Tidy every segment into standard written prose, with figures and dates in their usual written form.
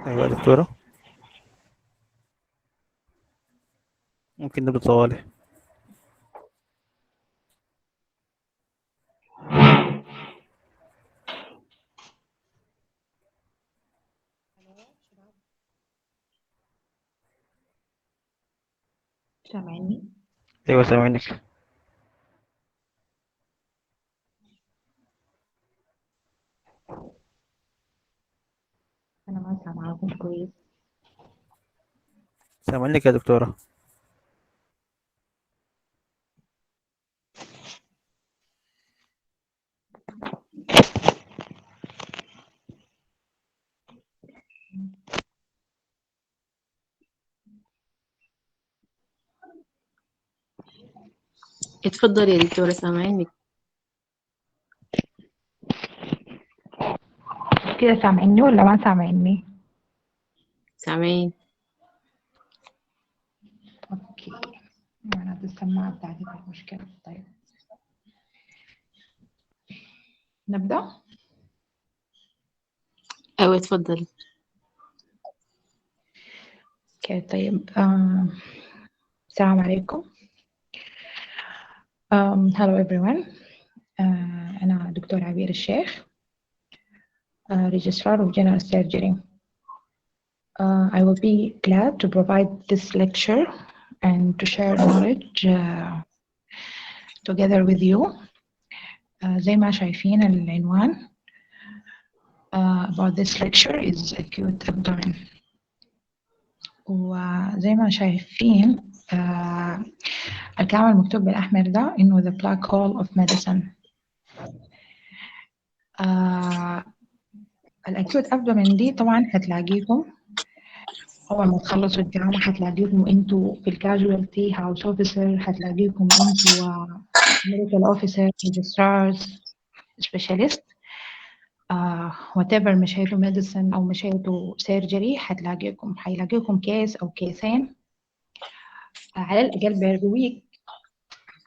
أيوة يا دكتورة، ممكن نبدأ طوالي. سامعني؟ أيوة سامعينك. أنا ما سامعاكم كويس. سامعينك يا دكتورة. اتفضل يا دكتورة سامعينك. كده سامعني ولا ما سامعني؟ سامعين. أوكي، معناته السماعة بتاعتي في مشكلة. طيب نبدأ؟ أيوة اتفضل. أوكي طيب السلام عليكم. Hello everyone. أنا دكتور عبير الشيخ, Registrar of General Surgery. I will be glad to provide this lecture and to share knowledge together with you. زي ما شايفين العنوان about this lecture is Acute Abdomen. وزي ما شايفين الكلام المكتوب بالأحمر ده إنه the black hole of medicine. الأكيوت أبدومين دي طبعا هتلاقيكم أول ما تخلصوا الجامعة هتلاقيكم أنتوا في الكاجوالتي هاوس أوفيسر, هتلاقيكم أنتوا ميديكال أوفيسر, ريجسترارز, سبيشاليست, whatever, مشيتوا ميديسن أو مشيتوا سيرجري هيلاقيكم كيس أو كيسين على الأقل بير ويك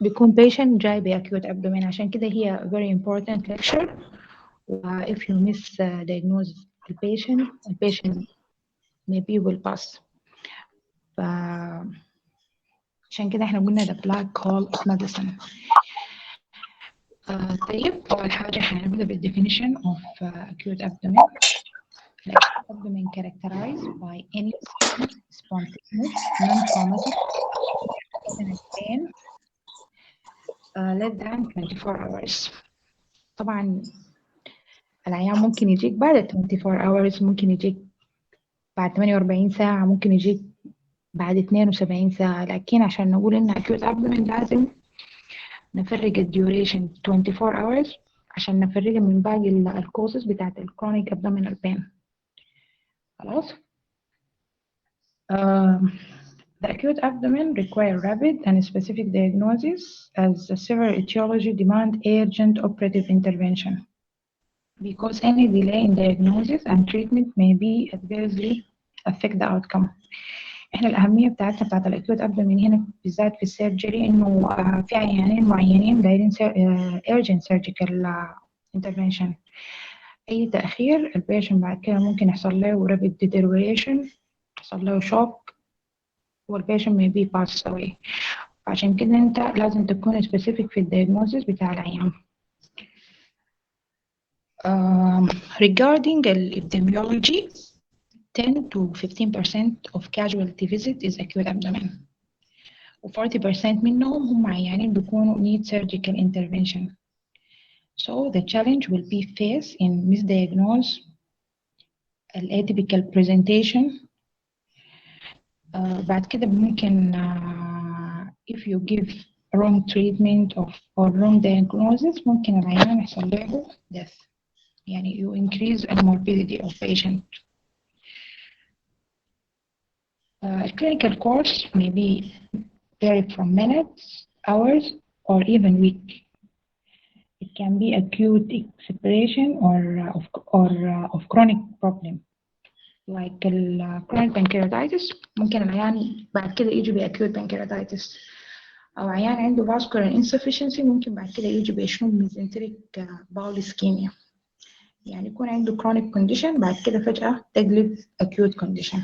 بيكون patient جاي بأكيوت أبدومين. عشان كده هي very important lecture. if you miss diagnose the patient maybe will pass. عشان كده احنا قلنا the black hole of medicine. طيب أول حاجة هنبدأ بالdefinition of acute abdomen. Acute abdomen characterized by any spontaneous non-traumatic pain less than 24 hours. طبعا العيان ممكن يجيك بعد 24 hours, ممكن يجيك بعد 48 ساعة, ممكن يجيك بعد 72 ساعة, لكن عشان نقول إن acute abdomen لازم نفرق الديوريشن 24 hours عشان نفرقها من باقي الكوزز بتاعت الكرونيك abdominal pain. خلاص. The acute abdomen require rapid and specific diagnosis as the severe etiology demand urgent operative intervention. Because any delay in diagnosis and treatment may be adversely affect the outcome. احنا الأهمية بتاعتنا بتاعت الأكيوت أبدومين هنا بالذات في السيرجري إنه في عيانين معينين دايرين urgent surgical intervention. أي تأخير البيشن بعد كده ممكن يحصل له rapid deterioration, يحصل له shock, والبيشن may be passed away. عشان كده أنت لازم تكون specific في الدياجنوزيس بتاع العيان. Regarding the epidemiology, 10 to 15% of casualty visit is acute abdomen. و 40% منهم هم عيانين بيكونوا need surgical intervention. So the challenge will be faced in misdiagnose, atypical presentation. بعد كده ممكن if you give wrong treatment or wrong diagnosis ممكن العيان يحصل له death. يعني you increase the morbidity of patient. Clinical course may be vary from minutes, hours, or even week. It can be acute expiration of chronic problem like chronic pancreatitis. ممكن العيان بعد كده يجي بأكيوت pancreatitis, أو عيان عنده vascular insufficiency ممكن بعد كده يجي بشنو mesenteric bowel ischemia. يعني يكون عنده chronic condition بعد كده فجأة تقلب acute condition.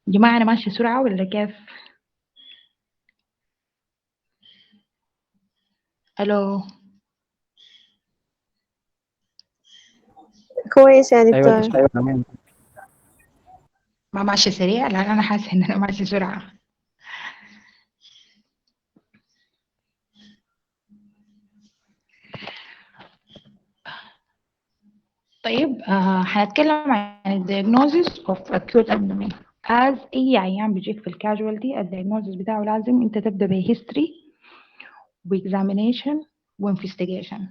جماعة أنا ماشية سرعة ولا كيف؟ ألو. كويس يا ايوه دكتورة. تمام. ما ماشية سريع؟ لا أنا حاسة إن أنا ماشية سرعة. طيب هنتكلم عن diagnosis of acute abdomen. as أي عيان بيجيك في الكاجوالتي الdiagnosis بتاعه لازم أنت تبدأ ب history و examination و investigation.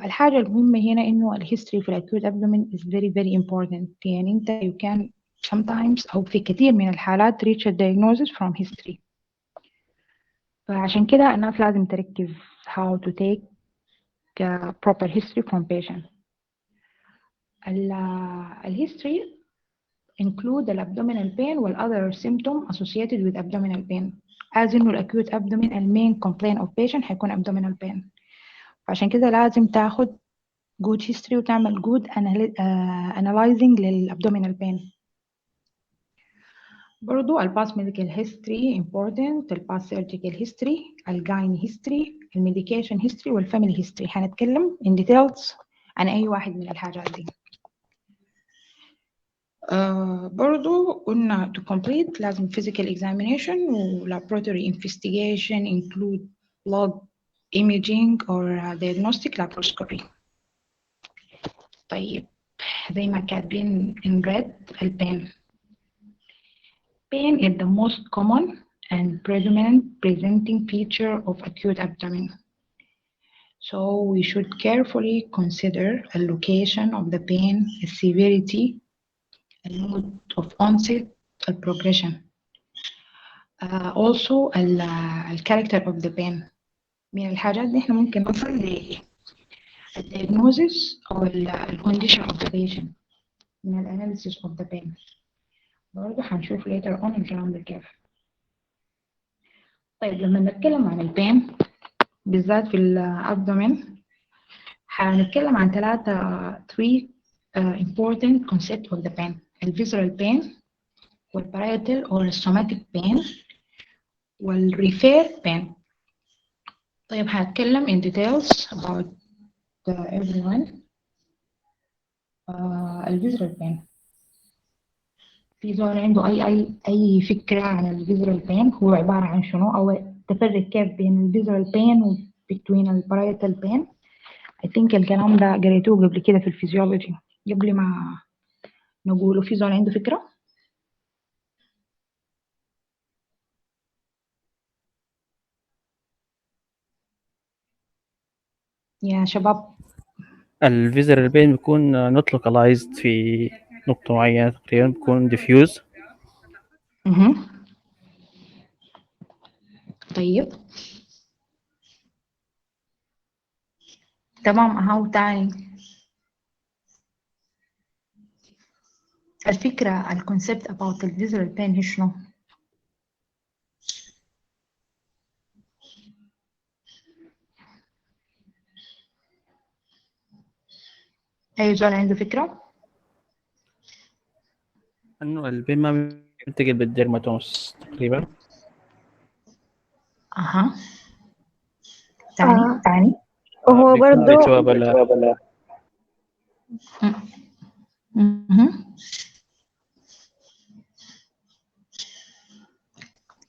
الحاجة المهمة هنا إنه الهيستوري في الأكيوت abdomen is very very important. يعني أنت you can sometimes أو في كثير من الحالات reach a diagnosis from history. فعشان كده الناس لازم تركز how to take proper history from patient. الهيستوري include the abdominal pain وال other symptom associated with abdominal pain. as إنه الأكيوت abdomen main complaint of patient هيكون abdominal pain. فعشان كده لازم تاخد good history وتعمل good analyzing للabdominal pain. برضو past medical history important, past surgical history, gyne history, medication history والfamily history. هنتكلم in details عن أي واحد من الحاجات دي. برضو قلنا to complete لازم physical examination و laboratory investigation include blood imaging or diagnostic laparoscopy. طيب زي ما كاتبين in red البين. Pain is the most common and predominant presenting feature of acute abdomen. So we should carefully consider the location of the pain, the severity, the mode of onset, the progression. Also the character of the pain. من الحاجات دي احنا ممكن نوصل diagnosis أو condition of the patient من analysis of the pain. برضه هنشوف later on الكلام ده كيف. طيب لما نتكلم عن البين بالذات في الابدومين هنتكلم عن three important concept of the pain. الvisceral pain والparietal or somatic pain والrefer pain. طيب هنتكلم in details about everyone. الvisceral pain. في زول عنده أي فكرة عن الvisceral pain هو عبارة عن شنو أو تفرق كيف بين الvisceral pain و between الparietal pain. I think الكلام ده قريتوه قبل كده في الفيزيولوجي. قبل ما نقوله في زول عنده فكرة؟ يا شباب. الفيزر بين بيكون not localized في نقطة معينة تقريبا، بيكون diffuse. طيب تمام. أهو تاني الفكرة الكونسبت about the visceral pain هي شنو؟ أي زول عنده فكرة؟ انه البين ما بينتقل بالديرماتومس تقريبا. أها تاني وهو بيكون برضو بسبب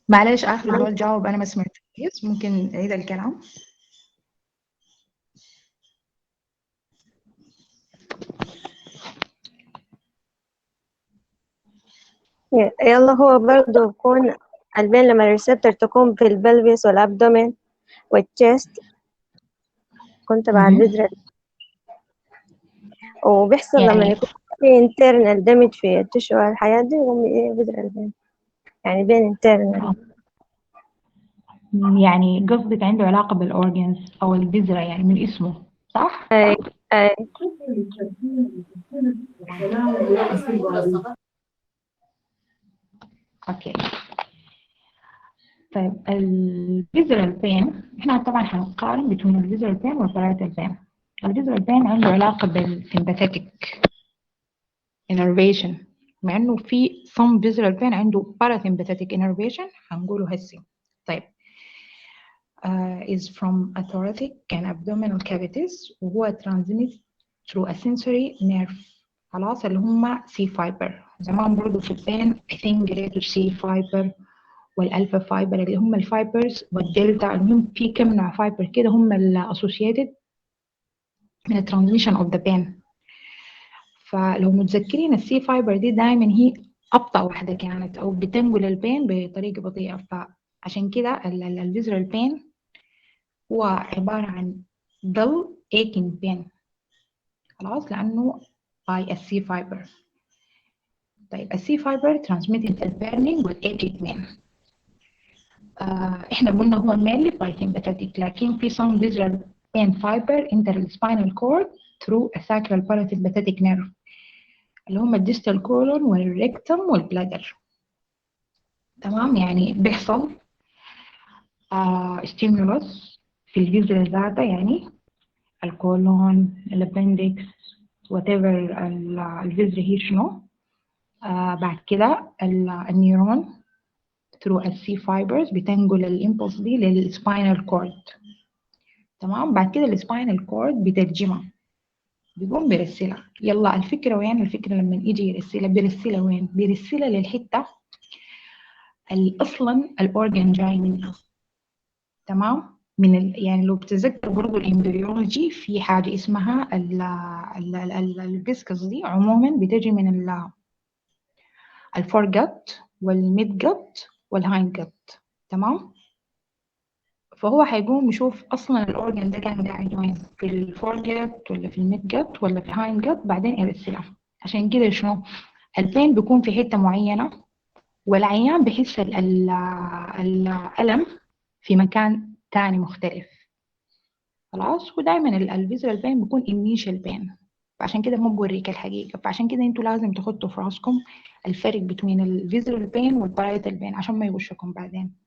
معلش آخر زول جاوب أنا ما سمعت كويس، ممكن أعيد الكلام؟ يلا هو برضو بيكون البين لما الريسبتور تكون في البلفيس والابدومين والتشست كنت بعد فيدرال، وبيحصل لما يعني يكون في internal damage في التشو والحياة دي يقوم فيدرال بين، يعني بين internal. يعني قصدك عنده علاقة بالأورجنز أو البذرة يعني من اسمه صح؟ أي أي أوكي. طيب الفيزرال بين، احنا طبعا هنقارن بين الفيزرال بين والبارايتال بين. الفيزرال بين عنده علاقة بالسمباثيك innervation، مع انه في some visual pain عنده parasympathetic innervation هنقوله هسي. طيب is from a thoracic and abdominal cavities، وهو transmit through a sensory nerve، خلاص، اللي هم C fiber. زمان برضه في البين I think قريتوا C fiber والالفا فايبر اللي هم الفايبرز والدلتا، المهم في كم نوع فايبر كده هم ال associated من ال transmission of the pain. فلو متذكرين السي فايبر دي دايما هي أبطأ واحدة كانت، أو بتنقل البين بطريقة بطيئة. فعشان كده الفيزرال بين هو عبارة عن dull aching pain، خلاص، لأنه by السي فايبر. طيب السي فايبر transmitted as burning والaching pain. احنا قلنا هو mainly parasympathetic، لكن في some visual pain fiber enter the spinal cord through a sacral parasympathetic nerve اللي هم الديستال كولون والريكتم والبلادر. تمام، يعني بيحصل ستيمولوس في الفيزر ذاته، يعني الكولون، الابندكس، whatever الفيزر هي شنو. بعد كده النيورون through السي فايبرز بتنقل الامبولس دي للسباينال كورد. تمام، بعد كده السباينال كورد بترجمها، بيقوم بيرسلها. يلا الفكرة وين؟ الفكرة لما يجي يرسلها بيرسلها وين؟ بيرسلها للحتة اللي أصلا الأورجن جاي منها. تمام، من يعني لو بتذكر برضو الإمبريولوجي في حاجة اسمها الفيسكس دي عموما بتجي من الفور جت والميد جت والهايند جت. تمام، فهو هيقوم يشوف أصلا الأورجن ده كان قاعد وين، في الفور جت ولا في الميد جت ولا في الهايند جت، بعدين يرسلها. عشان كده شنو البين بيكون في حتة معينة، والعيان بحس الألم في مكان تاني مختلف. خلاص، ودايما الفيزوال بين بيكون initial بين، فعشان كده ما بوريك الحقيقة. فعشان كده انتوا لازم تحطوا في راسكم الفرق بين الفيزوال بين والبارايتال بين عشان ما يوشكم بعدين.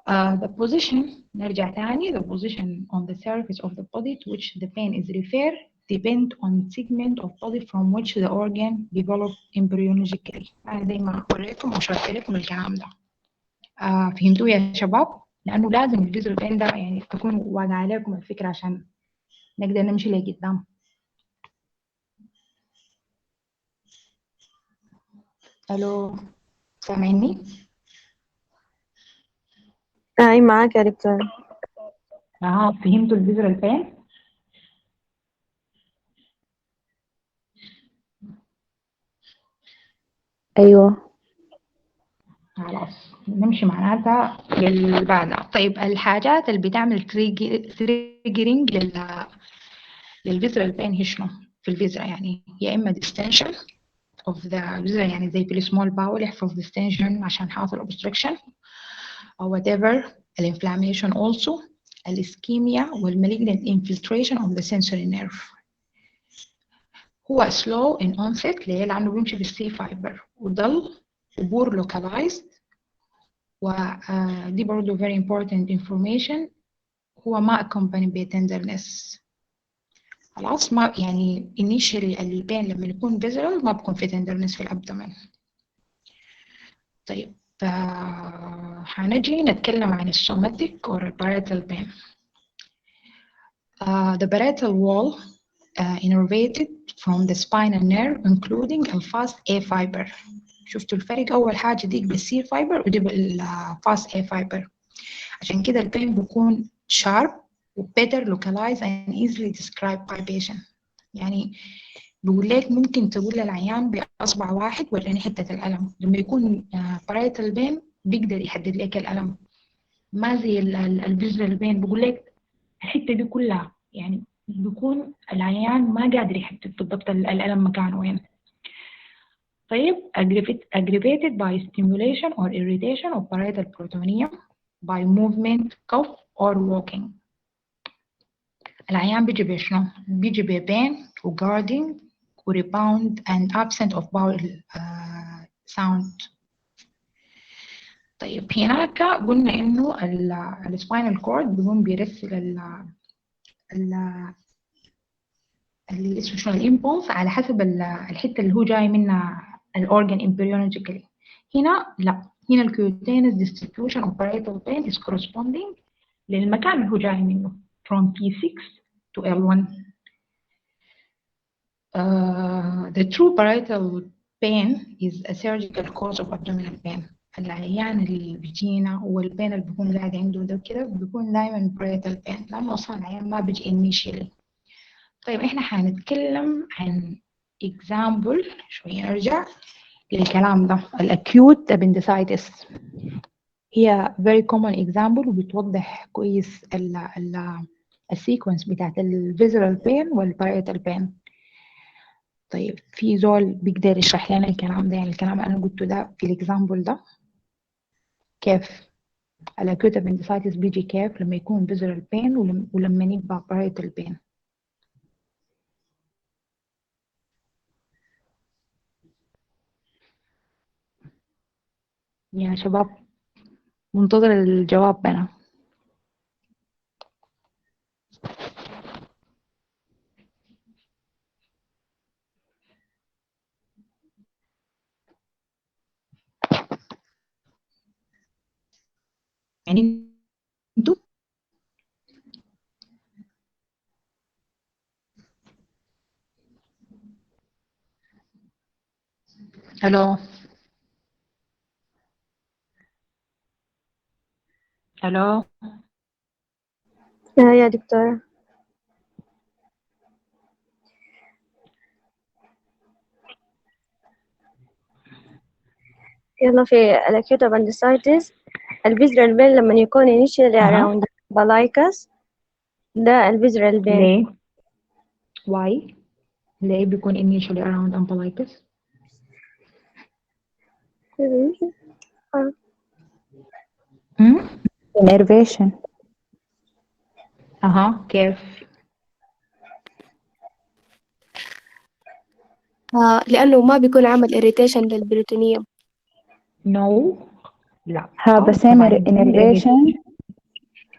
The position، نرجع تاني، the position on the surface of the body to which the pain is referred depend on segment of body from which the organ developed embryologically. أنا زي ما وريتكم وشرحت لكم الكلام ده. فهمتوا يا شباب؟ لأنه لازم الفيزوال بين ده يعني تكون واضحة عليكم الفكرة عشان نقدر نمشي لقدام. ألو، سامعني؟ أي معاك يا دكتور. فهمتوا الفيزوال بين؟ أيوة. خلاص نمشي معناتها اللي بعدها. طيب الحاجات اللي بتعمل تريجرينج للفيزوال بين هي شنو؟ في الفيزرا يعني يا إما ديستنشن of the فيزرا، يعني زي في السمول باول يحصل ديستنشن عشان حاصل obstruction أو whatever، الانفلاميشن also، الإسكيميا والمالجنت infiltration of the sensory nerve. هو slow in onset ليه؟ لأنه بيمشي في السي فايبر وضل وبور localized، ودي برضه very important information. هو ما accompany بتندرنس، خلاص، ما يعني initially البين لما يكون visceral ما بكون في tenderness في الأبدومين. طيب هنجي نتكلم عن الsomatic or parietal pain. The parietal wall innervated from the spinal nerve including the fast A fiber. شفتوا الفرق؟ أول حاجة دي بالسي فايبر ودي بالفاست A fiber. عشان كده البين بيكون sharp و better localized and easily described by patient. يعني بيقول لك ممكن تقول للعيان بأصبع واحد وريني حتة الألم. لما يكون بارايتال بين بيقدر يحدد لك الألم، ما زي الفيزوال بين بيقول لك الحتة دي كلها، يعني بيكون العيان ما قادر يحدد بالضبط الألم مكانه وين. طيب aggravated by stimulation or irritation of parietal peritoneum by movement, cough or walking. العيان بيجي بشنو؟ بيجي ببين وguarding وريباوند and absent of bowel sound. طيب هناك قلنا إنه السباينال كورد بيقوم بيرسل اللي اسمه شنو الإمبولس على حسب الحتة اللي هو جاي منها الأورجن embryologically. هنا لا، هنا الكيوتينس distribution of parietal vein is corresponding للمكان اللي هو جاي منه from P6 to L1. The true parietal pain is a surgical cause of abdominal pain. العيان اللي بيجينا والبين اللي بيكون قاعد عنده ده كده بيكون دايما parietal pain لأنه أصلا العيان ما بيجي initially. طيب احنا حنتكلم عن example شوية نرجع للكلام ده. الأكيوت appendicitis هي very common example وبتوضح كويس السيكونس بتاعت الفيزرال بين والباريتال بين. طيب في زول بيقدر يشرح لنا الكلام ده، يعني الكلام اللي أنا قلته ده في الإكزامبل ده كيف الأكيوت appendicitis بيجي كيف لما يكون فيزرال بين ولما يبقى باريتال بين. يا شباب منتظر الجواب أنا. يعني انتوا الو الو يا دكتورة. يلا في الأكيوت appendicitis الفيزرال بين لما يكون initially اها around umbilicus ده الفيزرال بين. ليه why ليه بيكون initially around umbilicus؟ innervation. اها كيف؟ لأنه ما بيكون عمل irritation للبريتونيوم. no لا ها بس طبعا بيكون innervation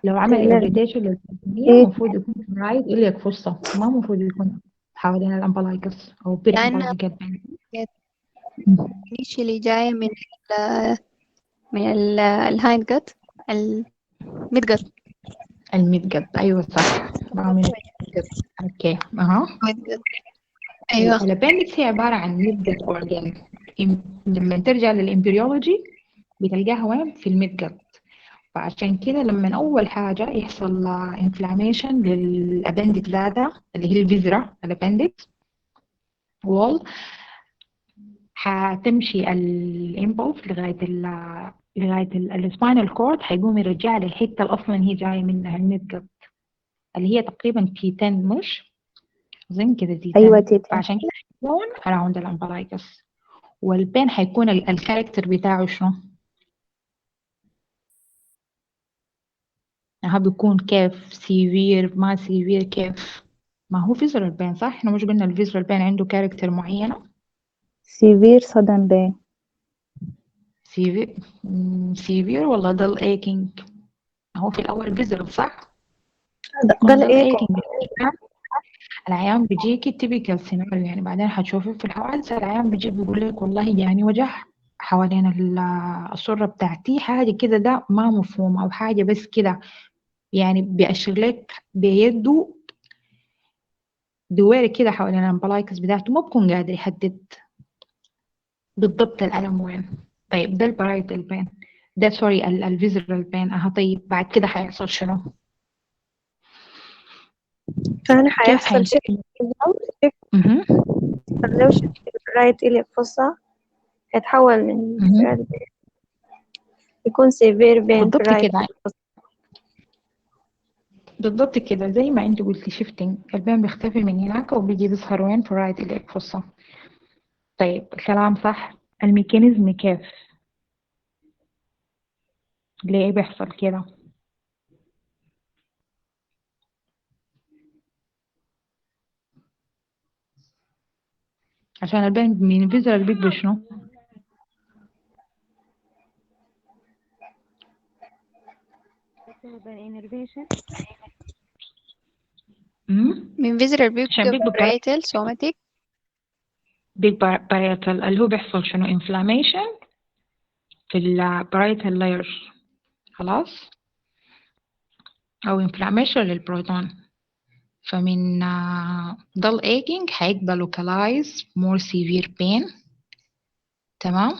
لو عمل Innervation. irritation للبريتونيوم إيه المفروض يكون رايت إليك فرصة، ما المفروض يكون حوالين الامبلايكس او لأن بيرامبلايكال بين. initially جاية من الهايند جت الميد جت الميد جت ايوه صح، بعمل ميد جت. اوكي اها ميد جت أيوة. الابندكس هي عبارة عن ميد جت اورجان. لما ترجع للامبريولوجي بتلقاها وين؟ في الميد جت. فعشان كده لما أول حاجة يحصل انفلاميشن للأبندكس ذاتها اللي هي الفيزرا الأبندكس وول، هتمشي الإمبولس لغاية السباينال كورد، هيقوم يرجع للحتة اللي أصلا هي جاية منها الميد اللي هي تقريبا تي 10 مش زين كده تي 10. أيوة تيتا. فعشان كده هيكون around الأمبلايكس. والبين هيكون الكاركتر بتاعه شنو؟ ها بيكون كيف سيفير ما سيفير كيف؟ ما هو فيزرال بين صح؟ احنا مش قلنا الفيزرال بين عنده كاركتر معينة؟ severe sudden pain. سيفير سيفير ولا دل ايكينج؟ هو في الأول فيزرال صح؟ ده يكون دل الإيكو. ايكينج. العيان بيجيكي تيبيكال سيناريو، يعني بعدين هتشوفي في الحوادث العيان بيجي بيقول لك والله يعني وجع حوالين السرة بتاعتي حاجة كده ده ما مفهوم أو حاجة بس كده، يعني بيأشر لك بيده دويرة كده حوالين الامبلايكس بتاعته، ما بكون قادر يحدد بالضبط الألم وين. طيب ده البرايتال بين، ده سوري الفيزرال بين. اها طيب بعد كده هيحصل شنو؟ كان كيف حيحصل هينتهي؟ شيء مهم. لو شفت رايت إلي فرصة يتحول من مهم. فعل يكون سيفير بين في بالضبط رايت. كده، بالضبط كده زي ما انت قلتي شيفتنج البين بيختفي من هناك وبيجي بيظهر وين؟ في رايت إليك فرصة. طيب الكلام صح، الميكانيزم كيف؟ ليه بيحصل كده؟ عشان البين من فيزرال بيج بشنو؟ innervation. من visceral عشان بيبقى parietal somatic. big parietal اللي هو بيحصل شنو inflammation في ال parietal layers خلاص، أو inflammation للبروتون. فمن dull aching هيبقى localized more severe pain. تمام،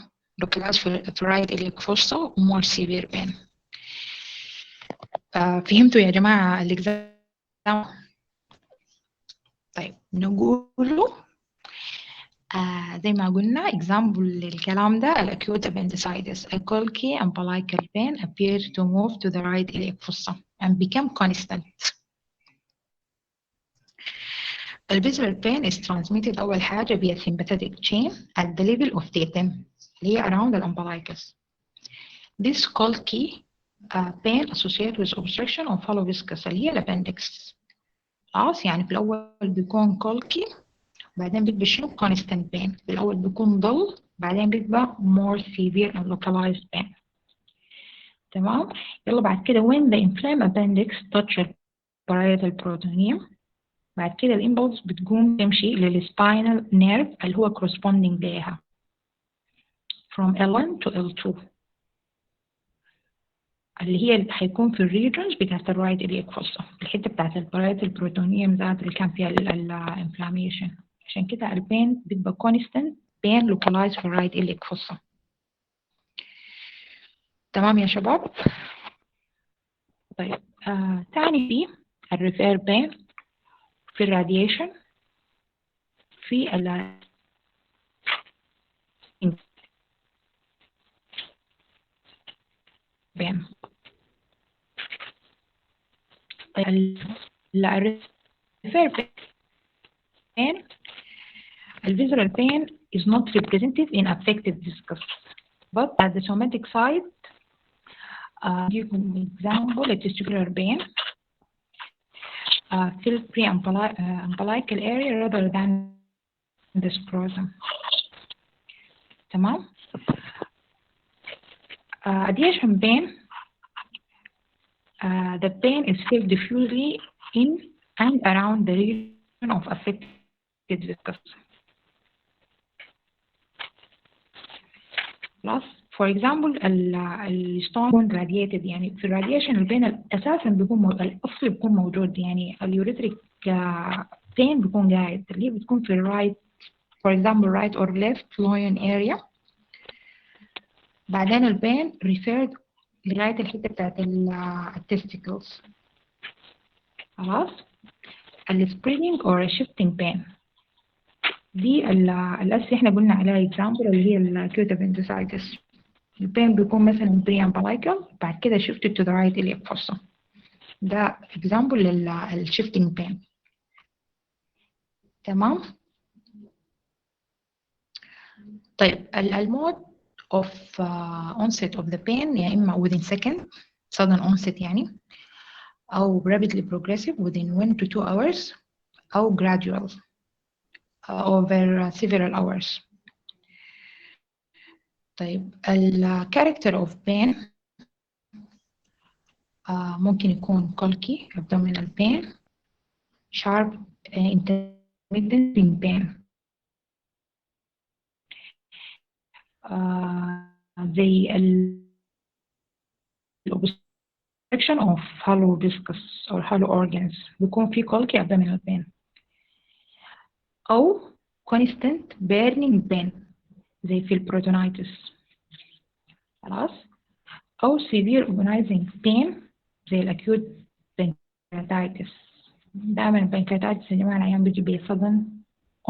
localized في right iliac fossa و more severe pain. فهمتوا يا جماعة الإكزام؟ طيب نقوله زي ما قلنا example للكلام ده acute appendicitis. A bulky umbilical pain appears to move to the right iliac fossa and become constant. The visceral pain is transmitted أول حاجة via sympathetic chain at the level of the atem اللي هي around the umbilicus. This bulky pain associated with obstruction of hollow viscus اللي هي الأبندكس. خلاص، يعني في الأول بيكون bulky بعدين بيبقى شنو constant pain. في الأول بيكون dull بعدين بيبقى more severe and localized pain. تمام، يلا بعد كده when the inflamed appendix touch parietal peritoneum بعد كده الإمبلس بتقوم تمشي للspinal nerve اللي هو corresponding ليها from L1 to L2 اللي هي هيكون في الريجنز بتاعت الرايت إلياك فوسا، الحتة بتاعت البرايتال بروتونيوم ذات اللي كان فيها الانفلاميشن. عشان كده البين بيبقى constant pain localized في الرايت إلياك فوسا. تمام يا شباب؟ طيب تاني في الريفير بين في الراديشن في ال بين الريفير بين الفيزرال pain is not represented in affected viscus but at the somatic side give an example a testicular pain feel pre-umbilical area rather than the scrotum. تمام. Radiation pain the pain is felt diffusely in and around the region of affected viscus. خلاص. For example الستون radiated، يعني في الراديشن البين أساسا بيكون الأصل بيكون موجود، يعني اليوريتريك pain بيكون قاعد اللي بتكون في الرايت for example right or left loin area. بعدين البين referred لغاية الحتة بتاعت التستيكلز. خلاص. spreading or shifting pain دي الأساسي احنا قلنا عليها example اللي هي acute appendicitis. البين بيكون مثلا pre-umbilical بعد كده shifted to the right iliac fossa. ده example shifting pain. تمام. طيب المود of onset of the pain يا إما within second sudden onset يعني، أو rapidly progressive within 1 to 2 hours أو gradual over several hours. طيب character of pain ممكن يكون colicky abdominal pain sharp intermittent pain زي obstruction of hollow viscus or hollow organs بيكون في colicky abdominal pain، أو constant burning pain زي في البروتونيتس. خلاص. أو severe agonizing pain زي الأكيوت pancreatitis. دائما البنكرياتايتس يا جماعة العيان بيجي ب sudden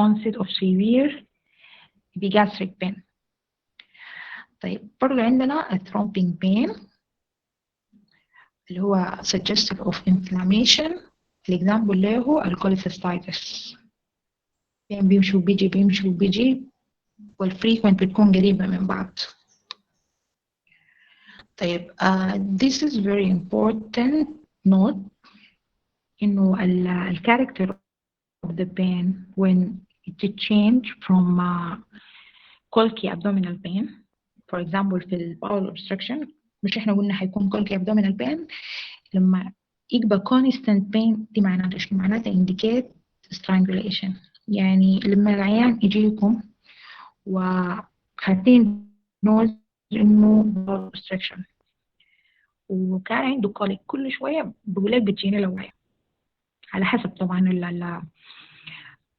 onset of severe gastric pain. طيب برضه عندنا thrombing pain اللي هو suggestive of inflammation. الإكزامبل له هو الكوليسيستايتس. بيمشي وبيجي بيمشي وبيجي والفريكوينت بتكون قريبة من بعض. طيب this is very important note إنه ال character of the pain when it change from colicky abdominal pain for example في ال bowel obstruction، مش إحنا قلنا هيكون colicky abdominal pain لما يبقى constant pain دي معناتها شنو؟ معناتها indicate strangulation. يعني لما العيان يجيكم وحاطين نوز إنه blood obstruction وكان عنده كوليك كل شوية بيقول لك بتجيني لوعي، على حسب طبعا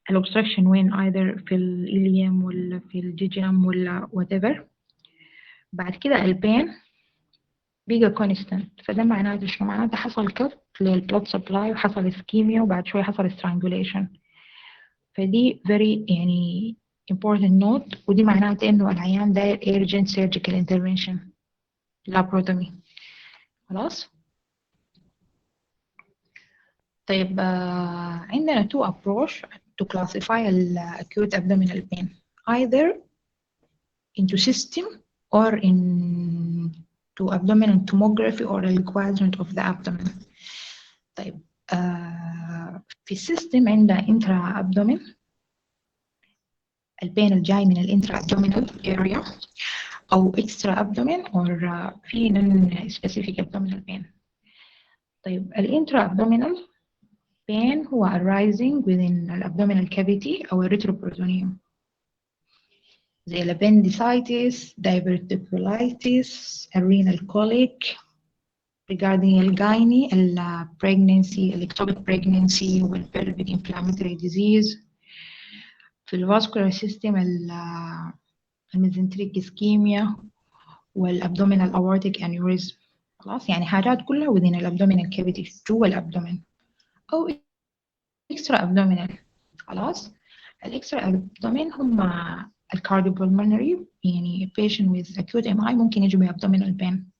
الأوبستراكشن وين، either في الإليم ولا في الجيجام ولا whatever. بعد كده البين بيجا كونستانت، فده معناته شنو؟ معناته حصل كت للبلود سبلاي وحصل اسكيميا وبعد شوية حصل strangulation. فدي very يعني important note، ودي معناته إنه العيان داير urgent surgical intervention laparotomy. خلاص. طيب عندنا two approach to classify acute abdominal pain, either into system or into abdominal tomography or a quadrant of the abdomen. طيب في السيستم عندنا intra abdomen، البين الجاي من الانترا abdominal area، أو extra abdomen or في non specific abdominal pain. طيب الانترا abdominal pain هو arising within the abdominal cavity أو retroperitoneum، زي appendicitis, diverticulitis, renal colic. regarding الجايني pregnancy, ectopic pregnancy والpelvic inflammatory disease. في الفاسكولار سيستم الميزنتريك اسكيميا والابدومينال aortic aneurysm. خلاص، يعني حاجات كلها within الابدومينال cavity جوا الابدومين او extra abdominal. خلاص، الاكسترا ابدومين هم الكارديوبولمونري، يعني patient with acute MI ممكن يجوا بابدومينال pain،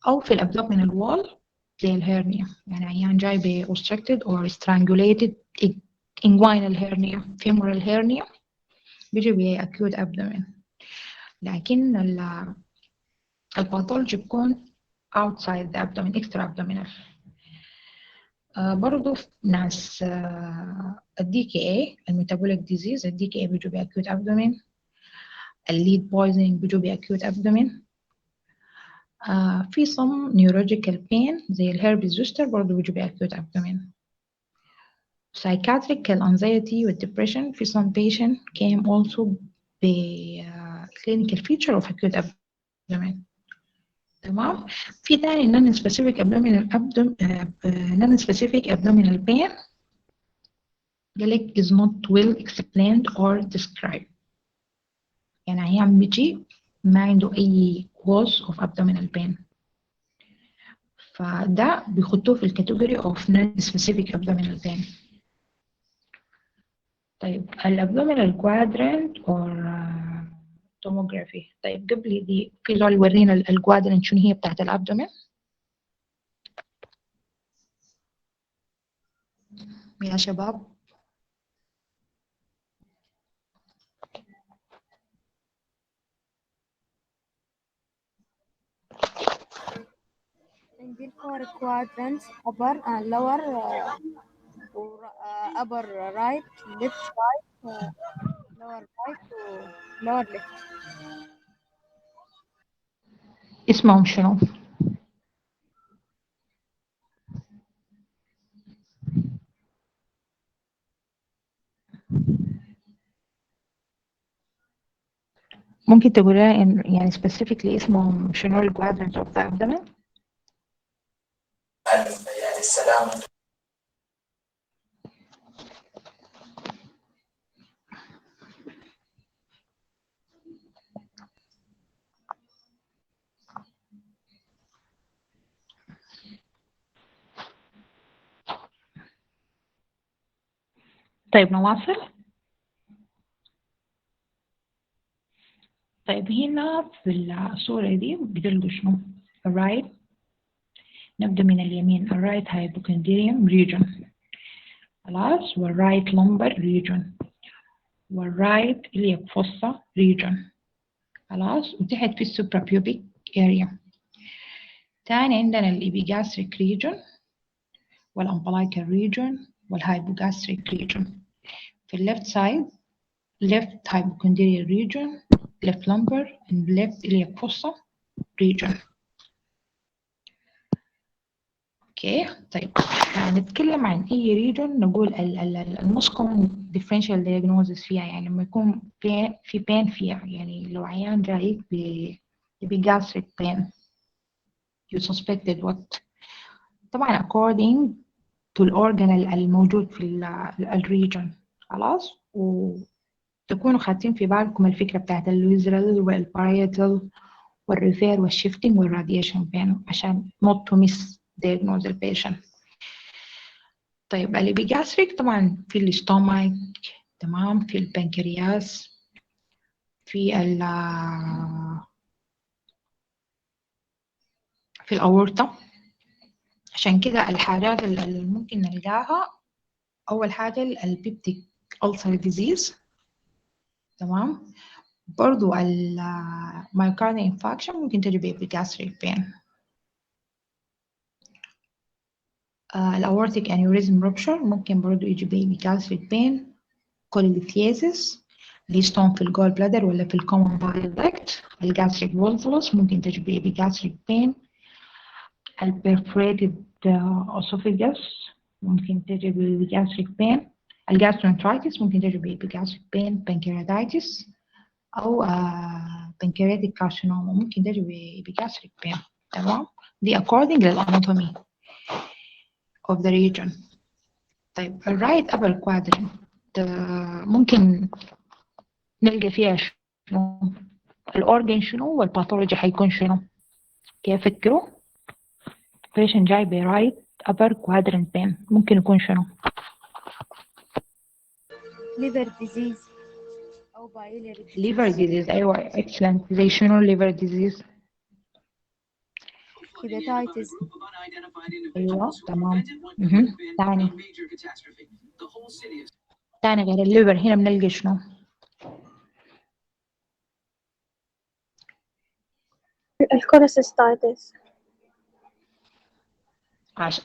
او في الابدومينال wall زي الهرنيا، يعني عيان جاي ب obstructed or strangulated inguinal hernia, femoral hernia، بيجي ب acute abdomen. لكن الباثولوجي بيكون outside the abdomen, extra abdominal. برضو في ناس الدي كي اي الميتابوليك ديزيز، الدي كي اي بيجوا باكيوت ابدومين، الليد بويزنينج بيجوا باكيوت ابدومين. في some neurological pain زي الهيربس زوستر برضو بيجوا باكيوت ابدومين. psychiatric anxiety والdepression في some patient came also ب clinical feature of acute abdomen. تمام. في تاني non specific abdominal pain قالك is not well explained or described، يعني عيان بيجي ما عنده أي cause of abdominal pain، فده بيخطوه في الكاتيجوري of non-specific abdominal pain. طيب الابدومينال quadrant or tomography. طيب قبل دي في زول يورينا الكوادرنت شنو هي بتاعت الابدومين يا شباب؟ عندي four quadrants: upper and lower, upper right, left right, lower right, lower left. اسمهم شنو؟ ممكن تقولها يعني specifically اسمهم شنو الكوادرنت of the abdomen؟ يعني السلام. طيب نواصل. طيب هنا في الصورة دي بتلقوا شنو؟ الرايت، نبدأ من اليمين، الرايت hypochondrium region، خلاص، والرايت lumbar region، والرايت iliac fossa region، خلاص، وتحت في السوبرابيوبيك area. تاني عندنا الإبيجاستريك region والأمبلايكال region والهايبوجاستريك region. في الليفت سايد left hypochondrial region, left lumbar and left iliac fossa region. اوكي طيب هنتكلم عن اي ريجن نقول الموست كومن ديفرنشال دايجنوزس فيها، يعني لما يكون في بين فيها، يعني لو عيان جايك بجاستريك بين you suspected what. طبعا according to الأورجان الموجود في الريجن، خلاص، وتكونوا خاتين في بالكم الفكرة بتاعت الويزرال والباريتال والريفير والشيفتنج والراديشن بين عشان not to miss diagnose البيشن. طيب الإبيجاستريك طبعا في الاستومك، تمام، في البنكرياس، في الأورطة. عشان كده الحاجات اللي ممكن نلقاها أول حاجة البيبتيك ألسر ديزيز، تمام. برضو المايوكارديال انفاكشن ممكن تجي بإبيجاستريك بين. الأورتيك أنيوريزم رupture ممكن برضو يجي بإبيجاستريك بين. كوليثياسيس دي ستون في الجول بلادر ولا في الكومن بايل داكت. الجاستريك فولفولوس ممكن تجي بإبيجاستريك بين. البرفوريتد اسوفيجاس ممكن تجي بإبيجاستريك بين. الجاسترونترايتس ممكن تجي بإبيجاستريك بين. بنكرياتايتس أو بنكرياتيك كارسينوما ممكن تجي بإبيجاستريك بين، تمام. دي according للأناتومي of the region. طيب الرايت upper quadrant ممكن نلقى فيها شنو؟ الأورجن شنو والباثولوجي حيكون شنو؟ كيف فكروا؟ patient جاي برايت upper quadrant pain ممكن يكون شنو؟ liver disease أو biliary disease. liver disease. أيوة excellent. زي شنو liver disease؟ hepatitis. أيوة تمام. تاني غير الليفر هنا بنلقى شنو؟ الكوليسيستايتس.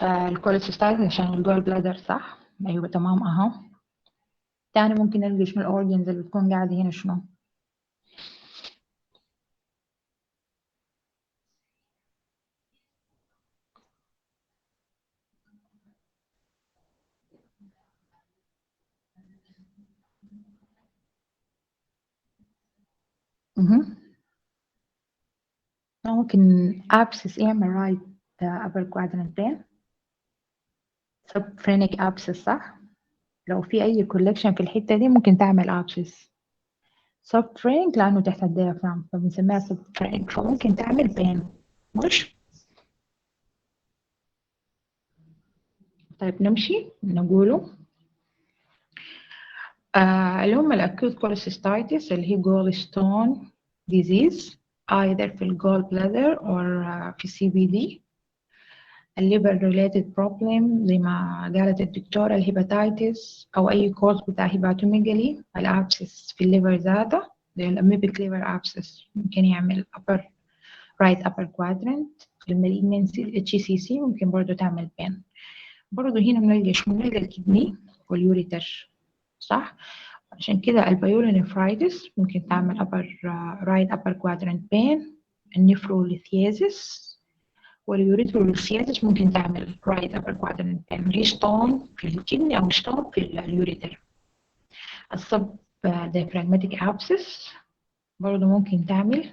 الكوليسيستايتس عشان الجول بلادر، صح؟ أيوة تمام. أهو تاني ممكن نلقى شنو الأورجنز اللي بتكون قاعدة هنا شنو؟ ممكن abscess يعمل right upper quadrant pain. subphrenic abscess، صح؟ لو في أي collection في الحتة دي ممكن تعمل abscess. subphrenic لأنه تحت الديافرام فبنسميها subphrenic، فممكن تعمل pain. مش؟ طيب نمشي نقوله اللي هم الأكيوت كوليسيستايتس اللي هي جول ستون disease either في الجول بلادر or في CBD. الليفر related problem زي ما قالت الدكتورة الهيباتيتس أو أي كوز بتاع هيباتوميجالي. الأبسس في الليفر ذاته زي الأميبيك ليفر أبسس ممكن يعمل right upper quadrant. المالجنسي HCC ممكن برضو تعمل بين. برضو هنا بنلقى شنو؟ بنلقى الكدني واليوريتر، صح؟ عشان كده البيولونيفرايتس ممكن تعمل right upper quadrant pain. النفروليثيازيس واليوريتروليثيازيس ممكن تعمل right upper quadrant pain. ليه ستون في الكدني أو ستون في اليوريتر. السب diaphragmatic abscess برضو ممكن تعمل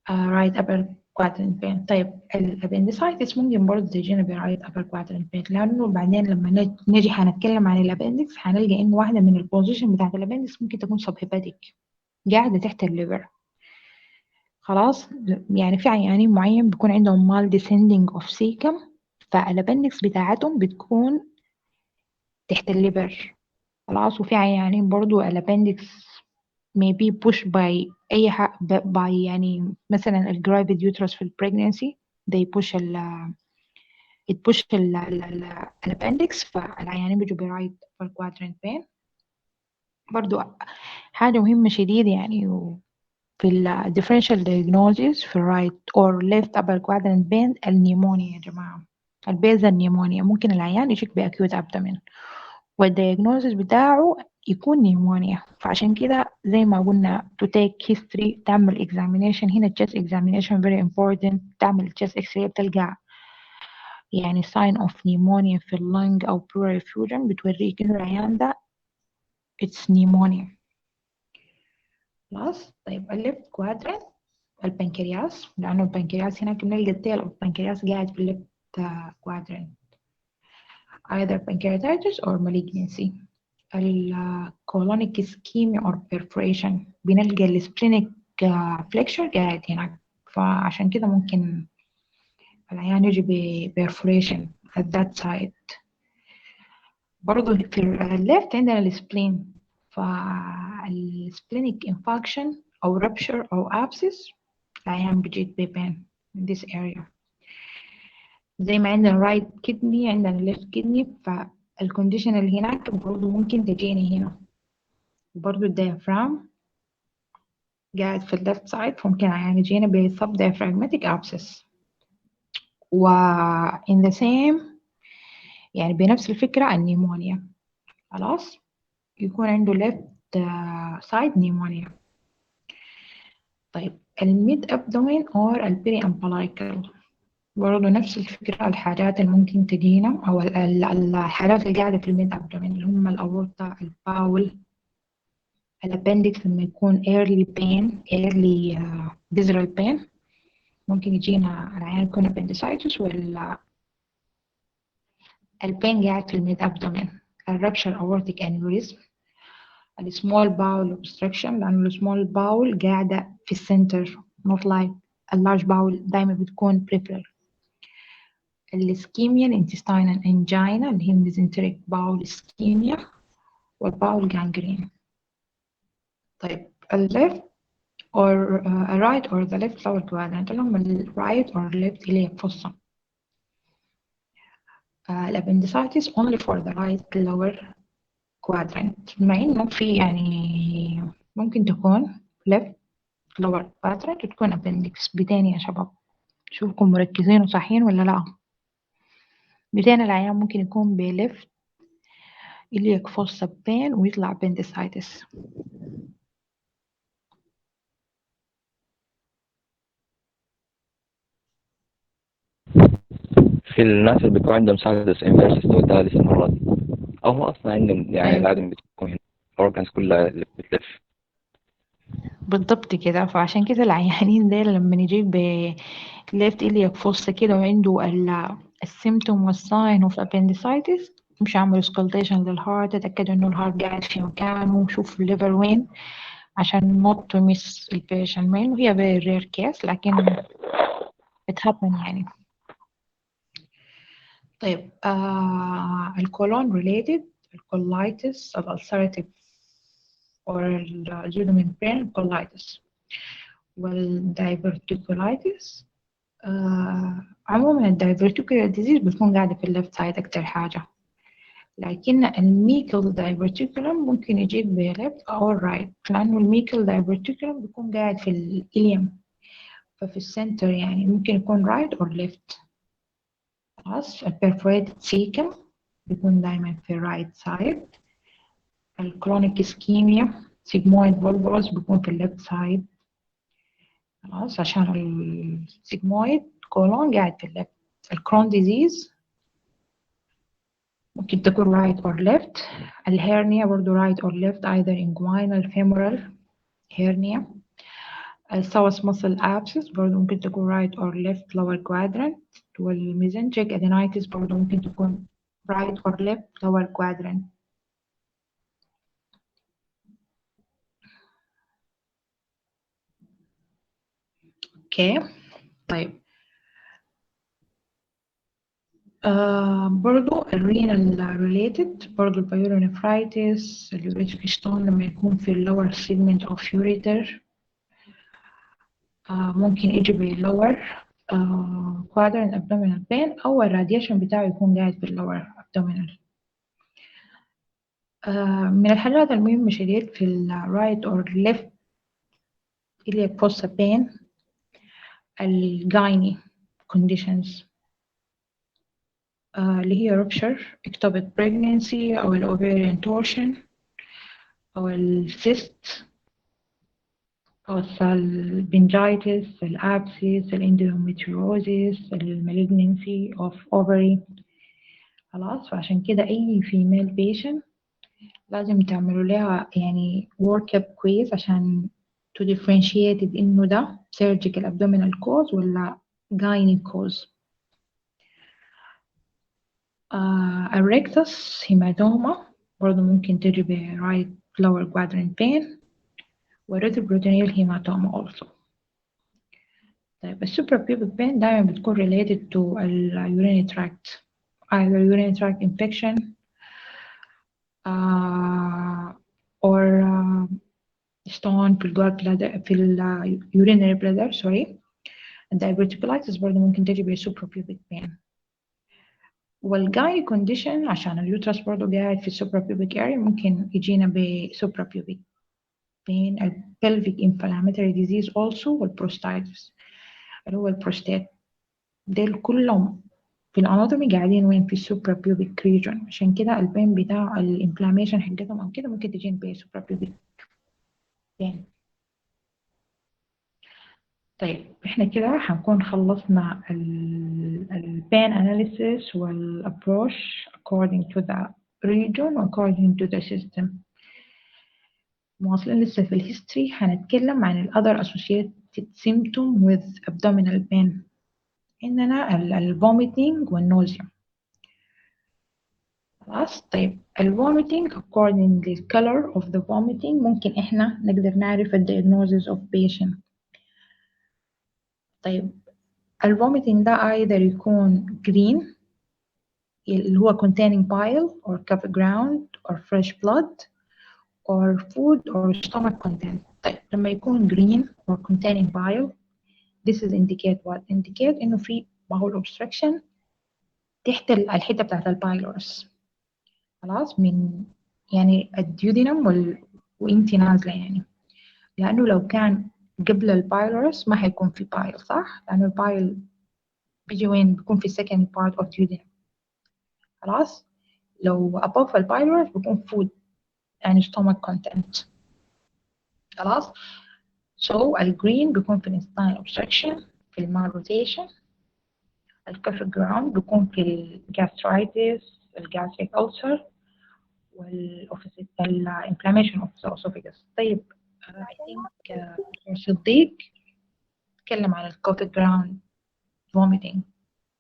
right upper quadrant pain. طيب الابندسايتس ممكن برضه تجينا برايت upper quadrant pain، لأنه بعدين لما نجي هنتكلم عن الابندكس هنلقى إنه واحدة من البوزيشن بتاعت الابندكس ممكن تكون subhepatic قاعدة تحت الليفر. خلاص، يعني في عيانين معين بيكون عندهم mal descending of cecum فالابندكس بتاعتهم بتكون تحت الليفر. خلاص، وفي عيانين برضه الابندكس may be pushed by by يعني مثلا الجرايفيد uterus في البريجنسي they push it push الابندكس فالعيانين بيجوا برايت upper quadrant pain. برضو حاجة مهمة شديد يعني في ال differential diagnosis في right or left upper quadrant pain النيمونيا يا جماعة. البيزل نيمونيا ممكن العيان يشك بأكيوت abdomen والdiagnosis بتاعه يكون نيمونيا. فعشان كده زي ما قلنا to take history تعمل examination. هنا chest examination very important. تعمل chest x-ray بتلقى يعني sign of pneumonia في اللنج أو pleural effusion بتوريك إن العيان ده it's pneumonia. خلاص. طيب الليفت كوادرنت البنكرياس، لأنه البنكرياس هناك بنلقى التيل أو البنكرياس قاعد في الليفت كوادرنت either pancreatitis or malignancy. الcolonic ischemia or perforation بنلقى السبلينيك flexure قاعد هناك، فعشان كده ممكن العيان يجي ب perforation at that side. برضو في الليفت عندنا السبلين، فالسبلينيك infarction أو rupture أو abscess العيان بيجي ببين in this area. زي ما عندنا right kidney عندنا left kidney، فالكونديشن اللي هناك برضو ممكن تجيني هنا. برضو الديافرام قاعد في الليفت سايد، فممكن يعني يجينا ب subdiaphragmatic abscess. و in the same يعني بنفس الفكرة النيمونيا. خلاص يكون عنده left side pneumonia. طيب الميد abdomen or البيري umbilical برضه نفس الفكرة، الحاجات اللي ممكن تجينا أو الحاجات اللي قاعدة في الميد abdomen اللي هم الأورطة، الباول، الابندكس لما يكون early pain early visceral pain ممكن يجينا العيان يكون appendicitis ولا البين قاعد في الميد abdomen. الرابشر aortic aneurysm، السمول باول obstruction لأنه السمول باول قاعدة في السنتر not like اللارج باول دايما بتكون peripheral. الاسكيميا الانتستينال angina اللي هي mesenteric bowel ischemia والباول gangrene. طيب الليفت or right or the left lower quadrant اللي هم right or left iliac fossa. الابندسايتس only for the right lower quadrant، مع انه في يعني ممكن تكون left lower quadrant وتكون appendix. بتاني يا شباب شوفكم مركزين وصحيين ولا لا. بتاني العيان ممكن يكون ب left iliac fossa pain ويطلع appendicitis. في الناس اللي بيكون عندهم ساينس انفيرسس توتاليس المرة دي، أو هم أصلا عندهم يعني أيوة. لازم بتكون الأورجنز كلها اللي بتلف. بالضبط كده، فعشان كده العيانين ديل لما نجيب left iliac fossa كده وعنده السيمتوم والساين اوف appendicitis مش عملوا سكالتيشن للهارت، اتأكدوا انه الهارت قاعد في مكانه وشوفوا الليفر وين عشان not to miss البيشنت. ما انه هي very rare case لكن it happen يعني. طيب الكولون related الكولايتس الالسراتيف or الجيوم pain colitis والدايفرتيكولايتس. عموما الدايفرتيكولار ديزيز بتكون قاعدة في الليفت سايد أكتر حاجة، لكن الميكل دايفرتيكولم ممكن يجيب بليفت أو رايت، لأنه الميكل دايفرتيكولم بيكون قاعد في الإليم ففي السنتر يعني ممكن يكون رايت أو ليفت. خلاص البرفوريتد سيكم بيكون دايما في الرايت سايد. الكرونيك اسكيميا سيجمويد فولفولوس بيكون في الليفت سايد. خلاص عشان السيجمويد كولون قاعد في الليفت. الكرون ديزيز ممكن تكون right or left. الهيرنيا برضو right or left either inguinal femoral hernia. السوس muscle abscess برضو ممكن تكون right or left lower quadrant. والmesenteric adenitis برضو ممكن تكون right or left lower quadrant. اوكي طيب برضو الرينال related برضو البيورونيفرايتس اليوريتريك ستون لما يكون في اللور segment of ureter ممكن يجي باللور quadrant abdominal pain أو الراديشن بتاعه يكون قاعد في اللور abdominal. من الحاجات المهمة شديد في ال right or left iliac fossa pain الجايني conditions اللي هي rupture ectopic pregnancy أو ال ovarian torsion أو ال cyst cause البنجايتس، الابسيس، الاندوميتريوزيس، المالجنسي of ovary. خلاص، فعشان كده أي female patient لازم تعملوا لها يعني work up كويس عشان to differentiate إنه ده surgical abdominal cause ولا gynae cause. الريكتس هيماتوما برضه ممكن تجي ب right lower quadrant pain والريتروبروتينيال هيماتوما also. طيب السوبراpubic pain دايما بتكون related to ال urinary tract, either urinary tract infection or stone في الجول bladder في ال urinary bladder sorry. الدايفرتيكولايتس برضه ممكن تجي ب suprapubic pain. والجاي كونديشن عشان اليوترس برضه قاعد في suprapubic area ممكن يجينا ب suprapubic pain. ال pelvic inflammatory disease also والبروستايتس اللي هو البروستات، دول كلهم في الاناتومي قاعدين وين في السوبرا بيوبيك ريجون. عشان كده البين بتاع الانفلاميشن حقتهم او كده ممكن تجين بي سوبرا بيوبيك بين. طيب احنا كده هنكون خلصنا البين analysis والapproach according to the region according to the system. مواصلين لسه في الهيستوري، هنتكلم عن ال other associated symptom with abdominal pain. عندنا ال vomiting والnausea. خلاص، طيب ال vomiting according to the color of the vomiting ممكن احنا نقدر نعرف ال diagnosis of patient. طيب ال vomiting ده either يكون green اللي هو containing bile or cover ground or fresh blood or food or stomach content. طيب لما يكون green or containing bile this is indicate what? indicate إنه في bowel obstruction تحت الحتة بتاعت البايلورس. خلاص، من يعني الديودينم وانتي نازلة يعني، لأنه لو كان قبل البايلورس ما هيكون في بايل صح؟ لأنه البايل بيجي وين؟ بيكون في second part of duodenum. خلاص، لو above البايلورس بيكون food يعني stomach content. خلاص، so الجرين بيكون في الintestinal obstruction، في malrotation. الكفر جراوند بيكون في الجاسترايتس، الجاستريك ulcer والانفلاميشن اوف ذا اسوفيجاس. طيب I think دكتور صديق تكلم عن الكوفي جراوند vomiting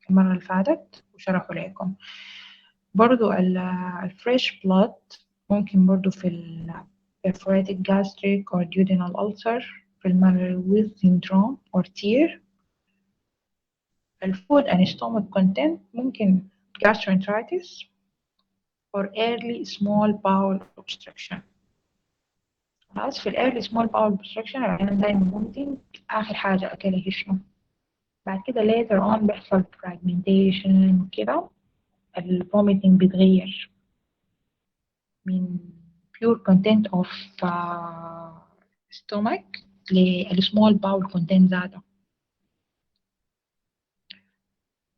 المرة اللي فاتت وشرحوا لكم. برضو الفريش بلود ممكن برضو في ال perforated gastric or duodenal ulcer في المالرويز syndrome or tear. الفود and stomach content ممكن gastroenteritis or early small bowel obstruction. خلاص، في early small bowel obstruction العيان دايما ممكن آخر حاجة أكله يشرب، بعد كده later on بيحصل fragmentation وكده vomiting بيتغير من pure content of stomach small bowel content ذاته.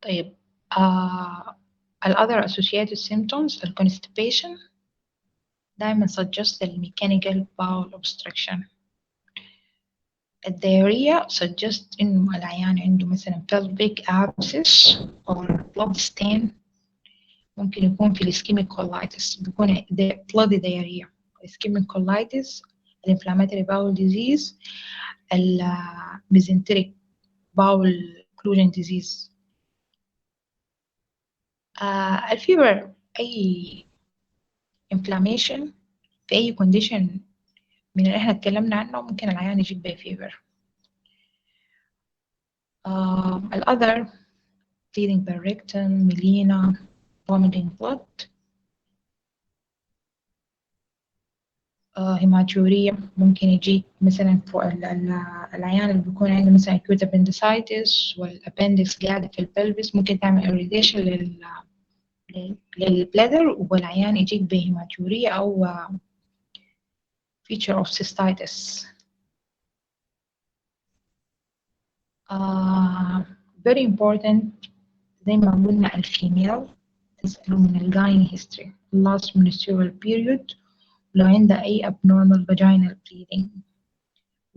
طيب other associated symptoms constipation دايما suggest mechanical bowel obstruction. الديارية suggest إنه العيان عنده مثلا pelvic abscess or blood stain. ممكن يكون في الاسكيميك كولايتس بيكون bloody diarrhea. الاسكيميك كولايتس، الانفلاماتوري باول ديزيز، الميزنتريك باول occlusion disease. الفيبر أي inflammation في أي condition من اللي احنا اتكلمنا عنه ممكن العيان يجيب بيه فيبر. الأذر bleeding by rectum, melena, vomiting blood, هيماتوريا ممكن يجيك مثلا فوق العيان اللي بيكون عنده مثلا acute appendicitis والابندكس قاعدة في البلفس ممكن تعمل irritation للبلادر والعيان يجيك بهيماتوريا أو feature of cystitis. Very important زي ما قلنا الفيميل تسألوا من الجاين history last menstrual period لو عنده أي abnormal vaginal bleeding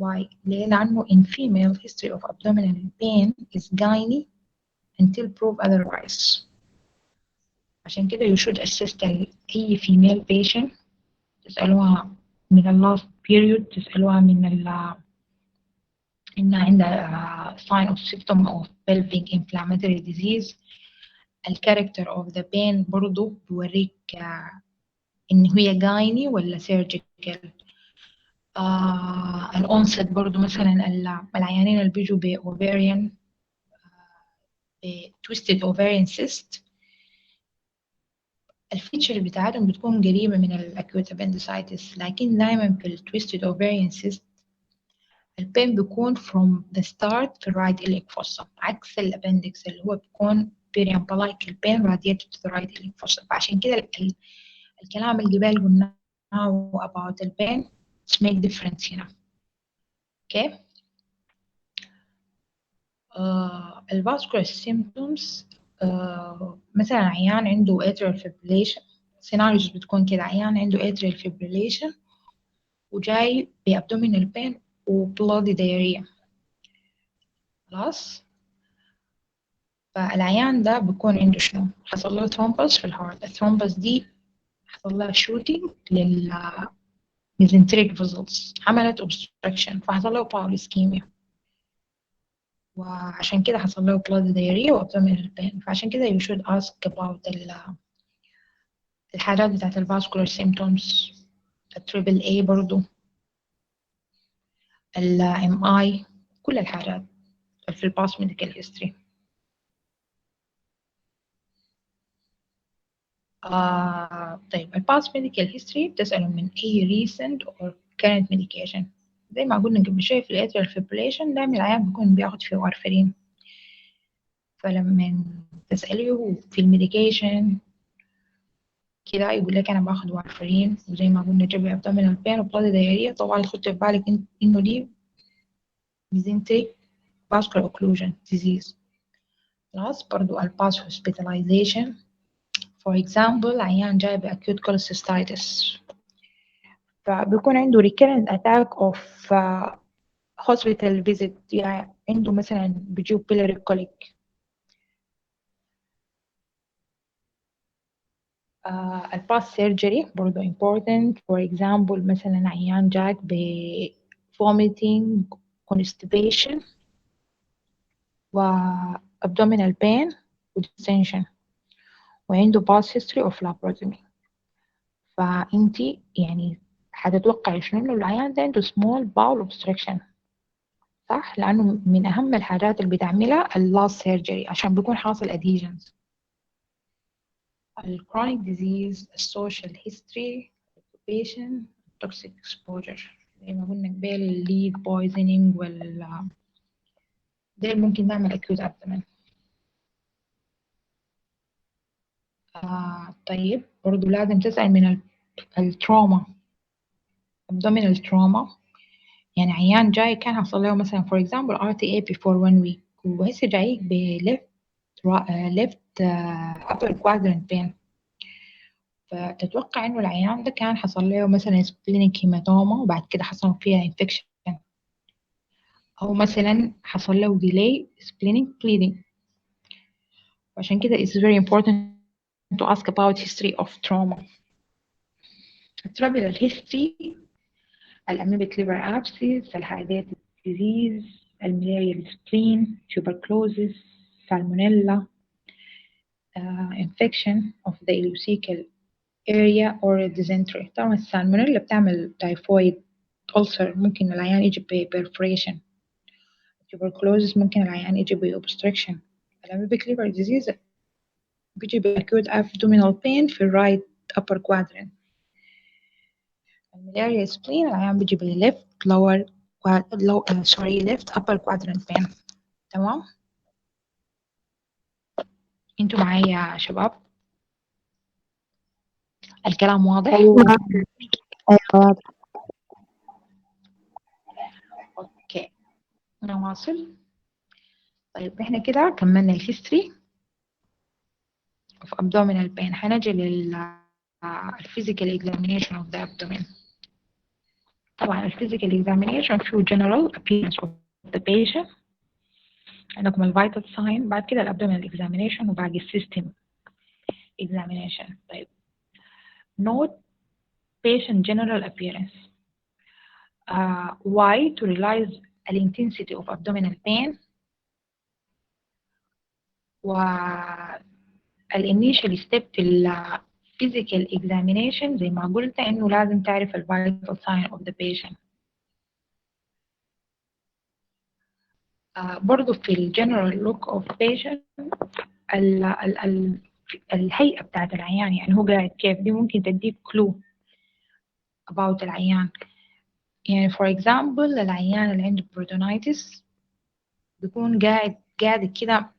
Why؟ ليه؟ لأنه in female history of abdominal pain is gynae until proved otherwise. عشان كده you should assist أي female patient تسألوها من ال last period، تسألوها من إن عندها sign of symptom of pelvic inflammatory disease. الكاركتر of the pain برضو بوريك إن هي gynae ولا surgical. الأونست برضو مثلا العيانين اللي بيجوا بأوفيريان twisted ovarian cyst الفيتشر بتاعتهم بتكون قريبة من الأكيوت appendicitis، لكن دايما في twisted ovarian cyst البين بيكون from the start في الرايت إليك fossa، عكس الأبندكس اللي هو بيكون periumbilical pain radiated to the right iliac fossa. فعشان كده الكلام اللي قبل قلناه about the pain make difference هنا. okay. الفاسكولار symptoms مثلا عيان عنده atrial fibrillation، سيناريوز بتكون كده عيان عنده atrial fibrillation وجاي بأبدومينال بين وبلودي دايريا. خلاص، فالعيان ده بيكون عنده شنو؟ حصل له ثرومبس في الهارت، الثرومبس دي حصل لها شوتينج للميزنتريك فيزلز، عملت obstruction فحصل له باول اسكيميا، وعشان كده حصل له blood diarrhea وابدومينال بين. فعشان كده you should ask about الحالات بتاعت الفاسكولار symptoms، التريبل A برضو، MI، كل الحالات في الباس ميديكال هيستوري. طيب الباس ميديكال هيستوري بتسأله من أي recent or current medication. زي ما قلنا قبل شوية في الاتريال فيبريليشن دايما العيان بيكون بياخد فيه وارفرين، فلما تسأليه في الميديكيشن كده يقول لك أنا باخد وارفرين، وزي ما قلنا جبهة أبدومينال بين وبلاد دايرية، طبعا خدت في بالك إنه دي mesenteric vascular occlusion disease. خلاص، برضو الباس hospitalization for example عيان جاي بأكيوت cholecystitis فبيكون عنده recurrent attack of hospital visit، يعني عنده مثلا بيجيب biliary colic. الباس surgery برضو important for example مثلا عيان جاك ب vomiting constipation و abdominal pain و distension وعنده past history of laparotomy. فأنتي يعني هتتوقعي شنو؟ إنه العيان ده عنده small bowel obstruction، صح؟ لأنه من أهم الحاجات اللي بتعملها اللاس سيرجري عشان بيكون حاصل adhesions. الكرونيك ديزيز، السوشيال هيستوري، occupation، toxic exposure زي ما قلنا قبل الليد poisoning ده ممكن نعمل acute abdomen. طيب برضو لازم تسأل من التروما abdominal trauma، يعني عيان جاي كان حصل له مثلا for example RTA before 1 week وهسه جايك ب left upper quadrant pain، فتتوقع إنه العيان ده كان حصل له مثلا splenic hematoma وبعد كده حصل فيها infection، أو مثلا حصل له delay splenic bleeding. وعشان كده it's very important to ask about history of trauma. travel history، الأميبك liver abscess، الهايداتد disease، الملاريال spleen، tuberculosis، salmonella، infection of the ileocecal area or dysentery. طبعا السالمونيلا بتعمل تايفويد ulcer، ممكن العيان يجي ب perforation. tuberculosis ممكن العيان يجي ب obstruction. الأميبك liver disease بيجي ب acute abdominal pain في الرايت upper quadrant. الملاريا spleen العيان بيجي ب left left upper quadrant pain. تمام؟ انتوا معايا يا شباب؟ الكلام واضح؟ أيوة واضح. اوكي نواصل. طيب احنا كده كملنا الهيستوري of abdominal pain، هنجي لل physical examination of the abdomen. طبعا الفيزيكال examination فيه general appearance of the patient، عندكم الفيتال ساين، بعد كده الابدومينال examination وباقي السيستم examination. طيب note patient general appearance. Why? To realize the intensity of abdominal pain والinitial step في physical examination زي ما قلت إنه لازم تعرف vital sign of the patient. برضو في general look of patient الهيئة بتاعت العيان، يعني هو قاعد كيف، دي ممكن تديك clue about العيان. يعني for example العيان اللي عنده peritonitis بيكون قاعد كده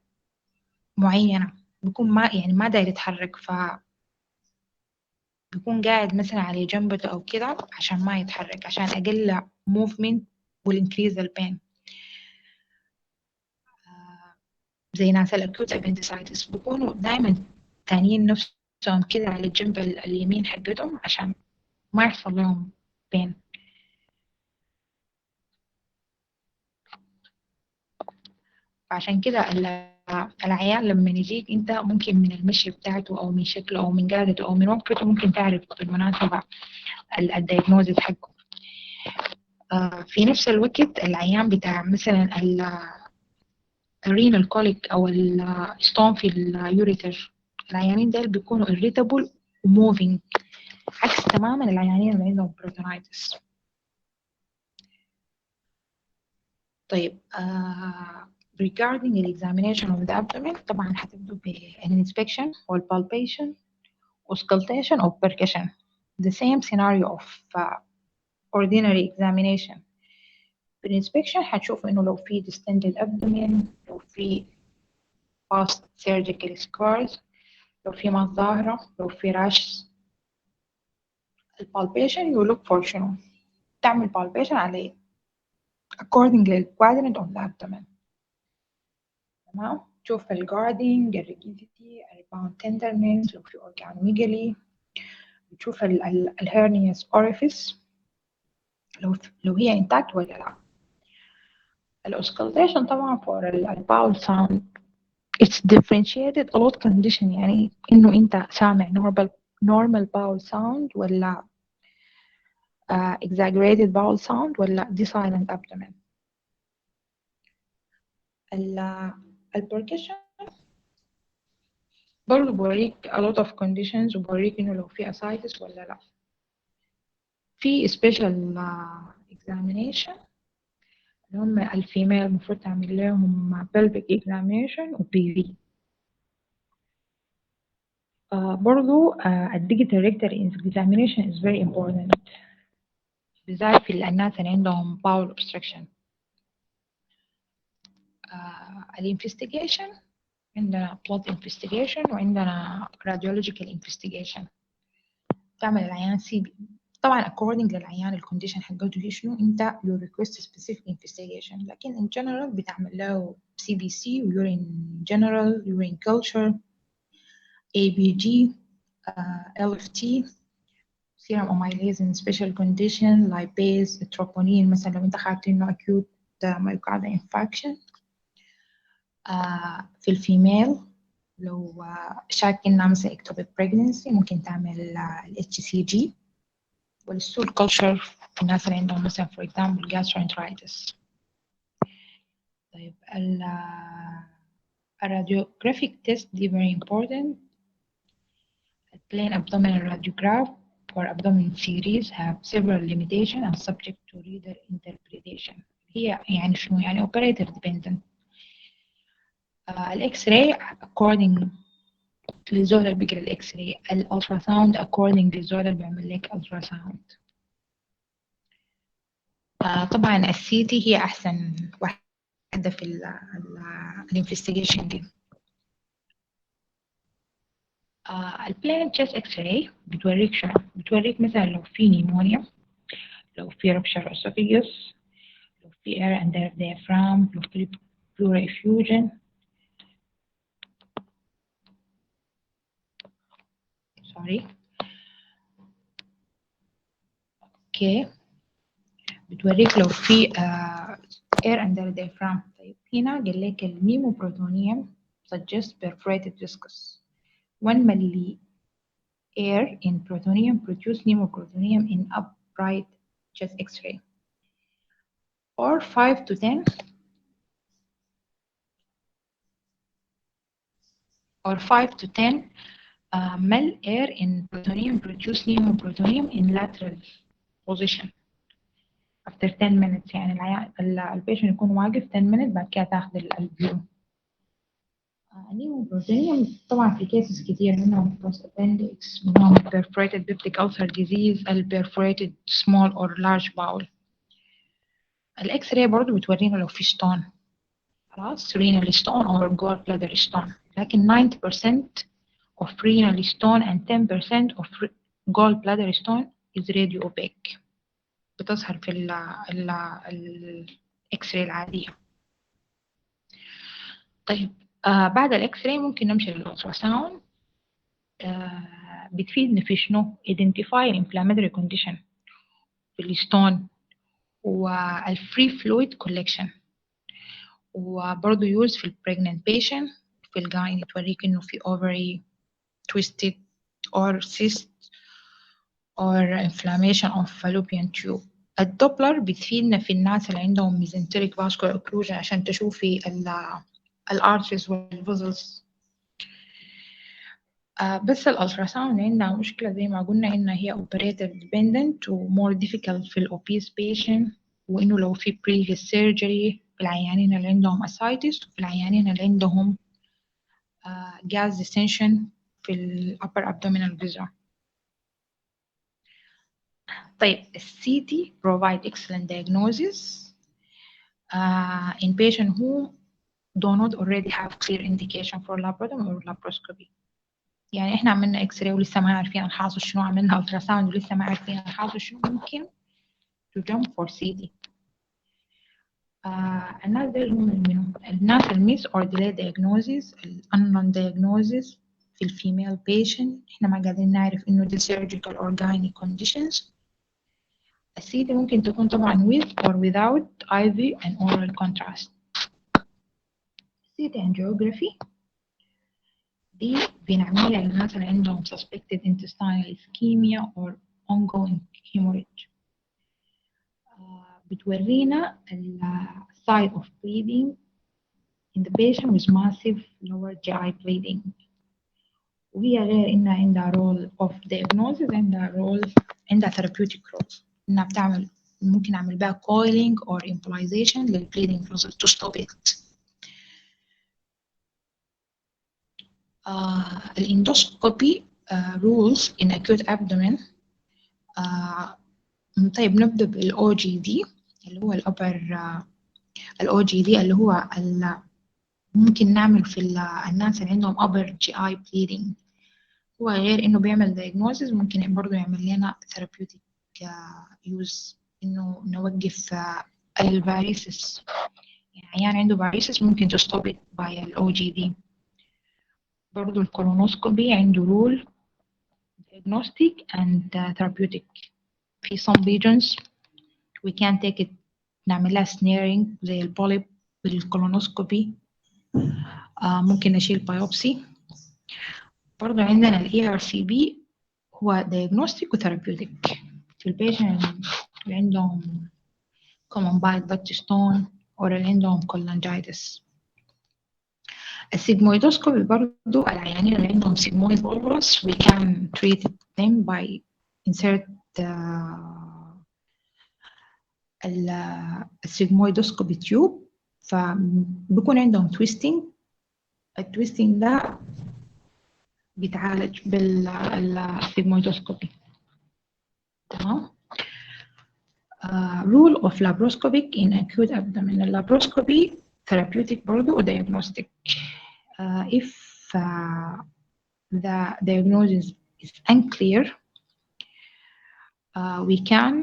معينة، بيكون ما داير يتحرك، بيكون قاعد مثلا على جنبته أو كده عشان ما يتحرك، عشان أقل movement will increase the pain. زي ناس الأكيوت appendicitis بيكونوا دايما تانيين نفسهم كده على الجنب اليمين حقتهم عشان ما يحصل لهم pain. عشان كده العيان لما يجيك انت ممكن من المشي بتاعته او من شكله او من قعدته او من وقفته ممكن تعرف بالمناسبة الدايجنوزيس حقه. في نفس الوقت العيان بتاع مثلا الرينال كوليك او الستون في اليوريتر، العيانين دول بيكونوا irritable وmoving، عكس تماما العيانين اللي عندهم peritonitis. طيب regarding the examination of the abdomen طبعا هتبدو بالinspection والpalpation auscultation or percussion. The same scenario of ordinary examination. بالinspection هتشوفوا إنه لو في distended abdomen، لو في past surgical scars، لو في مات ظاهرة، لو في rash. الpalpation you look for شنو؟ تعمل palpation على according to the quadrant of the abdomen. تمام؟ تشوف الجاردينج، الريجيديتي، الريباوند tenderness، لو في organomegaly، بتشوف الهيرنيوس orifice لو هي intact ولا لا. الأوسكالتيشن طبعا for الباول sound it's differentiated a lot condition، يعني إنه أنت سامع normal bowel sound ولا exaggerated bowel sound ولا دي silent abdomen. البركشن برضه بوريك a lot of conditions وبوريك إنه لو في ascites ولا لا. في special examination اللي هم الفيميل المفروض تعمل لهم pelvic examination و PV. برضو الديجيتال ريكتال examination is very important بالذات في الناس اللي عندهم bowel obstruction. الانفستيجيشن عندنا blood investigation وعندنا radiological investigation. تعمل العيان CB طبعا according للعيان الكونديشن حقته هي شنو، انت you request specific investigation، لكن in general بتعمل له CBC و urine general urine culture ABG LFT serum amylase in special condition lipase troponin مثلا لو انت خدت انه acute myocardial infarction. في الفيميل لو شاك انها مثلا ectopic pregnancy ممكن تعمل ال HCG والstool culture في الناس اللي عندهم مثلا for example gastroenteritis. طيب radiographic test دي very important. Plain abdominal radiograph for abdomen series have several limitations and subject to reader interpretation. هي يعني شنو يعني operator dependent. الإكس راي according للزول اللي بيقرا الإكس راي، الألتراساوند according للزول اللي بيعمل لك ألتراساوند. طبعا السي تي هي أحسن واحدة في الانفستيجيشن دي. البلين تشيست اكس راي بتوريك شنو؟ بتوريك مثلا لو في نيمونيا، لو في ربشة اسوفيجس، لو في air under diaphragm، لو في pleural effusion. sorry. اوكي بتوريك لو في air under the diaphragm. طيب هنا قال لك النيموبروتونيوم suggest perforated viscous. 1 milli air in protonium produce pneumoprotonium in upright chest X-ray, or 5 to 10 ml air in protonium produce pneumoprotonium in lateral position after 10 minutes. يعني البيشنت يكون واقف 10 minutes بعد كده تاخد البلو. النيموبروتونيوم طبعا في كيسز كتير، منهم post appendix، منهم perforated peptic ulcer disease، perforated small or large bowel. الاكس راي برضه بتورينا لو في ستون، خلاص renal stone or gallbladder stone. لكن 90% of renal stone and 10% of gallbladder stone is radio opaque، بتظهر في الاكس راي العادية. طيب بعد الاكس راي ممكن نمشي للالتراساوند. بتفيدنا في شنو؟ identify inflammatory condition في الستون والفري فلويد كولكشن، وبرضه يوز في البريجننت بيشنت. في الجاين توريك انه في ovary twisted or cyst or inflammation of fallopian tube. الدوبلر بتفيدنا في الناس اللي عندهم mesenteric vascular occlusion عشان تشوفي الارتريز والفيزلز. بس الالتراساوند عندها مشكلة زي ما قلنا إنها هي operator dependent و more difficult في الobese patient، وإنه لو في previous surgery في العيانين اللي عندهم ascites وفي العيانين اللي عندهم gas distension في ال upper abdominal viscera. طيب CT provide excellent diagnosis in patient who do not already have clear indication for laparotomy or laparoscopy. يعني احنا عملنا اكس راي ولسه ما عارفين الحاصل شنو، عملنا التراساوند ولسه ما عارفين الحاصل شنو، ممكن to jump for CD. الناس دول هم منو؟ الناس الميس or delayed diagnosis، unknown diagnosis في الفيميل patient احنا ما قادرين نعرف انه دي surgical or gynae conditions. السيدي ممكن تكون طبعا with or without IV and oral contrast. CT angiography دي بنعملها للناس اللي عندهم suspected intestinal ischemia or ongoing hemorrhage. بتورينا ال site of bleeding in the patient with massive lower GI bleeding، وهي غير إنها عندها role of diagnosis، عندها therapeutic role، إنها بتعمل ممكن أعمل بها coiling or embolization لل bleeding vessel to stop it. الاندوسكوبي rules in acute abdomen. طيب نبدأ بال OGD اللي هو ال OGD اللي هو ممكن نعمل في الناس اللي عندهم upper GI bleeding. هو غير إنه بيعمل diagnosis ممكن برضه يعمل لنا therapeutic use، إنه نوقف الفاريسس. يعني عيان عنده فاريسس ممكن to stop it by ال OGD. برضو الكولونوسكوبي عنده rule diagnostic and therapeutic. في some regions we can take it نعمل لها snaring زي البوليب بالكولونوسكوبي. ممكن نشيل بايوبسي. برضو عندنا ال ERCP هو diagnostic و therapeutic في البيشنت اللي عندهم common bile duct stone أو اللي عندهم cholangitis. السيجمويدوسكوبي برضو العيانين اللي عندهم sigmoid volvulus we can treat them by insert السيجمويدوسكوبي تيوب، فبيكون عندهم twisting. التويستنج ده بيتعالج بالسيجمويدوسكوبي. تمام. rule of laparoscopic in acute abdomen. اللابروسكوبي therapeutic برضو و diagnostic. If the diagnosis is unclear, we can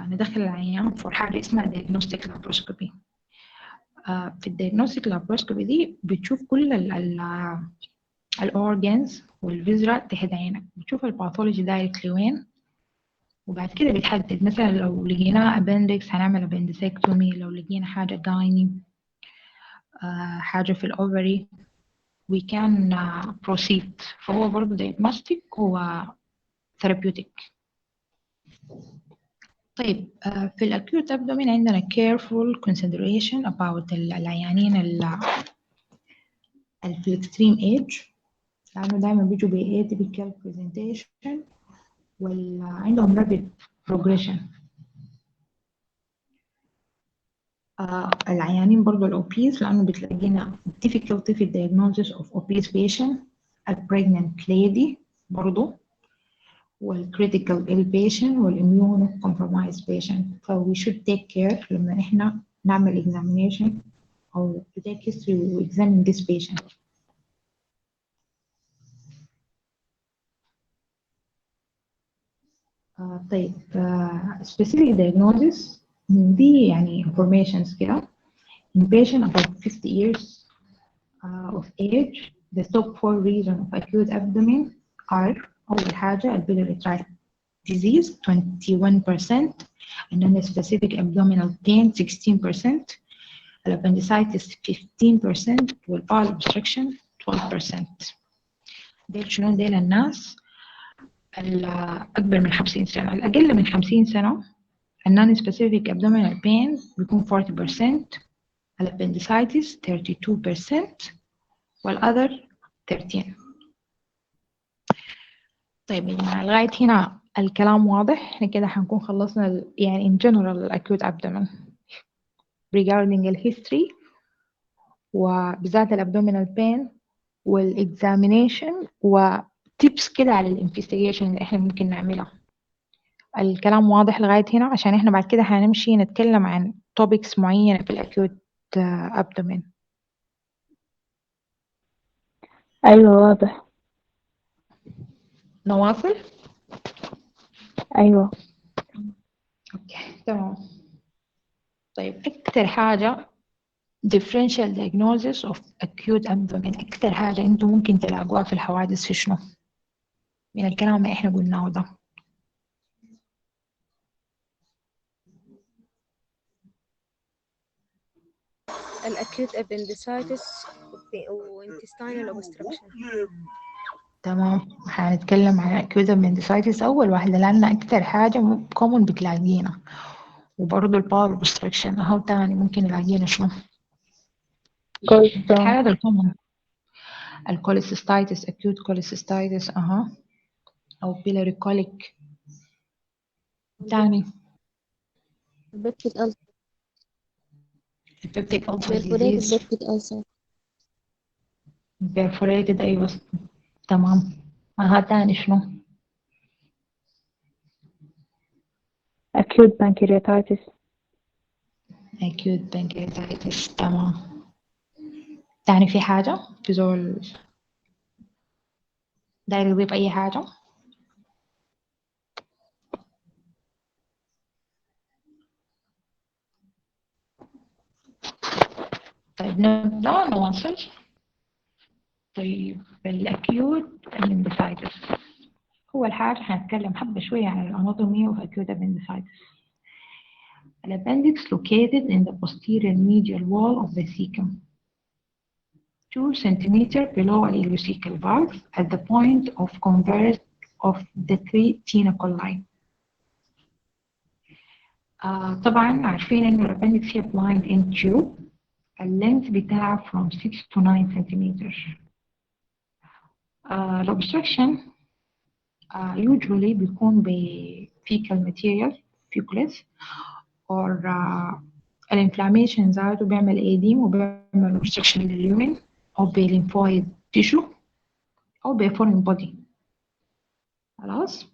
ندخل العيان for حاجة اسمها diagnostic laparoscopy. في الdiagnostic laparoscopy دي بتشوف كل الأورجنز والفيزرا تحت عينك، بتشوف الباثولوجي دايركتلي وين، وبعد كده بتحدد مثلا لو لقيناه appendix هنعمل appendectomy، لو لقينا حاجة gynae حاجة في الأوفري we can proceed. فهو برضه diagnostic و therapeutic. طيب في الأكيوت أبدومين عندنا careful consideration about العيانين في الإكستريم age، لأنه دايما بيجوا ب atypical presentation وعندهم rapid progression. العيانين برضو الأوبيز لأنه بتلاقينا difficulty في diagnosis of obese patient، pregnant lady برضو، والcritical ill patient والimmune compromised patient. we should take care لما إحنا نعمل examination أو take history و examine this patient. طيب specific diagnosis دي يعني informations كده. In patient about 50 years of age, the top 4 reasons of acute abdomen are أول حاجة biliary tract disease 21%, and then specific abdominal pain 16%, appendicitis 15%, والbowel obstruction 12%. ديل شنو ديل الناس الأكبر من 50 سنة. الأقل من 50 سنة non specific abdominal pain بيكون 40%, appendicitis 32%, والother 13. طيب يعني لغاية هنا الكلام واضح. احنا كده هنكون خلصنا يعني in general acute abdomen regarding الهيستوري وبالذات الابdominal pain والexamination وتيبس كده على الانفستيجيشن اللي احنا ممكن نعملها. الكلام واضح لغاية هنا عشان احنا بعد كده هنمشي نتكلم عن topics معينة في الacute abdomen. أيوة واضح. نواصل؟ أيوة. اوكي تمام. طيب أكتر حاجة differential diagnosis of acute abdomen أكتر حاجة أنتم ممكن تلاقوها في الحوادث في شنو؟ من الكلام اللي إحنا قلناه ده. الأكيوت appendicitis وintestinal obstruction. تمام، هنتكلم عن acute appendicitis أول واحدة لأن أكتر حاجة common بتلاقينا، وبرضه الباور obstruction أهو تاني ممكن نلاقينا شنو؟ الحالات الكومن الكوليسيستايتس acute cholecystitis أو biliary colic. تاني peptic ulcer. peptic ulcer perforated disease. peptic ulcer. perforated أيوة تمام. تاني شنو؟ acute pancreatitis. acute pancreatitis تمام. تاني في حاجة في زول داير يضيف أي حاجة؟ طيب نبدأ نواصل. طيب الأكيوت appendicitis أول حاجة هنتكلم حبة شوية عن الأناتومي of acute appendicitis. An appendix located in the posterior medial wall of the cecum 2 centimeters below the ileocecal valve at the point of converge of the 3 tenocholi. طبعا عارفين إنه الأبندكس هي blind end tube، اللينث بتاعها from 6 to 9 centimeters. الأوبستراكشن usually بيكون ب fecal material feculus or الانفلاميشن ذاته بيعمل ايديم وبيعمل obstruction لليومن أو بليمفويد tissue أو بفورين body. خلاص.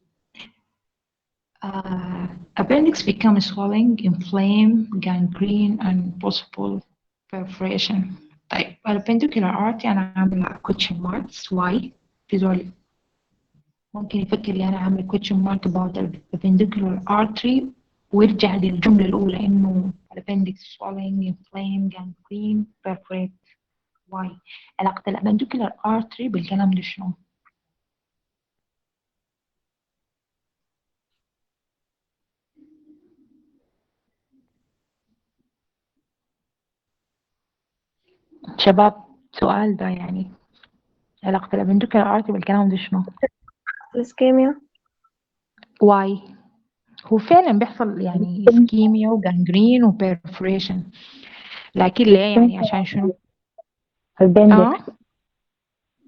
appendix becomes swelling, inflamed, gangrene and possible perforation. طيب الappendicular artery أنا عاملة question marks why في زول ممكن يفكر لي أنا عاملة question mark about appendicular artery ويرجع للجملة الأولى إنه appendix swelling, inflamed, gangrene, perforate. why؟ علاقة الappendicular artery بالكلام ده شنو؟ شباب سؤال ده يعني علاقة الابندوكيولار ارتري بالكلام ده شنو؟ الاسكيميا. واي هو فعلا بيحصل يعني اسكيميا وجانجرين وبيرفوريشن، لكن ليه يعني عشان شنو؟ appendix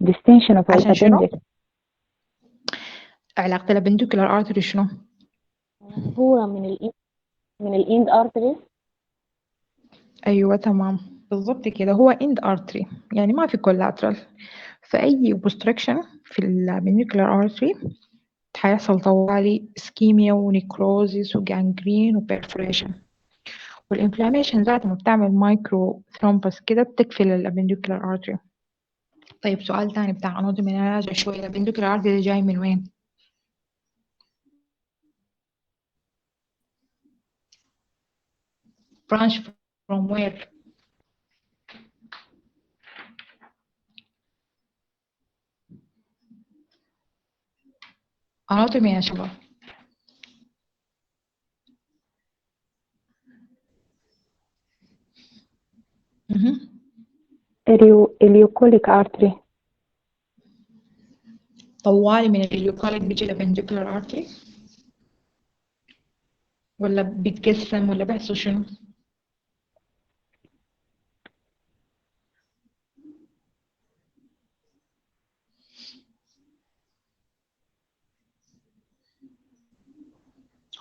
distension of عشان شنو؟ appendix. علاقة الابندوكيولار ارتري شنو؟ هو من الاند ارتري. ايوه تمام بالضبط كده، هو اند ارتري يعني ما في كولاترال، فاي اوبستراكشن في الابندوكيولار ارتري هيحصل طوالي اسكيميا ونيكروزيس وجانجرين وبيرفوريشن، والانفلاميشن ذاته ما بتعمل مايكرو ثرومبس كده بتقفل الابندوكيولار ارتري. طيب سؤال تاني بتاع اناتومي، انا راجع شويه، الابندوكيولار ارتري ده جاي من وين؟ branch from where؟ اناتومي يا شباب. اليوكوليك ارتري. طوالي من اليوكوليك بيجي الابندوكيولار ارتري ولا بيتقسم ولا بيحصل شنو؟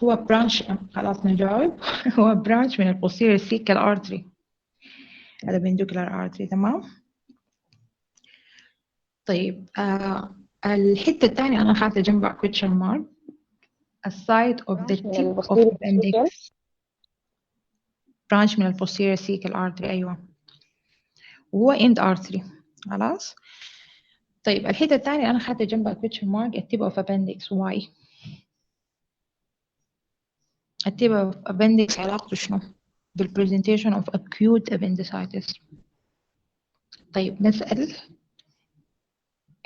هو برانش، خلاص نجاوب. هو برانش من البوستيريور سيكال ارتري، الابندوكيولار ارتري. تمام. طيب الحتة الثانية أنا خاطة جنبها question mark السايد of the tip of appendix، branch من البوستيريور سيكال ارتري. أيوة وهو end artery. خلاص. طيب الحتة الثانية أنا خاطة جنبها question mark التيب of appendix. why؟ التيب of appendix علاقته شنو بالpresentation of acute appendicitis؟ طيب نسأل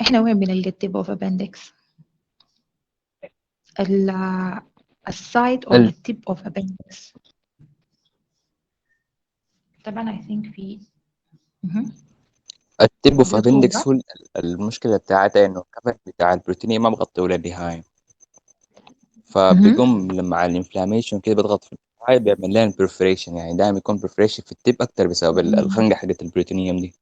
إحنا وين بنلقى التيب of appendix؟ السايد of the tip of appendix. طبعا I think في التب اوف ده ابندكس صورة. هو المشكله بتاعتها انه الكفر بتاع البروتينيه ما بغطيه للنهايه، فبيقوم لما على الانفلاميشن كده بيضغط في النهايه بيعمل لنا برفريشن، يعني دائما يكون برفريشن في التب اكتر بسبب الخنقه حقت البروتينيوم دي.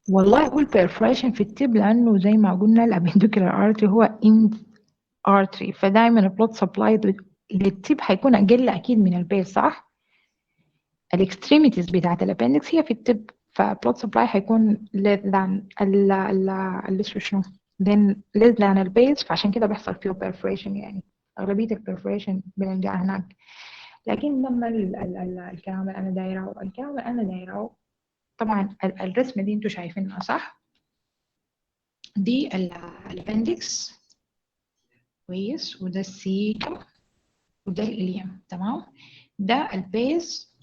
والله هو البرفريشن في التب لانه زي ما قلنا الابندوكيولار ارتري هو اند ارتري، فدايما البلود سبلاي للتب هيكون اقل اكيد من البيز، صح؟ الاكستريميتيز بتاعت الابندكس هي في التب، فبلود سبلاي هيكون less than ال شنو then less than البيز، فعشان كده بيحصل فيه perforation. يعني اغلبيه البرفوريشن بنلقاها هناك. لكن لما الكلام اللي انا دايره طبعا الرسمه دي انتوا شايفينها صح؟ دي الابندكس كويس، وده السيكم وده الإليم. تمام. ده البيز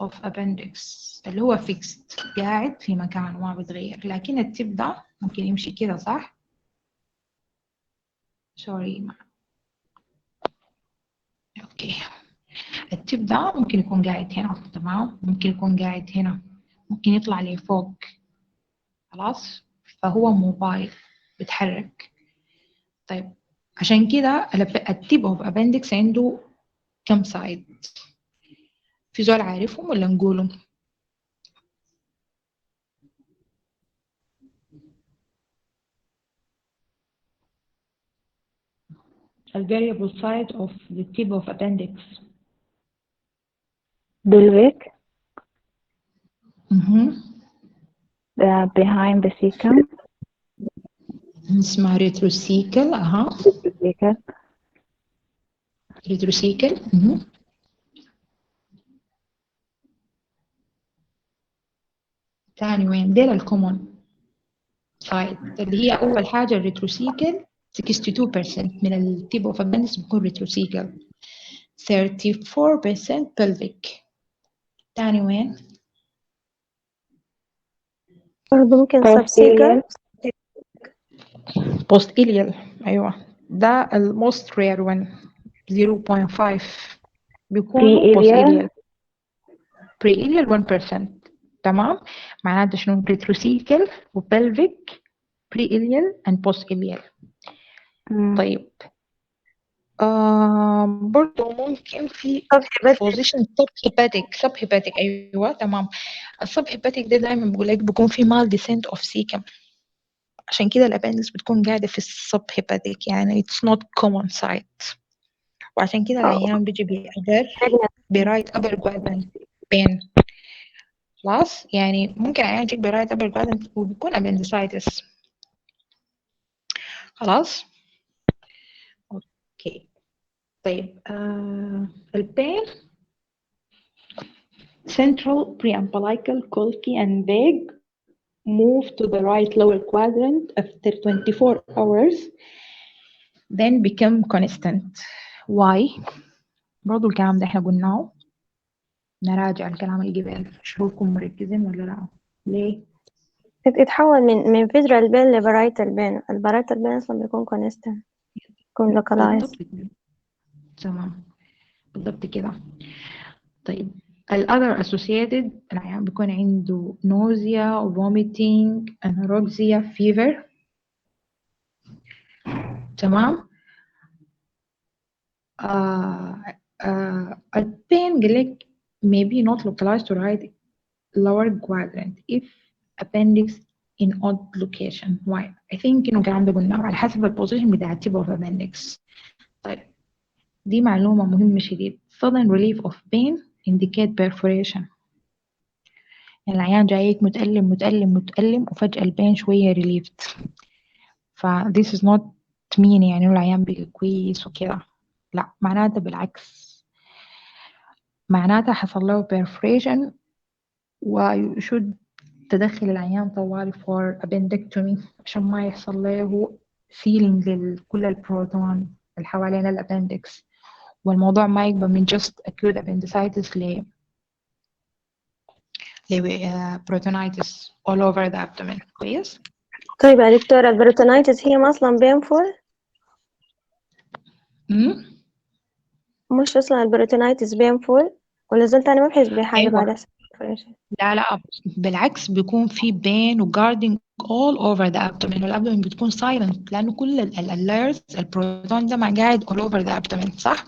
of appendix اللي هو fixed قاعد في مكانه ما بيتغير، لكن التب ده ممكن يمشي كده صح؟ سوري اوكي. التب ده ممكن يكون قاعد هنا، تمام، ممكن يكون قاعد هنا، ممكن يطلع لفوق. خلاص. فهو موبايل بيتحرك. طيب عشان كده التيب اوف ابندكس عنده كم سايد؟ في زول عارفهم ولا نقولهم؟ A variable side of the tip of appendix. Pelvic. Behind the cecum. اسمها retrocecal. retrocecal. تاني وين؟ ديل الكومون سايد اللي هي أول حاجة الريتروسيكل 62% من التيب اوف ابندكس بيكون ريتروسيكل، 34% pelvic. تاني وين؟ برضه ممكن subsequent. post ilial. أيوة ده most rare one 0.5 بيكونوا post ilial. pre-ilial 1%. تمام. معناته شنو؟ retrocecal وpelvic pre-ilial and post-ilial. طيب برضو ممكن في position subhepatic. أيوة تمام. السبهيباتيك ده دايما بقول لك بيكون في mal descent of cecum، عشان كده الابندكس بتكون قاعدة في السبهيباتيك، يعني it's not common sight، وعشان كده العيان بيجي برايت upper quadrant pain. خلاص، يعني ممكن عيان يجيك برايت upper quadrant وبيكون appendicitis. خلاص اوكي. طيب البين central preumbilical colchi and vague move to the right lower quadrant after 24 hours then become constant. Why؟ برضو الكلام ده احنا قلناه، نراجع الكلام اللي قبل. شوفكم مركزين ولا لا؟ ليه؟ يتحول من فيزرال بين لبرايتال بين. البرايتال بين اصلا بيكون كونستنت، يكون لوكالايز. بالضبط كده. تمام بالضبط كده. طيب ال other associated العيان بيكون عنده nausea, vomiting, anorexia, fever. تمام. البين قال لك maybe not localized to right lower quadrant if appendix in odd location. Why? I think إنه الكلام ده قلناه على حسب البوزيشن بتاع tip of appendix. طيب دي معلومة مهمة شديد. sudden relief of pain indicate perforation. يعني العيان جايك متألم وفجأة البين شوية relieved. ف this is not mean يعني العيان بقى كويس وكده، لا، معناته بالعكس، معناته حصل له perforation ويشد تدخل العيان طوالي for appendectomy عشان ما يحصل له sealing لكل البروتون اللي حوالين الابندكس، والموضوع ما يبقى من just acute appendicitis ل peritonitis all over the abdomen. كويس. طيب يا دكتورة، البروتونايتس هي اصلا بينفول؟ مش اصلا البروتونايتس بينفول ولا زلت انا ما بحس بحاجة أيوة. بعد لا بالعكس بيكون في pain و guarding all over the abdomen، والابدومين بتكون silent لأنه كل اللايرز البروتون ده ما قاعد all over the abdomen، صح؟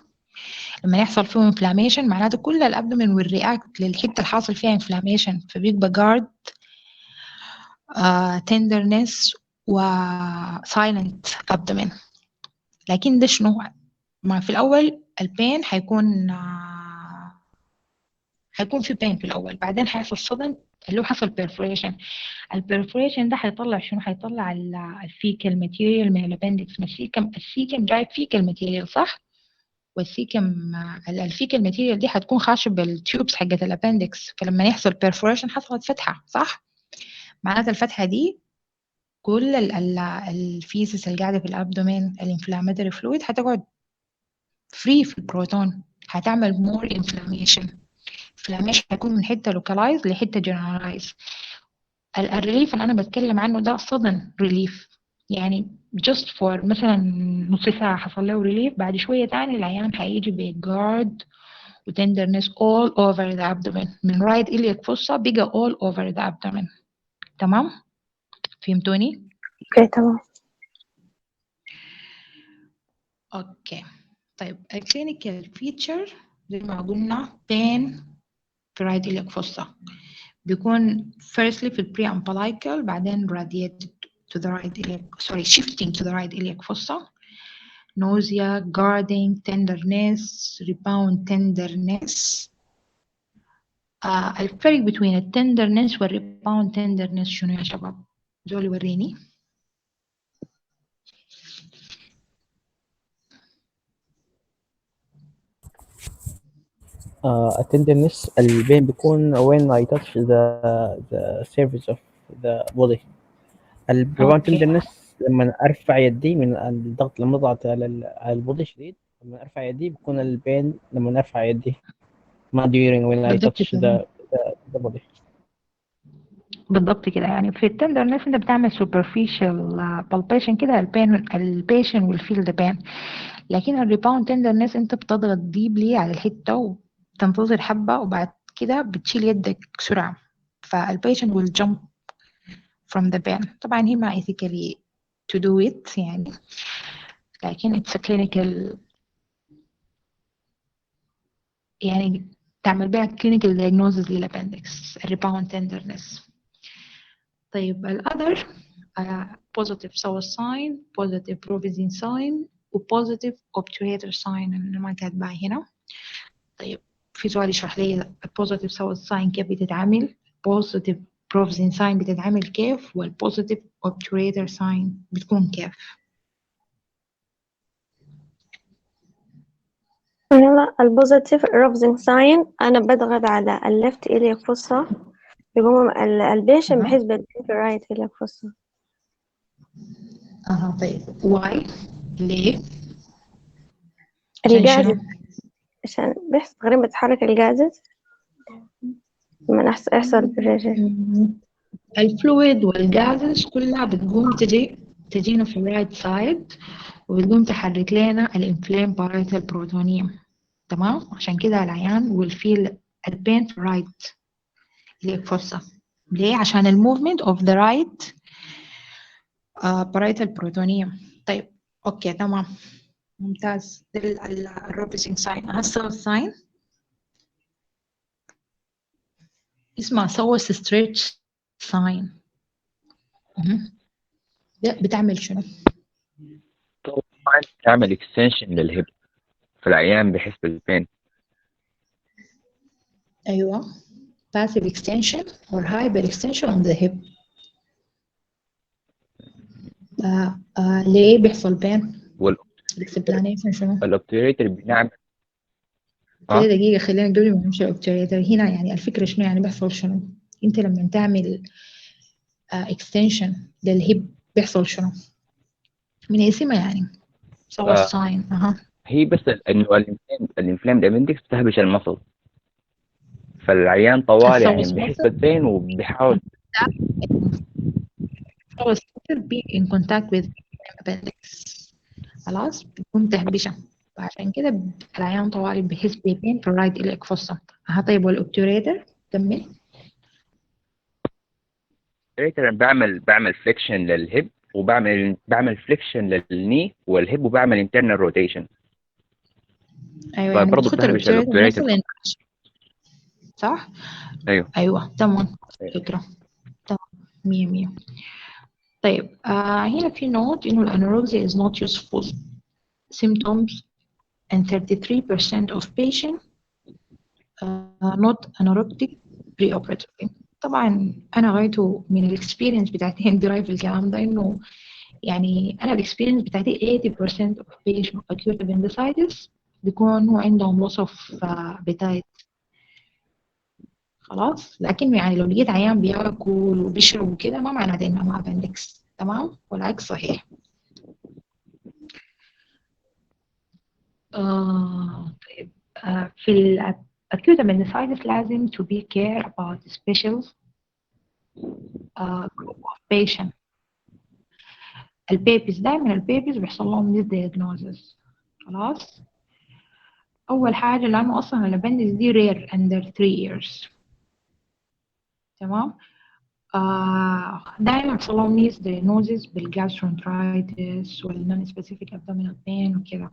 لما يحصل فيه inflammation معناته كل الابدومين والرياكت للحتة اللي حاصل فيها inflammation، فبيبقى guard tenderness و silent abdomen. لكن ده شنو؟ ما في الأول البين هيكون في بين في الأول، بعدين هيحصل صدم اللي هو حصل perforation. البرفوريشن ده هيطلع شنو؟ هيطلع الفيكال ماتيريال من الابندكس. السيكم جايب فيكال ماتيريال، صح؟ والسيكم الفيكال ماتيريال دي هتكون خاشه بالتيوبس حقت الابندكس، فلما يحصل perforation حصلت فتحة، صح؟ معناتها الفتحة دي كل الفيسس اللي قاعدة في الابدومين الانفلاماتوري فلويد هتقعد فري في البروتون، هتعمل more inflammation هيكون من حتة localize لحتة generalize. الريليف اللي أنا بتكلم عنه ده sudden relief، يعني just for مثلا نص ساعة حصل له relief، بعد شوية تاني العيان هيجي بجارد و tenderness all over the abdomen من right iliac fossa بقى all over the abdomen. تمام؟ فهمتوني؟ اوكي تمام. اوكي. طيب الكلينيكال فيتشر زي ما قلنا pain في right iliac fossa بيكون firstly في البري umbilical، بعدين radiated to the right iliac shifting to the right iliac fossa. nausea, guarding, tenderness, rebound tenderness. الفرق بين التندرنس والريباوند تندرنس شنو يا شباب؟ زول وريني. attentiveness البين بيكون when I touch the surface of the body. البريفان تندرنس لما ارفع يدي من الضغط، لما اضغط على البودي شديد، لما ارفع يدي بيكون البين لما ارفع يدي، ما during when I touch the body. بالضبط كده، يعني في التندرنس انت بتعمل superficial palpation كده، البيشن will feel the pain. لكن الريباوند تندرنس انت بتضغط ديبلي على الحته وتنتظر حبه، وبعد كده بتشيل يدك بسرعة، فالبيشنت will jump from the pain. طبعا هي ما ethically to do it يعني، لكن it's a clinical يعني تعمل بها clinical diagnosis للأبندكس rebound tenderness. طيب الأذر positive psoas sign, positive provision sign و positive obturator sign أنا ما كاتباها هنا. طيب في سؤال يشرح لي positive psoas sign كيف بتتعامل، positive provision sign بتتعامل كيف، والpositive obturator sign بتكون كيف؟ يلا البوزيتيف روفزنج ساين، أنا بضغط على الليفت إليك فصة، يقوم البيشن بحس بالليفت رايت إليك فصة. طيب واي ليه؟ عشان الجازز، شنو؟ عشان بيحصل تقريبا بتحرك الجازز لما يحصل بريشر. الفلويد والجازز كلها بتقوم تجينا في الرايت سايد، وبتقوم تحرك لنا الانفلام بارايتال بروتونيوم. تمام، عشان كده العيان والفيل البين في الرايت ليك فرصة. ليه؟ عشان الموفمنت اوف ذا رايت بارايتال بروتونيوم. طيب اوكي تمام ممتاز. الروبسينج ساين. هسه الساين اسمها سوس ستريتش ساين. بتعمل شنو؟ طبعا تعمل اكستنشن للهب في العيان بحس بالبين. أيوة passive extension or hyper extension on the hip. ليه بيحصل بين؟ الاكسبلانيشن شنو؟ والأوبتيريتر بنعمل كده دقيقة خلينا قبل ما نمشي الأوبتيريتر هنا، يعني الفكرة شنو يعني بيحصل شنو؟ أنت لما تعمل extension للهيب بيحصل شنو؟ من اسمها يعني سوى الساين. هي بس انه الانفلام الابندكس بتهبش المصل، فالعيان طوال يعني بيحس بالبين وبيحاول سوى be in contact with appendix. خلاص بتكون تهبشة، وعشان كده العيان طوالي بيحس ببين في الرايت إليك فصة. طيب والأوبتوريتر كمل. بعمل فليكشن للهب، بعمل فليكشن للني والهب، وبعمل انترنال روتيشن. ايوه يعني برضه بتخط الأوبتوريتر صح؟ ايوه تمام فكرة تمام 100. طيب هنا في نوت انه الانوركسيا is not useful symptoms and 33% of patients not anorectic preoperatively. طبعا انا غايته من الاكسبيرينس بتاعتي درايف الكلام ده، انه يعني انا الاكسبيرينس بتاعتي 80% of patients with acute appendicitis بيكونوا عندهم loss of appetite. خلاص، لكن يعني لو لقيت عيان بياكل وبيشرب وكده ما معناته انه ما appendix، تمام، والعكس صحيح. طيب في ال acute appendicitis لازم to be care about special group of patients. البيبيز دايما البيبيز بيحصل لهم misdiagnosis. خلاص، أول حاجة لأنه أصلا الأبندكس دي rare under 3 years. تمام. دايما بيحصل لهم misdiagnosis بالجاسترونترايتس والنون سبيسيفيك abdominal pain وكده،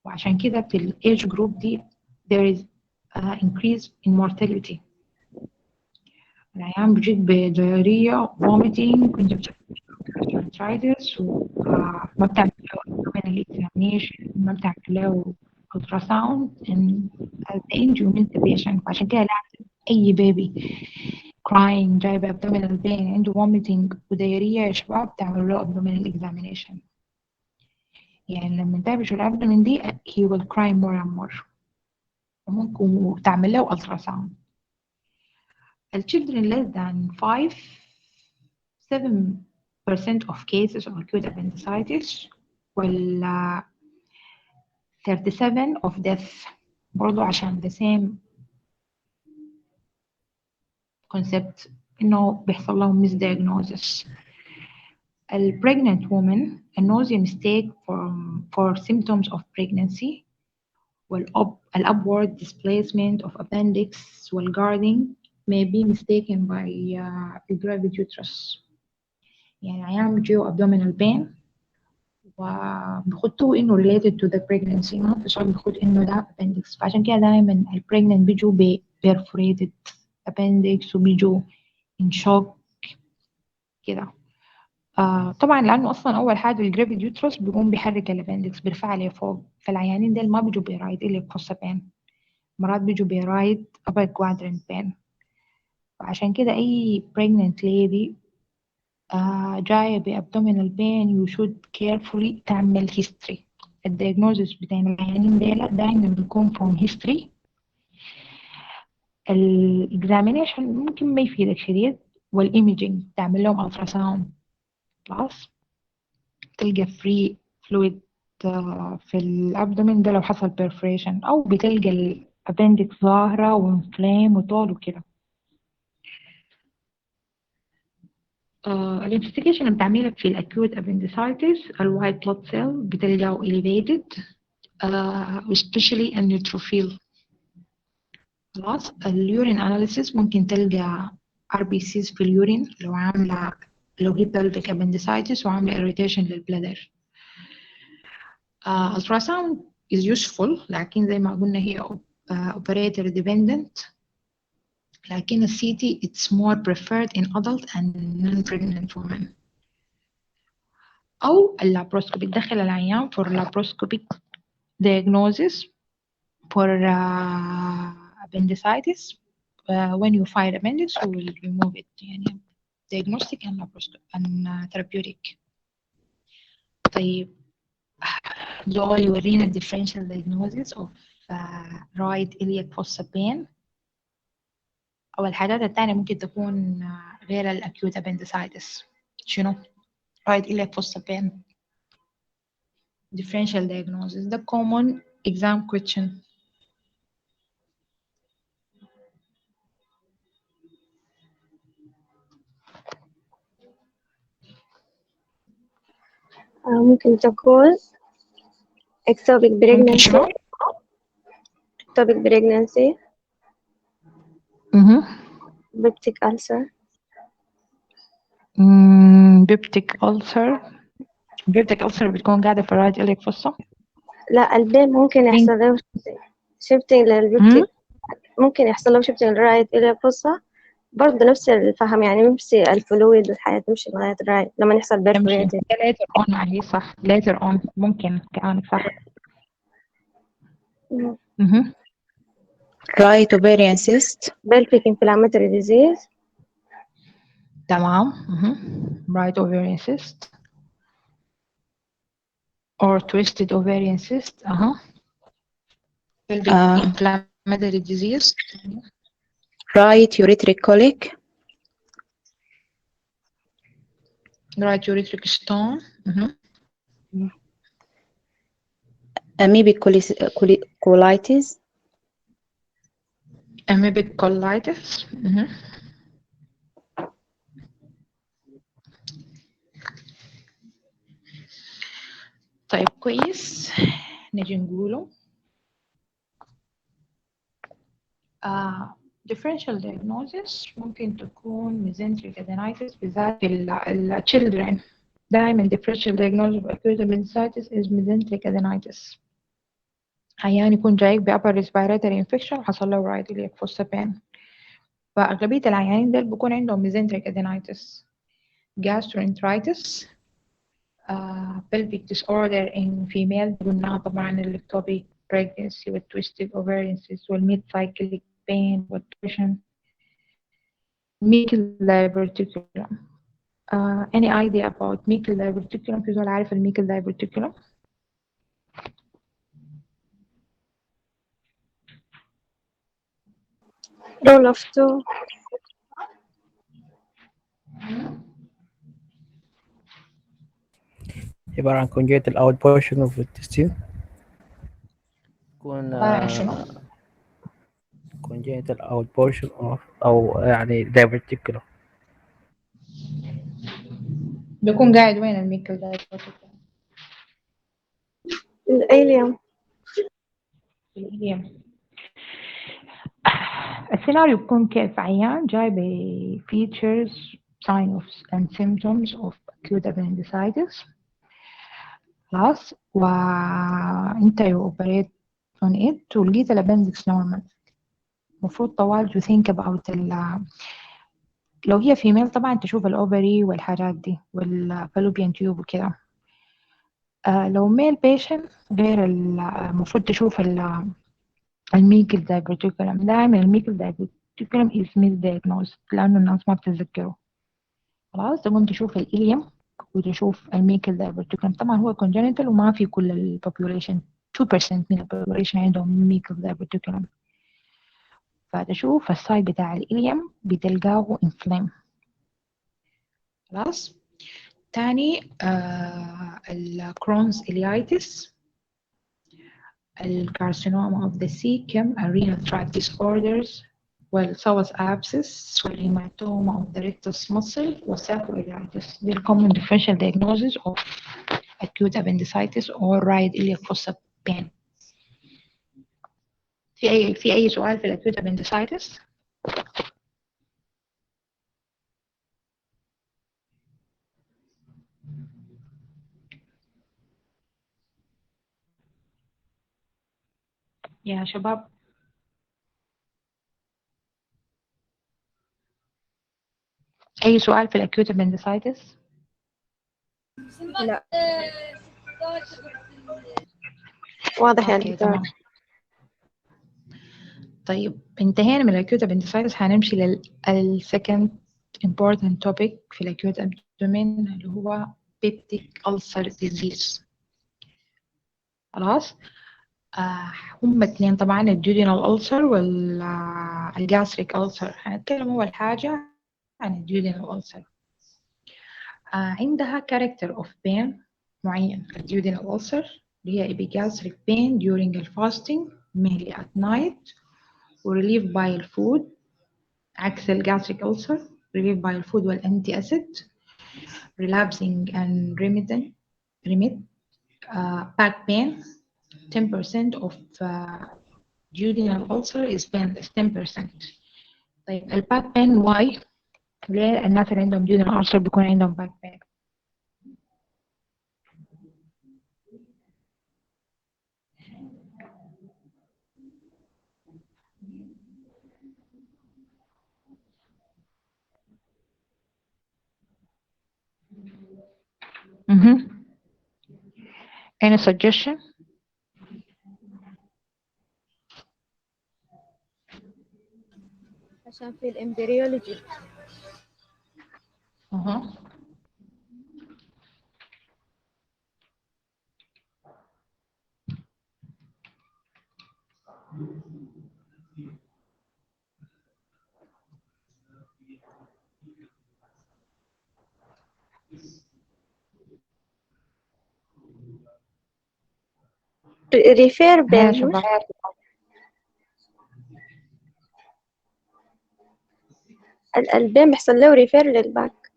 وعشان كده في الage group دي there is increase in mortality. العيان بيجيك بديارية vomiting gastroenteritis وما بتعمل له abdominal examination، ما بتعمل له ultrasound at the end of the patient. عشان كده لازم أي بيبي crying جايب abdominal pain عنده vomiting وديارية يا شباب تعمل له abdominal examination. يعني لما تابش الابدومين دي he will cry more and more، وممكن تعمل له ultrasound. children less than 7% of cases of acute appendicitis وال 37 of death برضو عشان the same concept إنه بيحصل لهم misdiagnosis. pregnant woman a nausea mistake for symptoms of pregnancy والupward displacement of appendix والguarding may be mistaken by gravid uterus. يعني عيان بيجيو abdominal pain وبيخطوه إنه related to the pregnancy، ما في شغل بيخط إنه ده appendix. فعشان كده دايما ال pregnant بيجوا ب perforated appendix وبيجوا in shock كده. طبعا لأنه أصلا أول حاجة الجرافيد يوترس بيقوم بيحرك الأبندكس بيرفع عليه فوق، فالعيانين ديل ما بيجوا برايت إلا بفصة بين، مرات بيجوا برايت upper quadrant بين. فعشان كده أي pregnant lady جاية بأبدومينال pain you should carefully تعمل history. الدياجنوزيس بتاع العيانين ديل دايما بيكون from history. الإكزامينيشن ممكن ما يفيدك شديد، والإيميجينج تعمل لهم ultrasound خلاص تلقى free fluid في الأبدومين ده لو حصل perforation، أو بتلقى الأبندكس ظاهرة وانفلام وطول وكده. الانفستيجيشن اللي بتعملها في الأكيوت appendicitis الوايت بلود سيل بتلقاه elevated especially النيوتروفيل. خلاص اليورين أناليسيس ممكن تلقى RBCs في اليورين لو هي pelvic appendicitis وعاملة irritation للبلادر. ultrasound is useful لكن زي ما قلنا هي operator dependent، لكن ال CT it's more preferred in adult and non-pregnant women. أو اللابروسكوبي تدخل العيان for laparoscopic diagnosis for appendicitis. When you find appendix we will remove it. يعني diagnostic and laparoscopic and therapeutic. طيب دول يورينا differential diagnosis of right iliac fossa pain. أو الحاجات التانية ممكن تكون غير الأكيوت appendicitis. شنو؟ right iliac fossa pain differential diagnosis ده common exam question. ممكن تكون ectopic ممكن شنو؟ pregnancy ectopic pregnancy peptic ulcer بيبتيك ألسر. بيبتيك ألسر بتكون قاعدة في الرايت إليك فصة. لا البين ممكن يحصل له شيفتنج للبيبتيك، ممكن يحصل له شيفتنج للرايت إلى الفصة برضه نفس الفهم، يعني نفس الفلويد والحياة تمشي لغاية الرايت لما يحصل بيرفوريتد. later on هي صح later on ممكن كلامك صح. right ovarian cyst pelvic inflammatory disease تمام. right ovarian cyst or twisted ovarian cyst. pelvic inflammatory disease. right ureteric colic right ureteric stone. amoebic colitis amoebic colitis. طيب كويس نجي نقوله differential diagnosis ممكن تكون mesenteric adenitis بالذات ال children. دائما differential diagnosis of acute appendicitis is mesenteric adenitis. عيان يكون جايك ب upper respiratory infection وحصل له right iliac fossa pain. فأغلبية العيانين دول بيكون عندهم mesenteric adenitis. gastroenteritis pelvic disorder in female قلناها طبعا الectopic pregnancy والtwisted ovarian cyst والmid cyclic pain والtorsion. meikle diverticulum. Any idea about meikle diverticulum؟ في زول عارف الميكل diverticulum؟ rule of two عبارة عن congenital out portion of the intestine. تكون شنو؟ congenital out portion of أو يعني diverticulum. بيكون قاعد وين الميكل diverticulum؟ الاليوم الإليم. السيناريو بيكون كيف؟ عيان جاي ب features signs and symptoms of acute appendicitis. خلاص، وانت you operate on it ولقيت الابندكس normal. المفروض طوال to think about لو هي فيميل طبعا تشوف الاوفري والحاجات دي والفالوبيان تيوب وكده. لو ميل بيشن غير المفروض تشوف الميكل دايفرتيكولم. دائما الميكل دايفرتيكولم is misdiagnosed لأنه الناس ما بتتذكره. خلاص، تقوم تشوف الإليم وتشوف الميكل دايفرتيكولم. طبعا هو congenital وما في كل البوبوليشن، 2% من البوبوليشن عندهم ميكل دايفرتيكولم. فتشوف السايد بتاع الإليم بتلقاه inflame. خلاص. تاني الكرونز إليايتس، الكارسينوما of the cecum, renal tract disorders, والسوس abscess, والhematoma of the rectus muscle, والsacroiliitis. دي common differential diagnosis of acute appendicitis or right iliac fossa pain. في أي سؤال في الacute appendicitis؟ يا شباب أي سؤال في الacute appendicitis؟ لا. واضح يا أوكي دكتور. تمام. طيب انتهينا من الacute appendicitis، هنمشي second important topic في الacute abdomen اللي هو peptic ulcer disease. خلاص. هم اثنين طبعا، الجودينال ulcer والجاستريك ulcer. هنتكلم أول حاجة عن الجودينال ulcer. عندها character of pain معين. الجودينال ulcer اللي هي epigastric pain during the fasting mainly at night وريليف باي الفود، عكس الجاستريك ulcer ريليف باي الفود والانتي اسيد. relapsing and remit back pain. 10% of duodenal ulcer is painless. 10%. طيب الباك بين واي؟ ليه الناس اللي عندهم duodenal ulcer بيكون عندهم باك بين؟ Any suggestion? عشان في الامبريولوجي. ريفير ها بين شباب. البين بيحصل له ريفير للباك.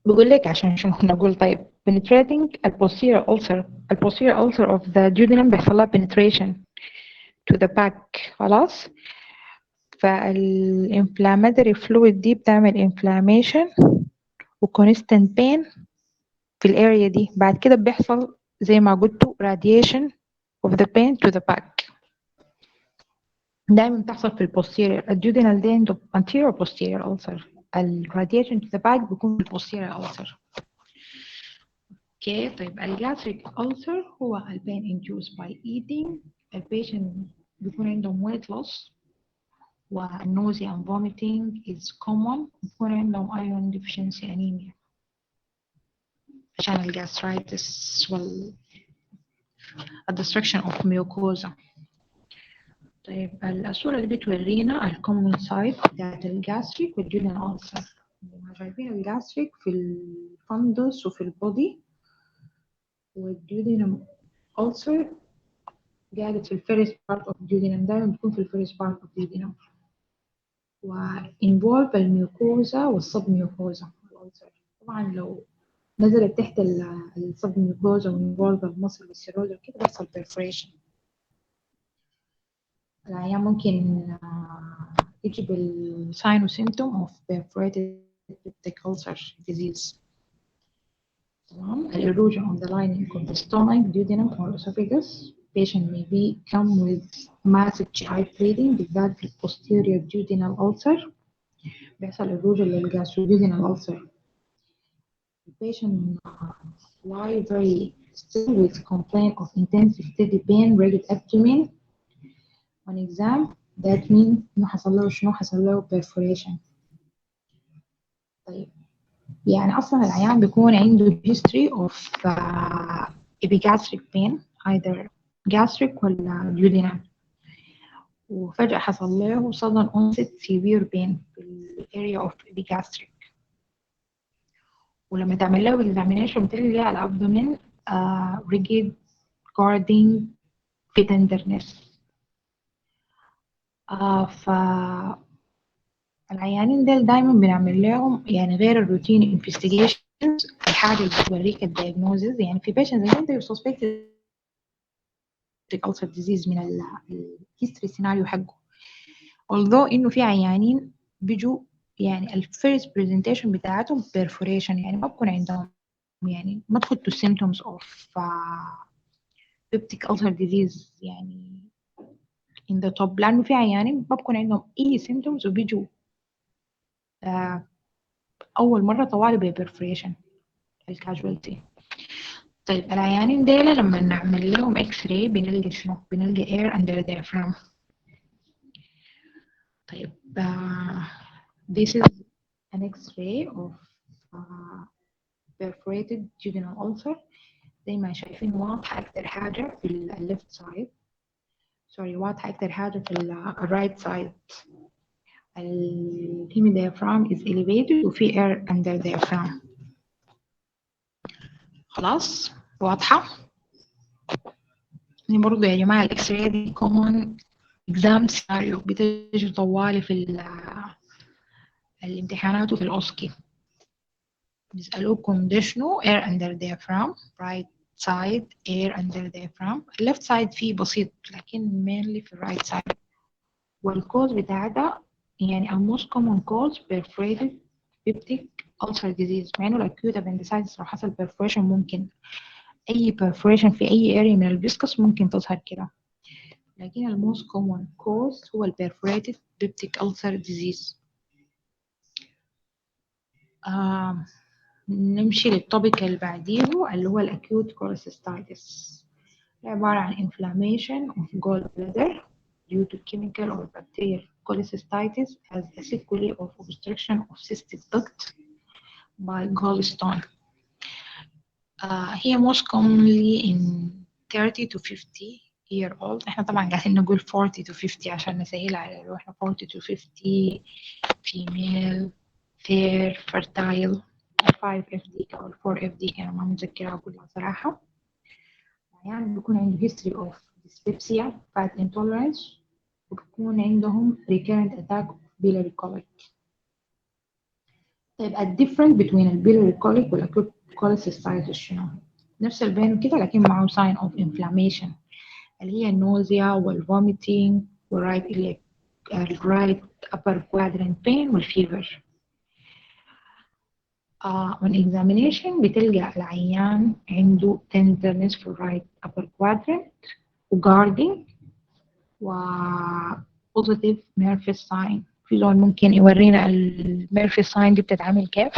بقول لك عشان شنو نقول. طيب penetrating posterior ulcer of the duodenum بيحصل لها penetration to the back. خلاص. فالinflammatory fluid دي بتعمل inflammation و constant pain في الاريا دي. بعد كده بيحصل زي ما قلتوا radiation of the pain to the back. دايما بتحصل في البوستيريور. الديودينال دي عنده anterior posterior ulcer. الراديشن to the back بيكون في البوستيريور ulcer. اوكي. طيب الجاستريك ulcer هو البين induced by eating. البيشنت بيكون عندهم weight loss والnausea and vomiting is common. بيكون عندهم iron deficiency anemia عشان الجاسترايتس destruction of mucosa. طيب الصورة اللي بتورينا الكومن سايت بتاعت الجاستريك والجودينال ulcer. شايفين الجاستريك في الفندس وفي البودي، والجودينال ulcer قاعدة في الفيرست بارت اوف الجودينال. دايما بتكون في الفيرست بارت اوف الجودينال وانفولف الميوكوزا والسب ميوكوزا. طبعا لو نزلت تحت السبميوكوزا والميكوزا المصل والسيروزا وكده بيحصل perforation. العيان ممكن يجي بالsign و symptom of perforated peptic ulcer disease. تمام. Erosion on the lining of the stomach, duodenum or esophagus. Patient may come with massive GI bleeding بالذات في posterior duodenal ulcer. بيحصل erosion للgastroduodenal ulcer. The patient lie very still with complaint of intense steady pain, rigid abdomen. On exam, that means إنه حصل له شنو؟ حصل له perforation. طيب يعني أصلا العيان بيكون عنده history of epigastric pain, either gastric ولا duodenal. وفجأة حصل له sudden onset severe pain في ال area of epigastric. ولما تعمل له examination بتلاقي الأبدومين rigid, guarding, في tenderness. فالعيانين دول دايما بنعمل لهم يعني غير الروتين investigations الحاجة اللي بتوريك الدياجنوزز. يعني في patients زي انت you suspect ulcer disease من الهيستوري سيناريو حقه. although انه في عيانين بيجوا يعني الفيرست برزنتيشن بتاعتهم perforation، يعني ما بكون عندهم يعني ما تخطوا symptoms of peptic ulcer disease يعني in the top، لأنه في عيانين ما بكون عندهم أي symptoms وبيجوا أول مرة طوالي بperforation الكاجوالتي. طيب العيانين ديلا لما نعمل لهم اكس راي بنلقى شنو؟ بنلقى air under diaphragm. طيب this is an X-ray of perforated duodenal ulcer. زي ما شايفين واضحة أكتر حاجة في ال left side، واضحة أكتر حاجة في ال right side. ال hemidiaphragm is elevated وفي air under diaphragm. خلاص واضحة؟ دي برضه يا جماعة الإكس راي دي common exam scenario بتجي طوالي في الامتحانات وفي الأوسكي. بيسألوكم ده شنو؟ air under diaphragm. right side air under diaphragm. left side فيه بسيط لكن mainly في right side. والكوز بتاعتها يعني most common cause perforated peptic ulcer disease. مع إنه acute appendicitis لو حصل perforation ممكن أي perforation في أي area من الفيسكس ممكن تظهر كده، لكن most common cause هو perforated peptic ulcer disease. نمشي للطبق اللي بعديه اللي هو الأكيوت كوليسيستايتس. عبارة عن inflammation of gallbladder due to chemical or bacterial cholecystitis as a sequelae of obstruction of cystic duct by gallstone. هي most commonly in 30 to 50 year old. احنا طبعا قاعدين نقول 40 to 50 عشان نسهل على روحنا. 40 to 50 female fair fertile 5FD أو 4FD أنا ما متذكرة أقولها صراحة. يعني بيكون عنده history of dyspepsia fat intolerance وبيكون عندهم recurrent attack of biliary colic. طيب الديفرنس بين البيلاري colic والأكيوت cholecystitis شنو؟ نفس البين كده لكن معه sign of inflammation اللي هي النوزيا والvomiting والرايت upper quadrant pain والفيفر. on examination بتلقى العيان عنده tenderness في right upper quadrant و guarding و positive Murphy sign. في لون ممكن يورينا الميرفي ساين دي بتتعامل كيف؟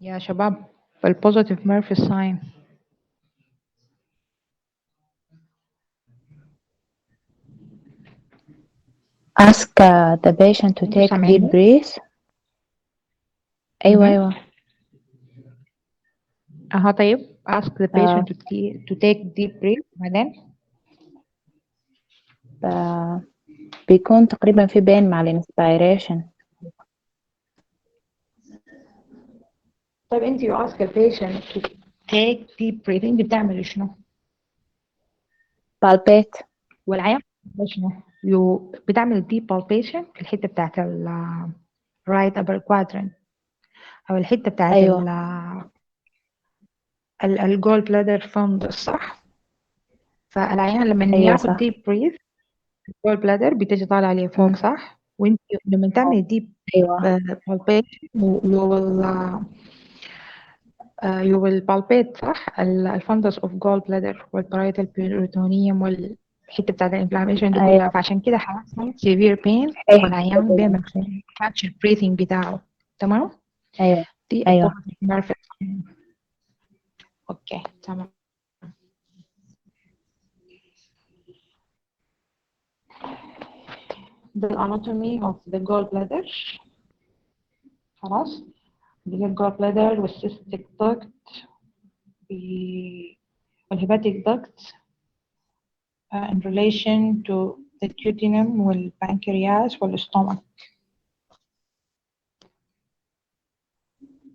يا شباب البوزيتيف ميرفي ساين Ask the patient to take deep breath. أيوة طيب ask the patient to take deep breath بعدين بيكون تقريبا في بين مع الانسبيريشن. طيب انت you ask a patient to take deep breathing بتعمل شنو؟ palpate. والعيان شنو؟ بتعمل deep palpation في الحتة بتاعت ال right upper quadrant أو الحتة بتاعت أيوة. الجول بلادر fundus صح؟ فالعيان لما أيوة ياخد صح. deep breath الجول بلادر بتجي طالعة عليه فوق صح؟ وانت لما تعمل deep أيوة. palpation you will palpate صح الفندس of gall bladder والبرايتال peritoneum والحتة بتاعت الانفلاميشن دي كلها. أيوة. فعشان كده حصل severe pain أيوة. والعيان بيعمل fracture breathing بتاعه. تمام؟ أيوة. دي أيوة. nerve. اوكي تمام. The anatomy of the gallbladder. خلاص دي الجول والcystic duct والhepatic duct in relation to the duodenum والpancreas والstomach.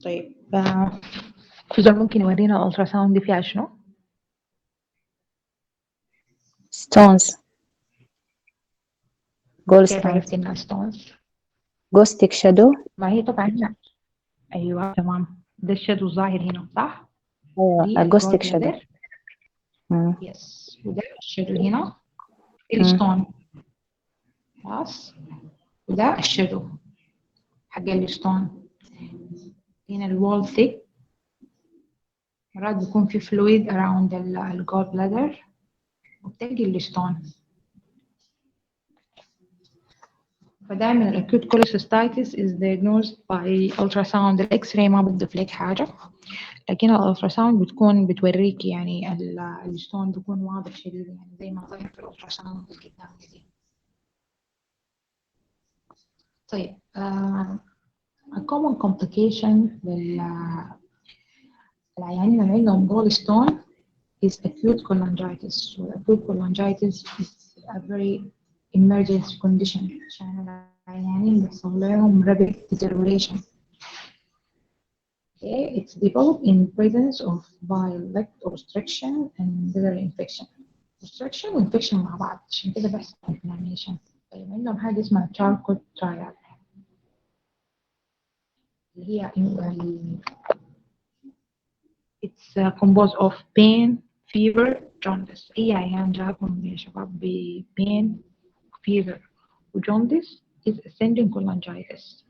طيب في ممكن يورينا الالترا ساوند دي فيها شنو؟ stones. كيف عرفت انها ستونز؟ جوستيك شادو. ما هي طبعا هنا. ايوه تمام ده الشادو الظاهر هنا صح؟ ايوه جوستيك شادو. يس وده الشادو هنا الستون. خلاص وده الشادو حق الستون. هنا الوول ثيك مرات بيكون في فلويد around الجول بلادر وبتلقي الستون. فدائما الأكيوت كوليسيستايتس is diagnosed by ultrasound. الإكس راي ما بتضيف لك حاجة لكن الألتراساوند بتوريك يعني الستون بيكون واضح شديد يعني زي ما ظهر في الألتراساوند اللي قدامك دي. طيب a common complication للعيانين اللي عندهم gall stone is acute cholangitis. acute cholangitis is a very emergency condition عشان العيانين بيحصل لهم rapid deterioration. Okay, it's developed in presence of bile duct obstruction and biliary infection. Obstruction وinfection مع بعض عشان كده بيحصل inflammation. طيب عندهم حاجة اسمها Charcot triad اللي هي it's composed of pain, fever, jaundice. أي عيان جاكم يا شباب ب pain, fever وجوندس is ascending cholangitis.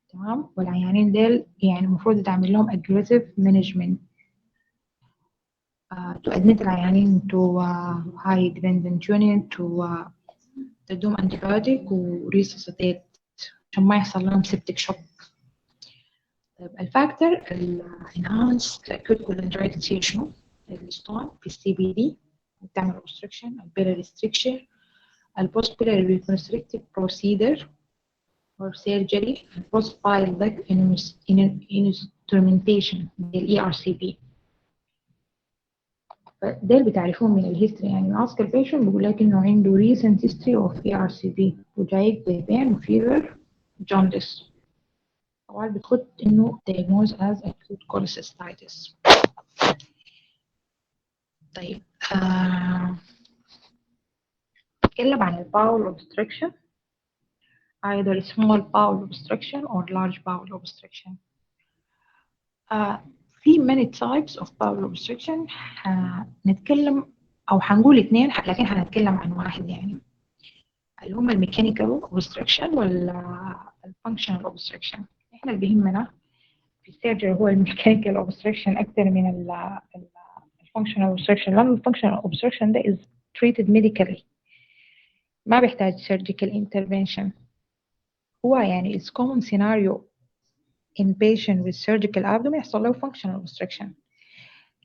تمام والعيانين ديل يعني المفروض تعمل لهم aggressive management to admit العيانين to high dependent unit to تدوم antibiotic و resuscitate عشان ما يحصل لهم septic shock. طيب الفاكتور enhance acute cholangitis هي شنو؟ الستون في CBD بتعمل obstruction البيلاري stricture البوست بيلاري reconstructive procedure or surgery post bile duct instrumentation ERCP. ده اللي بتعرفوه من الهيستوري يعني ask a patient بيقول لك انه عنده recent history of ERCP وجايك بين وفيفر jaundice. طبعا بتخد انه diagnosed as acute cholecystitis. طيب نتكلم عن bowel obstruction either small bowel obstruction or large bowel obstruction. في many types of bowel obstruction نتكلم أو هنقول اثنين لكن هنتكلم عن واحد يعني اللي هم الميكانيكال obstruction والfunctional obstruction. احنا اللي بيهمنا في السيرجري هو الميكانيكال obstruction أكثر من الfunctional obstruction لأن الfunctional obstruction ده is treated medically ما بيحتاج surgical intervention. هو يعني it's common scenario in patient with surgical abdomen يحصل له functional obstruction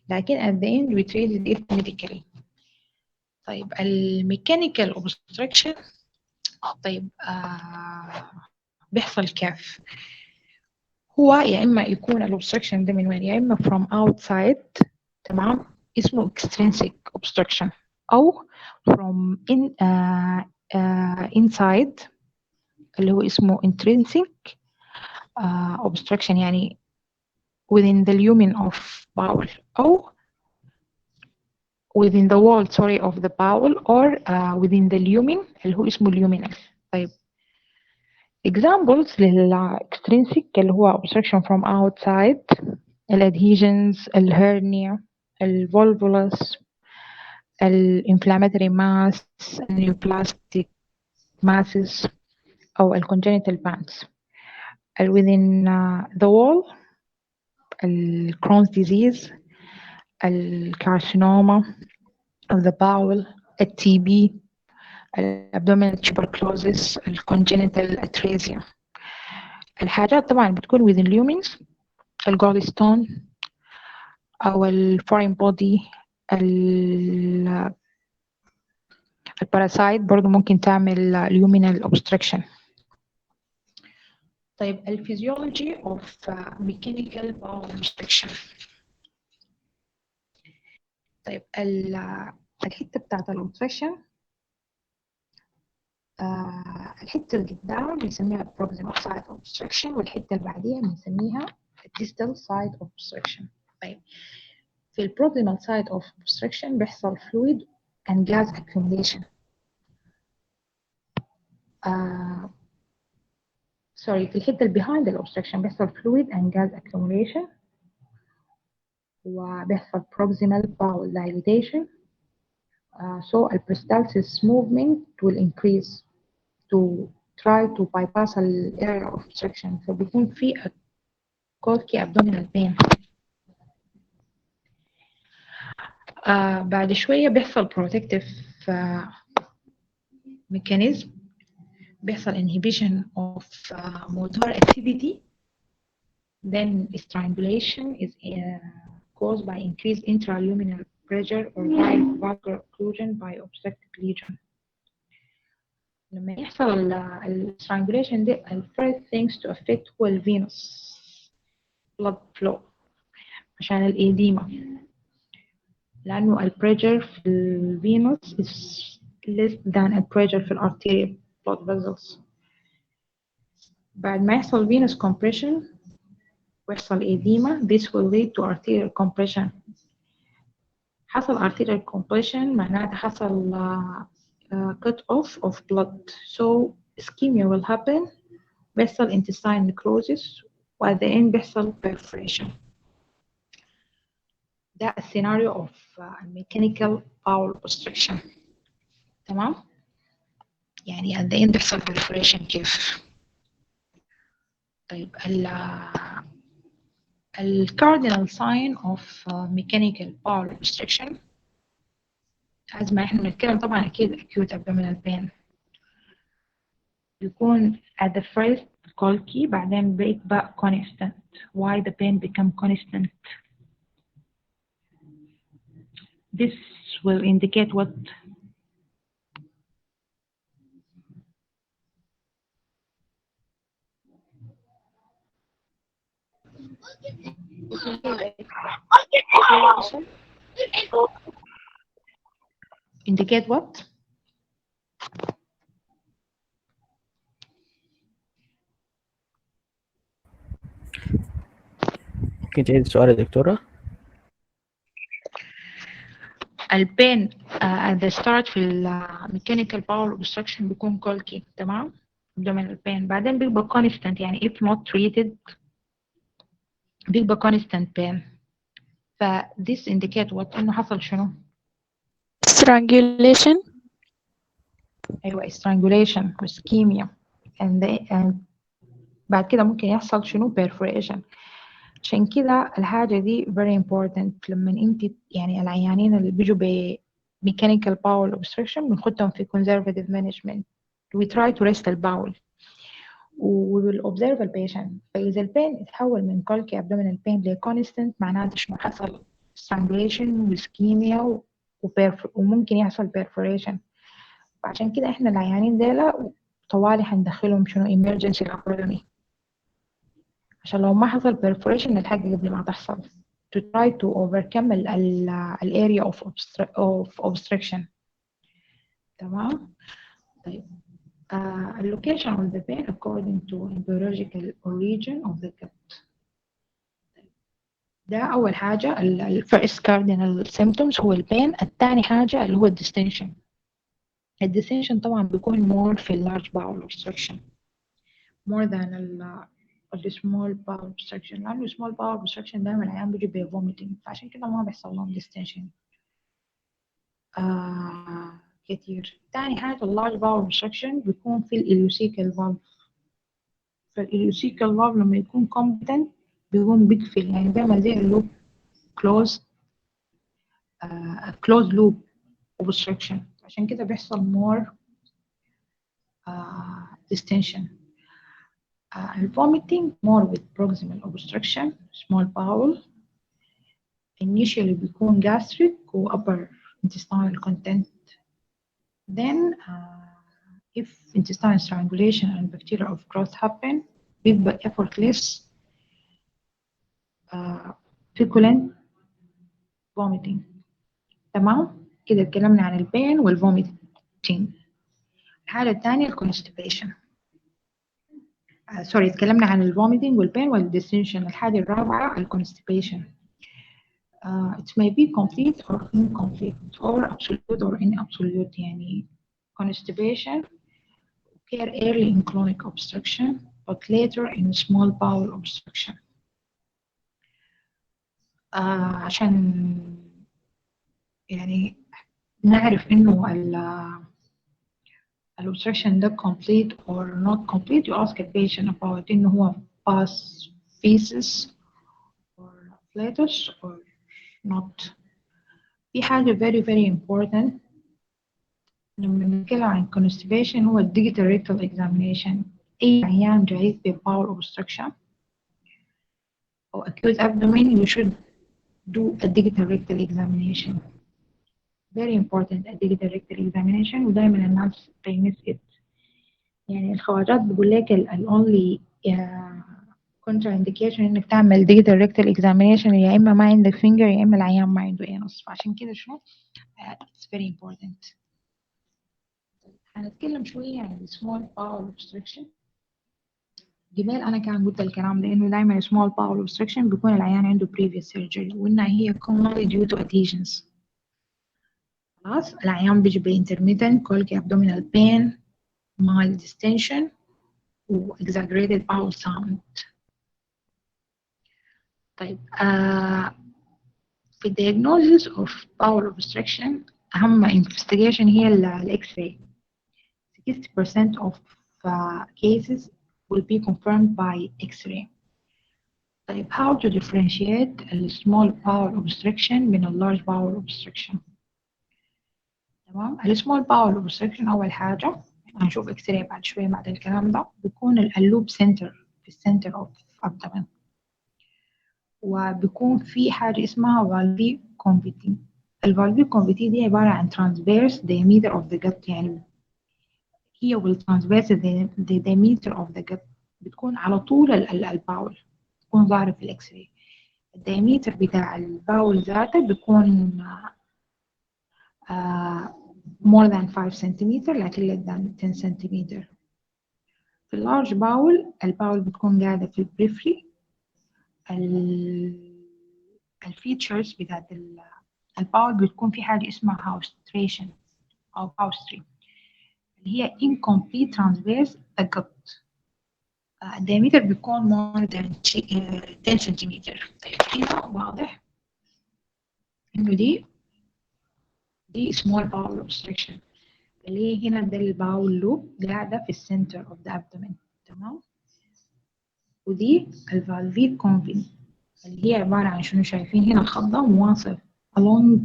لكن at the end we treated it medically. طيب الميكانيكال obstruction طيب بيحصل كيف؟ هو يا إما يكون الobstruction ده من وين؟ يا إما from outside تمام اسمه extrinsic obstruction أو from inside اللي هو اسمه intrinsic obstruction يعني within the lumen of bowel أو within the wall of the bowel or within the lumen اللي هو اسمه luminal. طيب examples للextrinsic اللي هو obstruction from outside الadhesions الhernia الvolvulus الinflammatory mass neoplastic masses أو congenital bands. within the wall Crohn's disease الcarcinoma of the bowel الTB abdominal tuberculosis congenital atresia. الحاجات طبعا بتكون within lumens gallstone أو foreign body الباراسايت برضو ممكن تعمل luminal obstruction. طيب الفيزيولوجي of mechanical bowel obstruction. طيب الحتة بتاعت الobstruction الحتة اللي قدام بنسميها proximal side obstruction والحتة اللي بعديها بنسميها distal side obstruction. طيب في proximal side of obstruction بيحصل fluid and gas accumulation. في الحتة اللي behind the obstruction بيحصل fluid and gas accumulation وبيحصل proximal bowel dilatation. So the peristalsis movement will increase to try to bypass the area of obstruction. فبيكون في Acute Abdominal pain. بعد شوية بيحصل protective mechanism بيحصل inhibition of motor activity. Then strangulation is caused by increased intraluminal pressure or by vagal occlusion by obstructed lesion. لما يحصل strangulation دي first things to affect هو venous blood flow عشان الإديمة لأنه pressure في الفينوس is less than pressure في arterial blood vessels. بعد ما يحصل venous compression ويحصل edema this will lead to arterial compression. حصل arterial compression معناته حصل cut off of blood so ischemia will happen بيحصل intestine necrosis و at the end بيحصل perforation. ده السيناريو of mechanical bowel obstruction. تمام يعني at the end بيحصل perforation كيف. طيب cardinal sign of mechanical bowel obstruction as ما احنا بنتكلم طبعا أكيد acute abdominal pain يكون at the first colicky بعدين بيبقى constant. Why the pain become constant? This will indicate what? Indicate what? ممكن تعيد السؤال يا دكتورة؟ البين at the start في mechanical bowel obstruction بيكون colicky تمام abdominal pain بعدين بيبقى constant يعني if not treated بيبقى constant pain. ف this indicate what إنه حصل شنو؟ strangulation. أيوة strangulation ischemia and بعد كده ممكن يحصل شنو perforation. عشان كده الحاجة دي very important لما انت يعني العيانين اللي بيجوا ب mechanical bowel obstruction بنحطهم في conservative management. We try to rest الباول و we will observe the patient. فإذا البين اتحول من colicky abdominal pain ل constant معناته شنو حصل strangulation وإسكيميا وممكن يحصل perforation. فعشان كده احنا العيانين ديلا طوالي هندخلهم شنو emergency laparotomy عشان لو ما حصل perforation نلحق قبل ما تحصل to try to overcome ال area of obstruction. تمام. طيب location of the pain according to embryological origin of the gut. ده أول حاجة ال first cardinal symptoms هو البين. الثاني حاجة اللي هو الديستنشن. الديستنشن طبعا بيكون more في large bowel obstruction more than ال small bowel obstruction، لأنه small bowel obstruction دايما العيان بيجي ب vomiting، فعشان كده ما بيحصل لهم distension كتير. تاني حاجة ال large bowel obstruction بيكون في ال ileocecal valve. فالإليوسيكال valve لما يكون competent بيقوم بيقفل، يعني بيعمل زي اللوب close close loop obstruction، عشان كده بيحصل more distension. vomiting more with proximal obstruction small bowel initially بيكون gastric و upper intestinal content. Then if intestinal strangulation and bacterial of growth happen بيبقى effortless feculent vomiting. تمام كده اتكلمنا عن البين والvomiting. الحالة الثانية الكونستيبيشن. سوري اتكلمنا عن الvomiting والبين والديستنشن. الحالة الرابعة الكونستيبيشن. it may be complete or incomplete or absolute or inabsolute. يعني constipation occur early in chronic obstruction but later in small bowel obstruction. عشان يعني نعرف إنه الobstruction ده complete or not complete you ask a patient about إنه هو pus feces or flatus or not. في حاجة very very important لما نتكلم عن constipation هو ال digital rectal examination. أي عيان جاي ب bowel obstruction أو acute abdomen you should do a digital rectal examination. very important a digital rectal examination ودايما الناس they miss it. يعني الخواجات بيقول لك ال only contraindication انك تعمل digital rectal examination يا اما ما عندك finger يا اما العيان ما عنده اي نص، فعشان كده شو it's very important. هنتكلم شوية عن small bowel obstruction. جبال أنا كان قلت الكلام ده إنه دايما small bowel obstruction بيكون العيان عنده previous surgery وإنها هي commonly due to adhesions. خلاص العيان بيجي ب intermittent colic abdominal pain mild distension و exaggerated bowel sound. طيب في diagnosis of bowel obstruction أهم investigation هي ال X-ray. 60% of cases will be confirmed by X-ray. طيب how to differentiate ال small bowel obstruction من ال large bowel obstruction. تمام ال small bowel obstruction أول حاجة هنشوف X-ray بعد شوية بعد الكلام ده بيكون اللوب سنتر في السنتر of abdomen وبيكون في حاجة اسمها valvi conviti. الvalvi conviti دي عبارة عن transverse diameter of the gut، يعني هي والtransverse the diameter of the gut بتكون على طول الباول بتكون ظاهرة في الإكس راي. الدايمتر بتاع الباول ذاته بيكون more than 5 centimeter لكن less than 10 centimeter. في اللارج باول الباول بتكون قاعدة في البريفري. الفيتشرز بتاعت الباول بتكون في حاجة اسمها haustration أو haustry اللي هي incomplete transverse the gut. الدايمتر بيكون more than 10 سنتيمتر. طيب هنا واضح إنه دي small bowel obstruction اللي هي هنا ده الباول لوب قاعدة في السنتر of the abdomen. تمام ودي الفالفي convin اللي هي عبارة عن شنو شايفين هنا الخضة مواصل along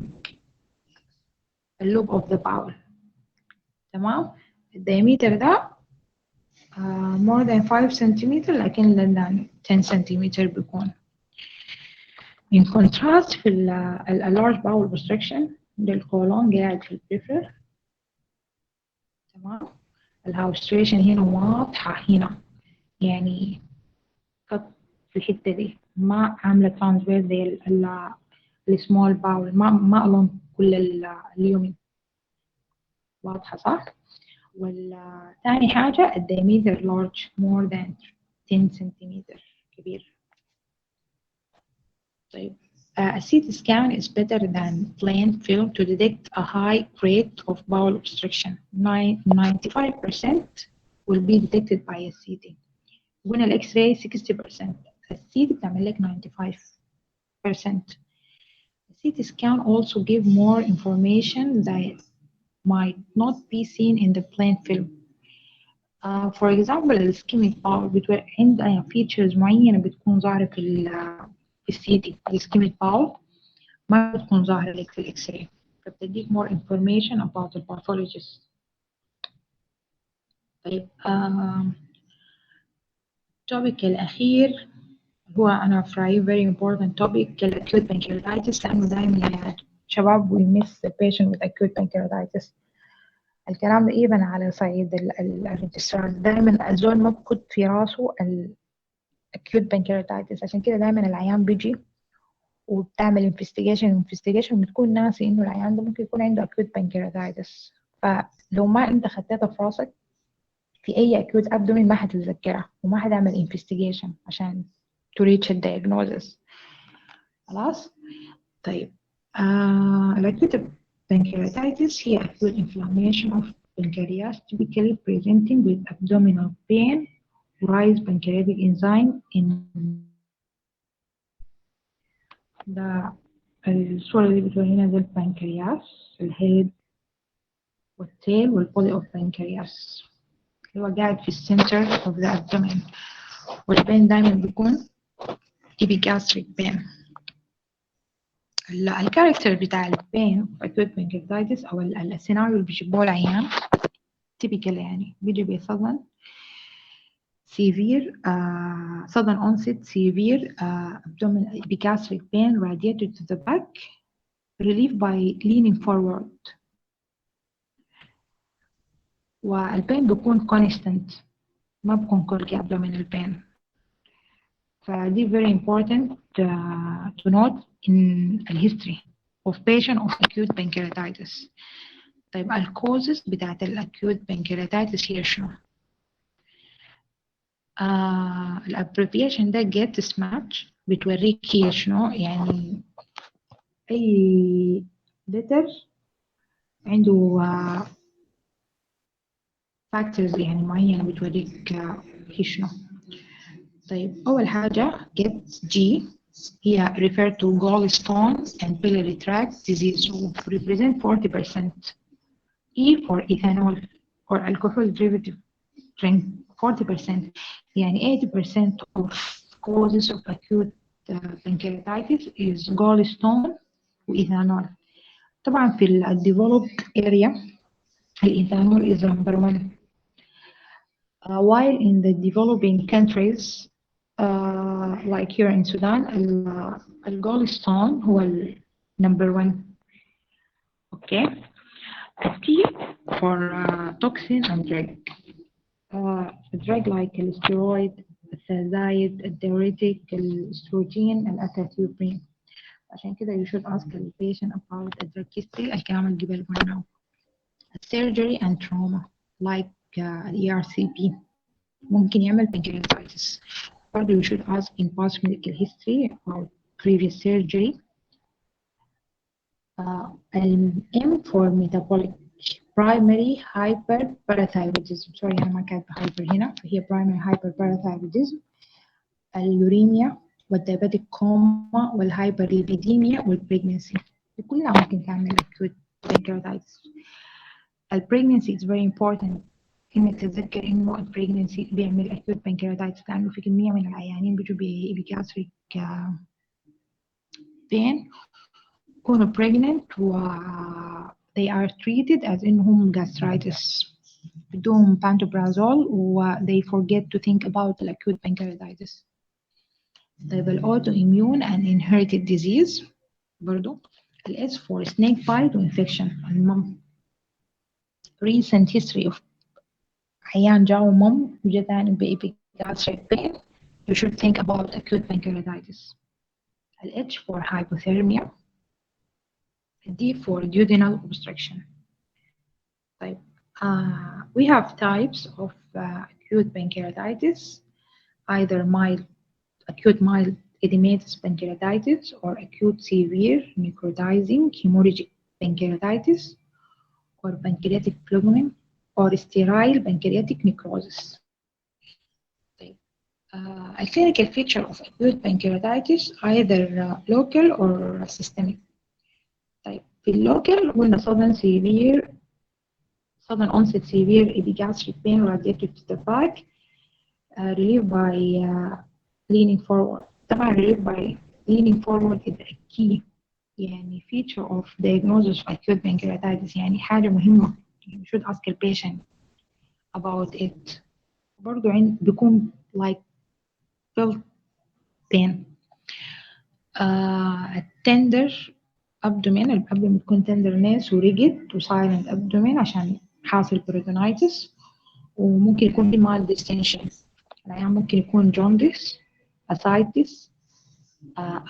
the loop of the bowel. تمام الدايمتر ده more than 5 centimeter لكن less than 10 centimeter بيكون. in contrast في ال large bowel obstruction ده القولون قاعد في البريفر. تمام الهاوستريشن هنا واضحة هنا يعني قط في الحتة دي ما عاملة ترانسفيرس زي السمول باول ما along كل اليومين واضحة صح؟ والثاني حاجة الدايمتر large more than 10 سنتيمتر كبير. طيب a CT scan is better than plain film to detect a high rate of bowel obstruction. 95% will be detected by a CT. قلنا ال X-ray 60%. ال CT بتعمل لك 95%. The CT scan also give more information that might not be seen in the plain film. For example السكيميك باول عندها features معينة بتكون ظاهرة في السي تي. السكيميك باول ما بتكون ظاهرة لك في الإكس راي، فبتديك more information about the pathologist. طيب التوبيك الأخير هو أنا في رأيي very important topic acute pancreatitis، لأنه دايما شباب we miss the patient with acute pancreatitis. الكلام ده إيبن على صعيد الريجسترار، دايما الزول ما بكت في راسه acute pancreatitis، عشان كده دايما العيان بيجي وبتعمل investigation بتكون ناسي إنه العيان ده ممكن يكون عنده acute pancreatitis. فلو ما أنت خدتها في راسك في أي acute abdomen ما حتتذكرها وما حتعمل investigation عشان to reach a diagnosis. خلاص؟ طيب acute pancreatitis هي acute inflammation of pancreas typically presenting with abdominal pain, rise pancreatic enzyme in ده الصورة اللي بتورينا ده البنكرياس، الهيد والتيل والبودي اوف بنكرياس اللي هو قاعد في السنتر اوف ذا abdomen، والبين دايما بيكون epigastric pain. الكاركتر بتاع البين acute pancreatitis او السيناريو اللي بيجيبوه العيان typical يعني بيجي بسudden severe sudden onset severe abdominal epigastric pain radiated to the back, relieved by leaning forward. والبين بيكون constant ما بيكون كوركي abdominal pain. فدي very important to note in the history of patient of acute pancreatitis. طيب الكوزز بتاعت acute pancreatitis هي شنو؟ الابريفيشن ده get match بتوريك هي شنو، يعني أي letter عنده factors يعني معينة بتوريك هي شنو. طيب أول حاجة get G هي refer to gallstone and biliary tract disease represent 40%. E for ethanol or alcohol derivative drink 40%. يعني 80% of causes of acute pancreatitis is gallstone وإيثانول. طبعا في developed area الإيثانول is number one. While in the developing countries like here in Sudan gallstone هو number one. Okay. T for toxin and drug. Drug like الستيرويد، الثازايد، الديوريتيك، الاستروجين، الأتاتيوبرين. عشان كده you should ask the patient about the drug history الكلام اللي قبل قلناه. Surgery and trauma like ERCP ممكن يعمل pancreatitis. Further you should ask in past medical history about previous surgery. M for metabolic primary hyperparathyroidism. sorry أنا ما كاتبة hyper هنا، فهي primary hyperparathyroidism. اليوريميا والديابيتيك كوما والهايبرليبيديميا والبريجنسي كلها ممكن تعمل acute pancreatitis. البريجنسي is very important إنك تتذكر إنه البريجنسي بيعمل acute pancreatitis، لأنه في كمية من العيانين بيجوا بإبيجاستريك pain يكونوا pregnant و they are treated as إنهم gastritis بدهم pantoprazole و they forget to think about the acute pancreatitis. طيب autoimmune and inherited disease برضو ال S for snake bite و infection. recent history of عيان جاو مم وجدان بإبيجاستريك pain you should think about acute pancreatitis. ال H for hypothermia. D for duodenal obstruction. طيب we have types of acute pancreatitis, either acute mild edematous pancreatitis or acute severe necrotizing hemorrhagic pancreatitis or pancreatic phlegmon or sterile pancreatic necrosis. طيب a clinical feature of acute pancreatitis either local or systemic. طيب في اللوكال قلنا sudden onset severe epigastric pain radiated to the back, relieved by leaning forward. طبعا relieved by leaning forward is a key يعني feature of diagnosis of acute pancreatitis يعني حاجة مهمة. You should ask the patient about it. برضو بيكون like felt pain. tender abdomen الابدومين بتكون tenderness وريجد وسايلنت abdomen عشان حاصل peritonitis وممكن يكون في mild distension. العيان ممكن يكون jaundice, ascites,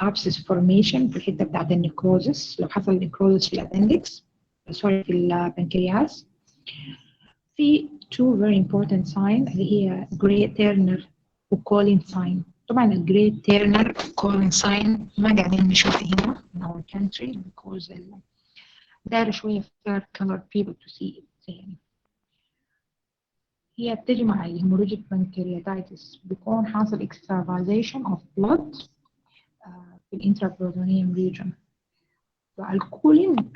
abscess formation في الحتة بتاعت النكروزس لو حصل نكروزس في الابندكس سوري في البنكرياس. في two very important sign اللي هي Gray Turner وكولين sign. طبعا الجري تيرنر وكولين sign ما قاعدين نشوفه هنا in our country because داير شوية fair colored people to see it يعني. هي بتجي مع الهيموراجيك بانكرياتايتس بيكون حاصل extravasation of blood في الانترابروتونيوم region.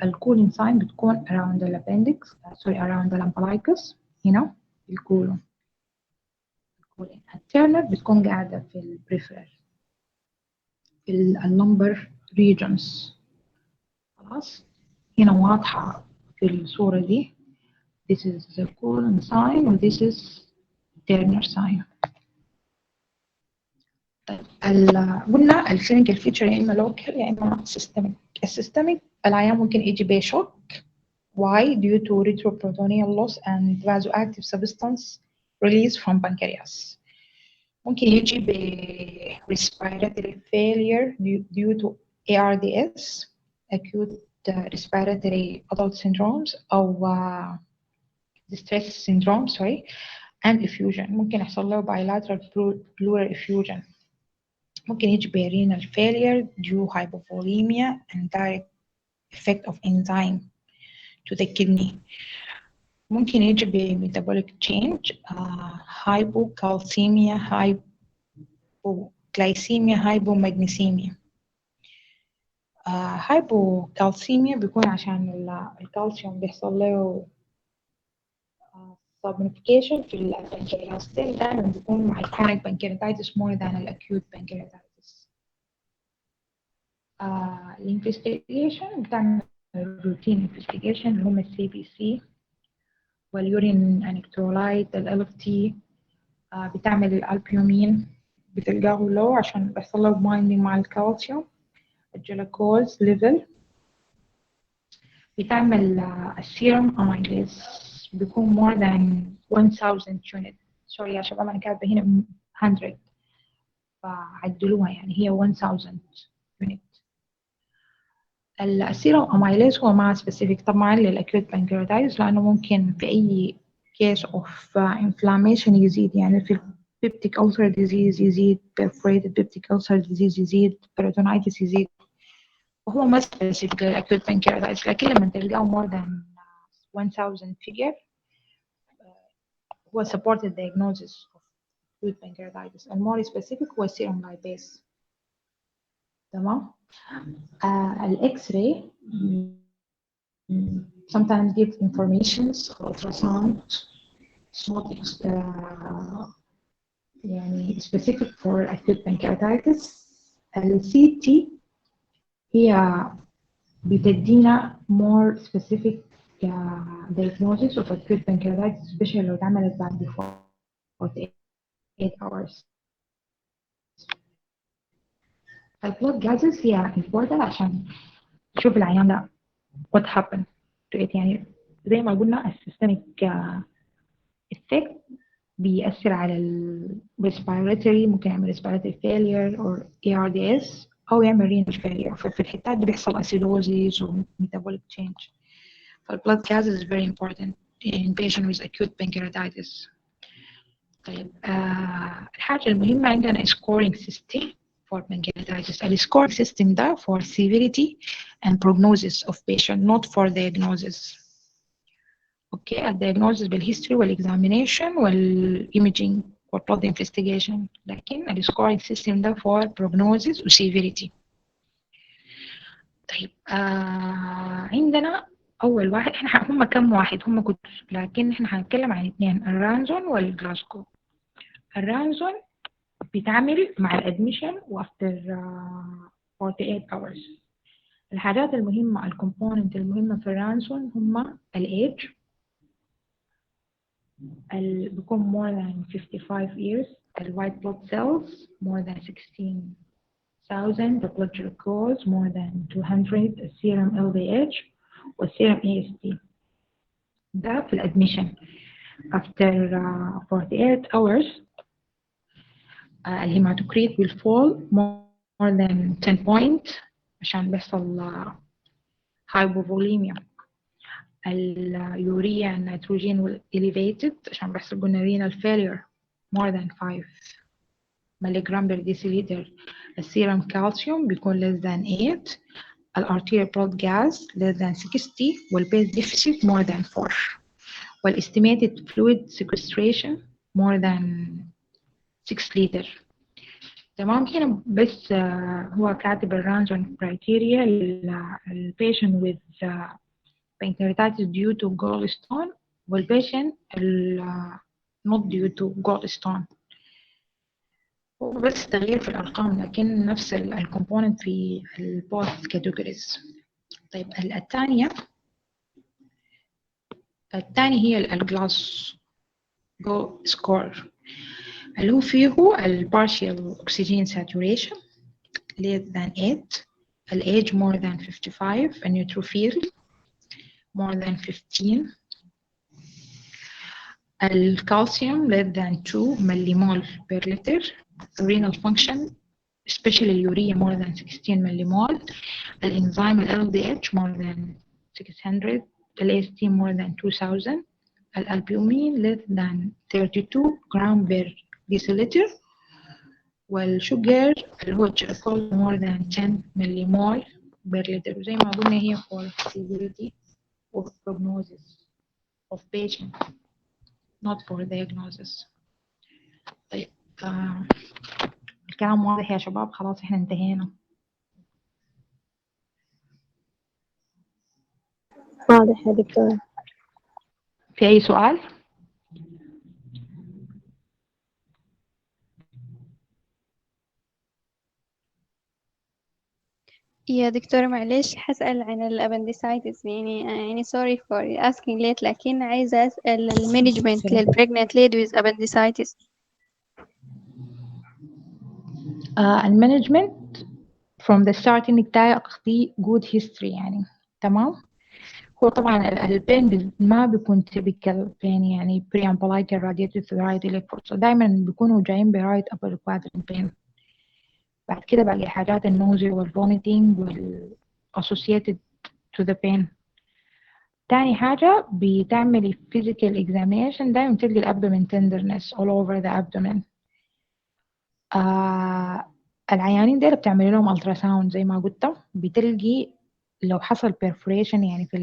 الكولين sign بتكون around the appendix around the umbilicus هنا الكولون. التيرنر بتكون قاعدة في البريفرال في اللمبر regions. خلاص هنا واضحة في الصورة دي. This is the colon sign and this is Turner sign. طيب قلنا الكلينيكال فيتشر يا اما لوكال يا اما سيستميك. السيستميك العيان ممكن يجي بشوك. Why? Due to retroperitoneal loss and vasoactive substance released from pancreas. ممكن يجي ب respiratory failure due to ARDS, acute respiratory adult syndromes أو distress syndrome sorry and effusion. ممكن يحصل له bilateral pleural effusion. ممكن يجي ب renal failure due hypovolemia and direct effect of enzyme to the kidney. ممكن يجي ب metabolic change hypocalcemia hypoglycemia hypomagnesemia. hypocalcemia بيكون عشان الكالسيوم بيحصل له subnification في البنكرياس. دائما بيكون مع chronic pancreatitis more than acute pancreatitis. الانفستيجيشن بتعمل روتين investigation اللي هم CBC واليورين انكترولايت LFT. بتعمل الالبيومين بتلقاه لو عشان بيحصل له بايندينج مع الكالسيوم. الجلوكوز ليفل بتعمل السيروم اميليز بيكون more than 1000 unit. سوري يا شباب أنا كاتبة هنا 100 فعدلوها يعني هي 1000 unit. السيروم أميليز هو ما سبيسيفيك طبعا للأكيوت بانكرياتايتس لأنه ممكن في أي case of inflammation يزيد يعني في peptic ulcer disease يزيد perforated peptic ulcer disease يزيد peritonitis يزيد. وهو ما سبيسيفيك للأكيوت بانكرياتايتس لكن لما تلقاه more than 1000 figure هو supported diagnosis of acute pancreatitis. and more specific هو serum lipase. تمام. الإكس-راي sometimes gives information ultrasound not يعني specific for acute pancreatitis. الCT هي بتدينا more specific diagnosis of acute pancreatitis especially لو اتعملت بعد 48 hours. البلود gases هي important عشان نشوف العيان ده what happened to it يعني زي ما قلنا السيستميك effect بيأثر على respiratory ممكن يعمل respiratory failure or ARDS أو يعمل renal failure. ففي الحتات دي بيحصل acidosis و metabolic change. فالبلود gases is very important. in patient with acute pancreatitis. طيب الحاجة المهمة عندنا scoring system for pancreatitis. ال scoring system ده for severity and prognosis of patient, not for diagnosis. Okay, الdiagnosis بالhistory والexamination والimaging والblood investigation، لكن ال scoring system ده for prognosis و severity. طيب عندنا أول واحد، هم كم واحد؟ هم كتب، لكن احنا هنتكلم عن اثنين، الرانزون والجلاسكو. الرانزون بيتعمل مع الادميشن وافتر 48 hours. الحاجات المهمة، الكومبوننت المهمة في الرانسون هم الايج، بيكون more than 55 years، white blood cells more than 16,000، the blood glucose more than 200، serum LDH والserum AST. ده في الادميشن. after 48 hours الهيماتوكريت will fall more than 10 point عشان بيحصل hypovolemia. اليوريا النيتروجين will elevated عشان بيحصل قلنا renal failure more than 5 ملغرام per deciliter. السيرم كالسيوم بيكون less than 8، الارتيريال blood gas less than 60، والبيس deficit more than 4، والestimated fluid sequestration more than 6 liter. تمام. هنا بس هو كاتب الرانزون criteria للبيشنت with pancreatitis due to gallstone والبيشنت not due to gallstone. هو بس تغيير في الأرقام، لكن نفس الكومبوننت في البوث كاتيجوريز. طيب الثاني هي الجلاس جو سكور، اللي هو فيه partial oxygen saturation less than 8، age more than 55، neutrophil more than 15، الكالسيوم less than 2 millimole per liter، renal function especially urea more than 16 millimole، الانزيم LDH more than 600، AST more than 2000، الالبومين less than 32 gram per deciliter، والشوجر اللي هو الجلوكوز more than 10 millimole per liter. وزي ما قلنا هي for severity or prognosis of patient not for diagnosis. طيب الكلام واضح يا شباب؟ خلاص احنا انتهينا. واضح يا دكتور. في أي سؤال؟ يا دكتورة معلش حسأل عن الأبنديسايتس، يعني sorry for asking late، لكن عايزة أسأل المانجمنت للبريجننت lady with appendicitis. المانجمنت from the start انك تاخدي good history يعني. تمام. هو طبعا البين ما بيكون typical pain يعني pre umbilical radiated right electrode، دايما بيكونوا جايين برايت upper quadrant pain. بعد كده باقي حاجات النوزي والفوميتنج associated to the pain. تاني حاجة بتعملي physical examination، دايما تلقي الابdomen tenderness all over the abdomen. العيانين دول بتعملي لهم ultrasound زي ما قلت، بتلقي لو حصل perforation يعني في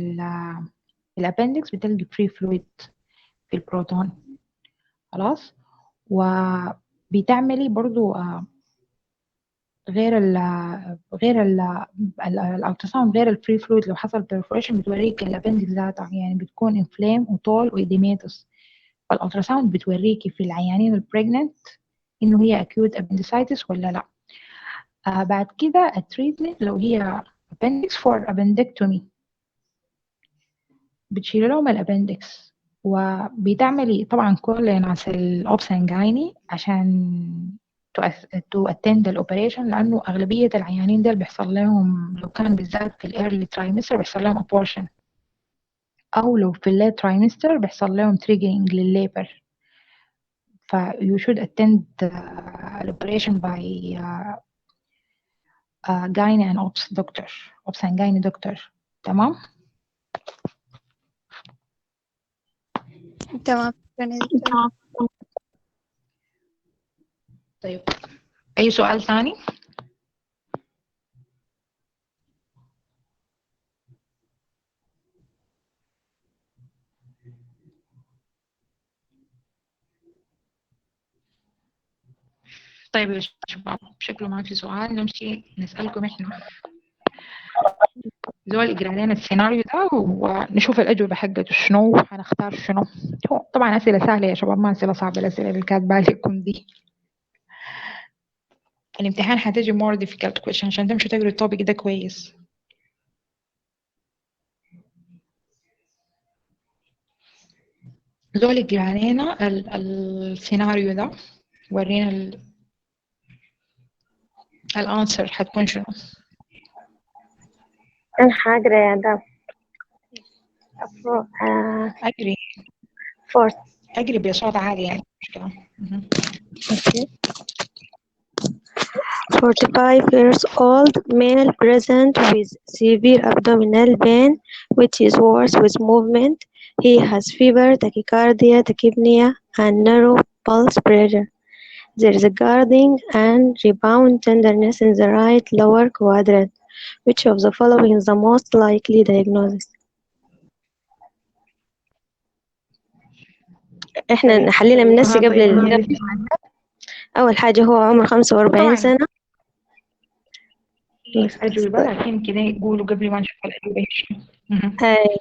الابندكس بتلقي free fluid في البروتون. خلاص. وبتعملي برضو غير الالتراساوند، غير الفري فلويد، لو حصل perforation بتوريك الابندكس ذاتها يعني بتكون inflamed وطول وإديماتوس. فالالتراساوند بتوريكي في العيانين البريجننت انه هي acute appendicitis ولا لا. بعد كده التريتمنت لو هي appendix for appendectomy بتشيل لهم الابندكس، وبتعملي طبعا كل ناس الأوبسنجايني عشان to attend الأوبريشن، لأنه أغلبية العيانين دول بيحصل لهم لو كان بالذات في الإيرلي ترايمستر بيحصل لهم abortion، أو لو في الليت ترايمستر بيحصل لهم triggering للليبر. ف you should attend الأوبريشن by gyne and obs doctor، obs and gyne doctor. تمام. تمام، شكرا يا دكتور. طيب أي سؤال ثاني؟ طيب يا شباب، شكله ما في سؤال، نمشي نسألكم إحنا. زول يقرأ علينا السيناريو ده ونشوف الأجوبة حقته شنو، هنختار شنو. طبعا أسئلة سهلة يا شباب، ما أسئلة صعبة الأسئلة اللي كاتبة لكم دي. الامتحان حتجي more difficult question عشان تمشوا تقروا التوبيك ده كويس. زول يقرأ علينا السيناريو ده، ورينا الانسر حتكون شنو. أنا حاقرا يا دام. أقري فورت. أقري بصوت عالي يعني مشكلة. Okay. 45 years old male present with severe abdominal pain, which is worse with movement. He has fever, tachycardia, tachypnea, and narrow pulse pressure. There is a guarding and rebound tenderness in the right lower quadrant. Which of the following is the most likely diagnosis? احنا نحلينا من نفسي قبل أول حاجة هو عمره 45 سنة. أجوبة لكن كده يقولوا قبل ما نشوف الأجوبة شنو. هاي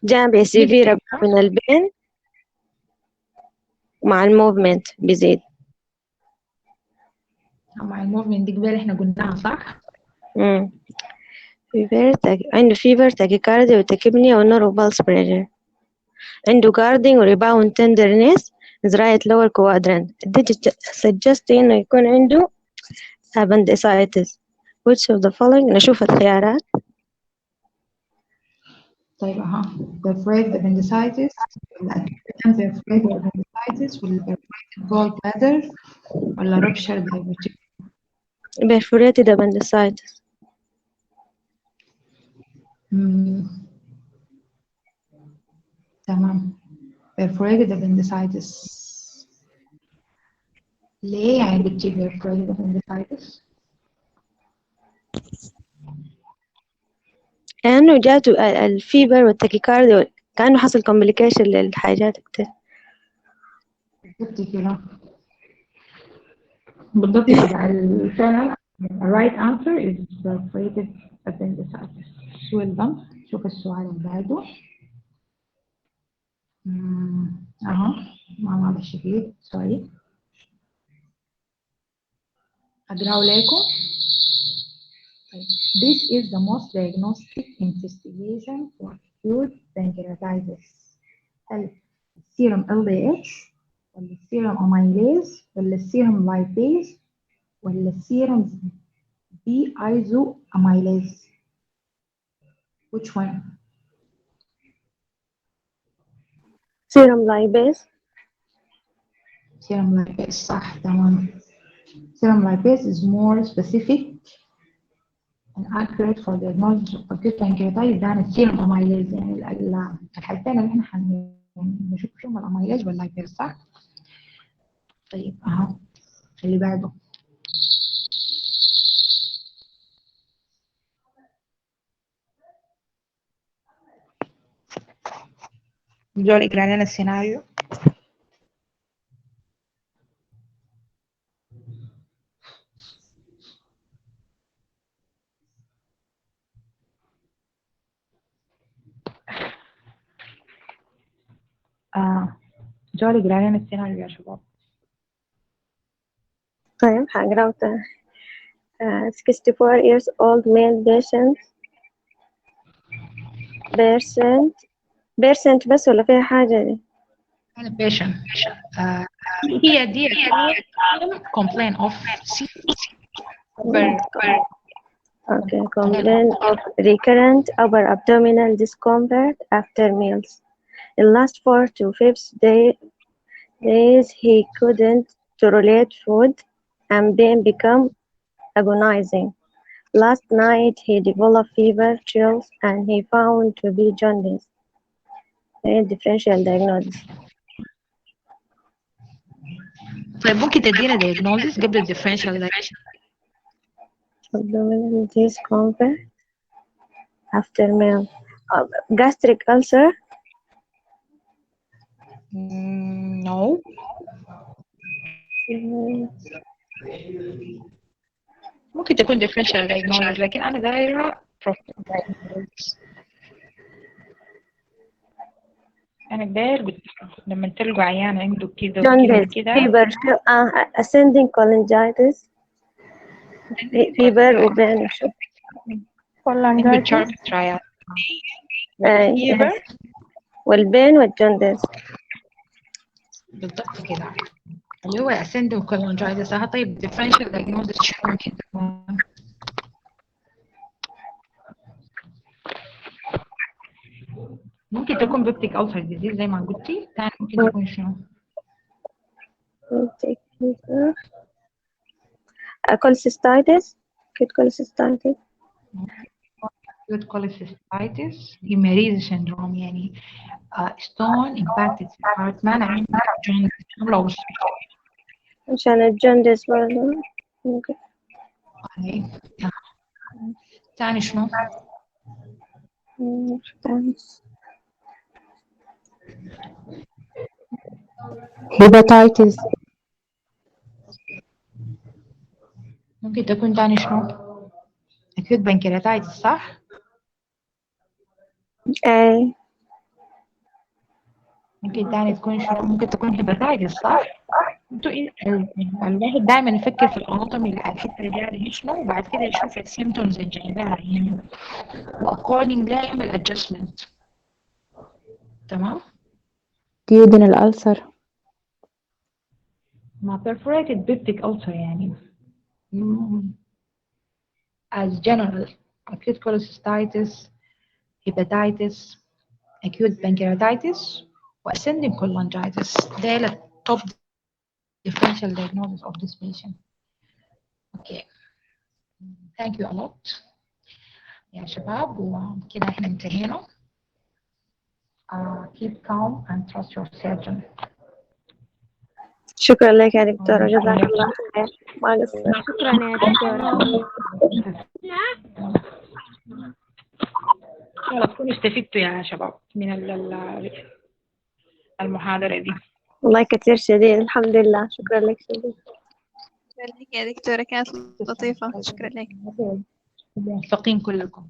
جامع سيفير من البين مع الموفمنت بيزيد. مع الموفمنت دي قبل احنا قلناها صح؟ عنده فيفر تاكيكارديا وتاكيبنيا ونورو بالس بريشر. عنده جاردينج وريباوند تندرنس is right lower quadrant. Digit suggest إنه يكون عنده appendicitis. Which of the following؟ نشوف الخيارات. طيب perforated appendicitis ولا acute perforated appendicitis ولا perforated gallbladder ولا ruptured diverticulum. perforated appendicitis. تمام. perforated appendicitis. ليه يعني بتجيب perforated appendicitis؟ لأنه جاته الفيبر والتاكيكارديا، كأنه حصل complication للحاجات كتير. بالضبط كده. بالضبط كده. فعلا right answer is perforated appendicitis. well done. شوف السؤال اللي بعده. ما واضح شديد، سوري. أقرأه لكم. This is the most diagnostic investigation for acute pancreatitis. هل السيرم LDH ولا السيرم amylase ولا السيرم lipase ولا السيرم B-iso amylase؟ Which one؟ serum lipase. serum lipase صح تمام. serum lipase is more specific and accurate for diagnosis of acute pancreatitis than السيرم amylase. يعني الحالتين اللي احنا هنشوف فيهم الاميليز واللايبيز صح؟ طيب اللي بعده. دول اقرا لنا السيناريو. دول اقرا لنا السيناريو يا شباب. طيب هقرأه 64 years old male patient percent بس ولا فيها حاجة دي؟ أنا patient. هي دي complain of Okay, complain of recurrent upper abdominal discomfort after meals. In last 4 to 5 days he couldn't tolerate food and then become agonizing. Last night he developed fever, chills, and he found to be jaundice. Differential diagnosis. طيب ممكن تدينا diagnosis قبل الديفرنشال abdominal discomfort after meal. Gastric ulcer. No. ممكن تكون differential diagnosis لكن أنا دايرة أنا داير لما تلقوا عيان عنده كده وكده Jaundice, وكده fever, ascending cholangitis, fever وبين وشو عنده sharp triad fever والبين والجوندس بالضبط كده اللي هو ascending cholangitis. طيب differential diagnosis شو ممكن تكون؟ ممكن تكون بيبتيك ألسر ديزيز زي ما قلتي. ثاني ممكن تكون شنو؟ cholecystitis, acute cholecystitis. acute cholecystitis هيماريز syndrome يعني stone impacted في الهارت ما عندنا jaundice عشان الجوندس برضه ممكن. ثاني شنو؟ hepatitis ممكن تكون ثاني شنو؟ acute pancreatitis صح؟ اي ممكن ثاني تكون شنو؟ ممكن تكون hepatitis صح؟ الواحد دائما يفكر في الاناتومي الحته اللي جايه شنو وبعد كده يشوف السيمتومز اللي جايبها يعني واكوردنج لا يعمل ادجستمنت. تمام؟ duodenal ulcer ما perforated peptic ulcer يعني as general acute cholecystitis, hepatitis, acute pancreatitis وascending cholangitis. ده top differential diagnosis of this patient. Okay. Thank you a lot يا شباب وكده احنا انتهينا. Keep calm and trust your surgeon. شكرا لك يا دكتورة جزاك الله خير ما قصرت. شكرا يا دكتورة. يلا تكونوا استفدتوا يا شباب من المحاضرة دي. والله كثير شديد الحمد لله. شكرا لك شديد. شكرا لك يا دكتورة كانت لطيفة. شكرا لك. موفقين كلكم.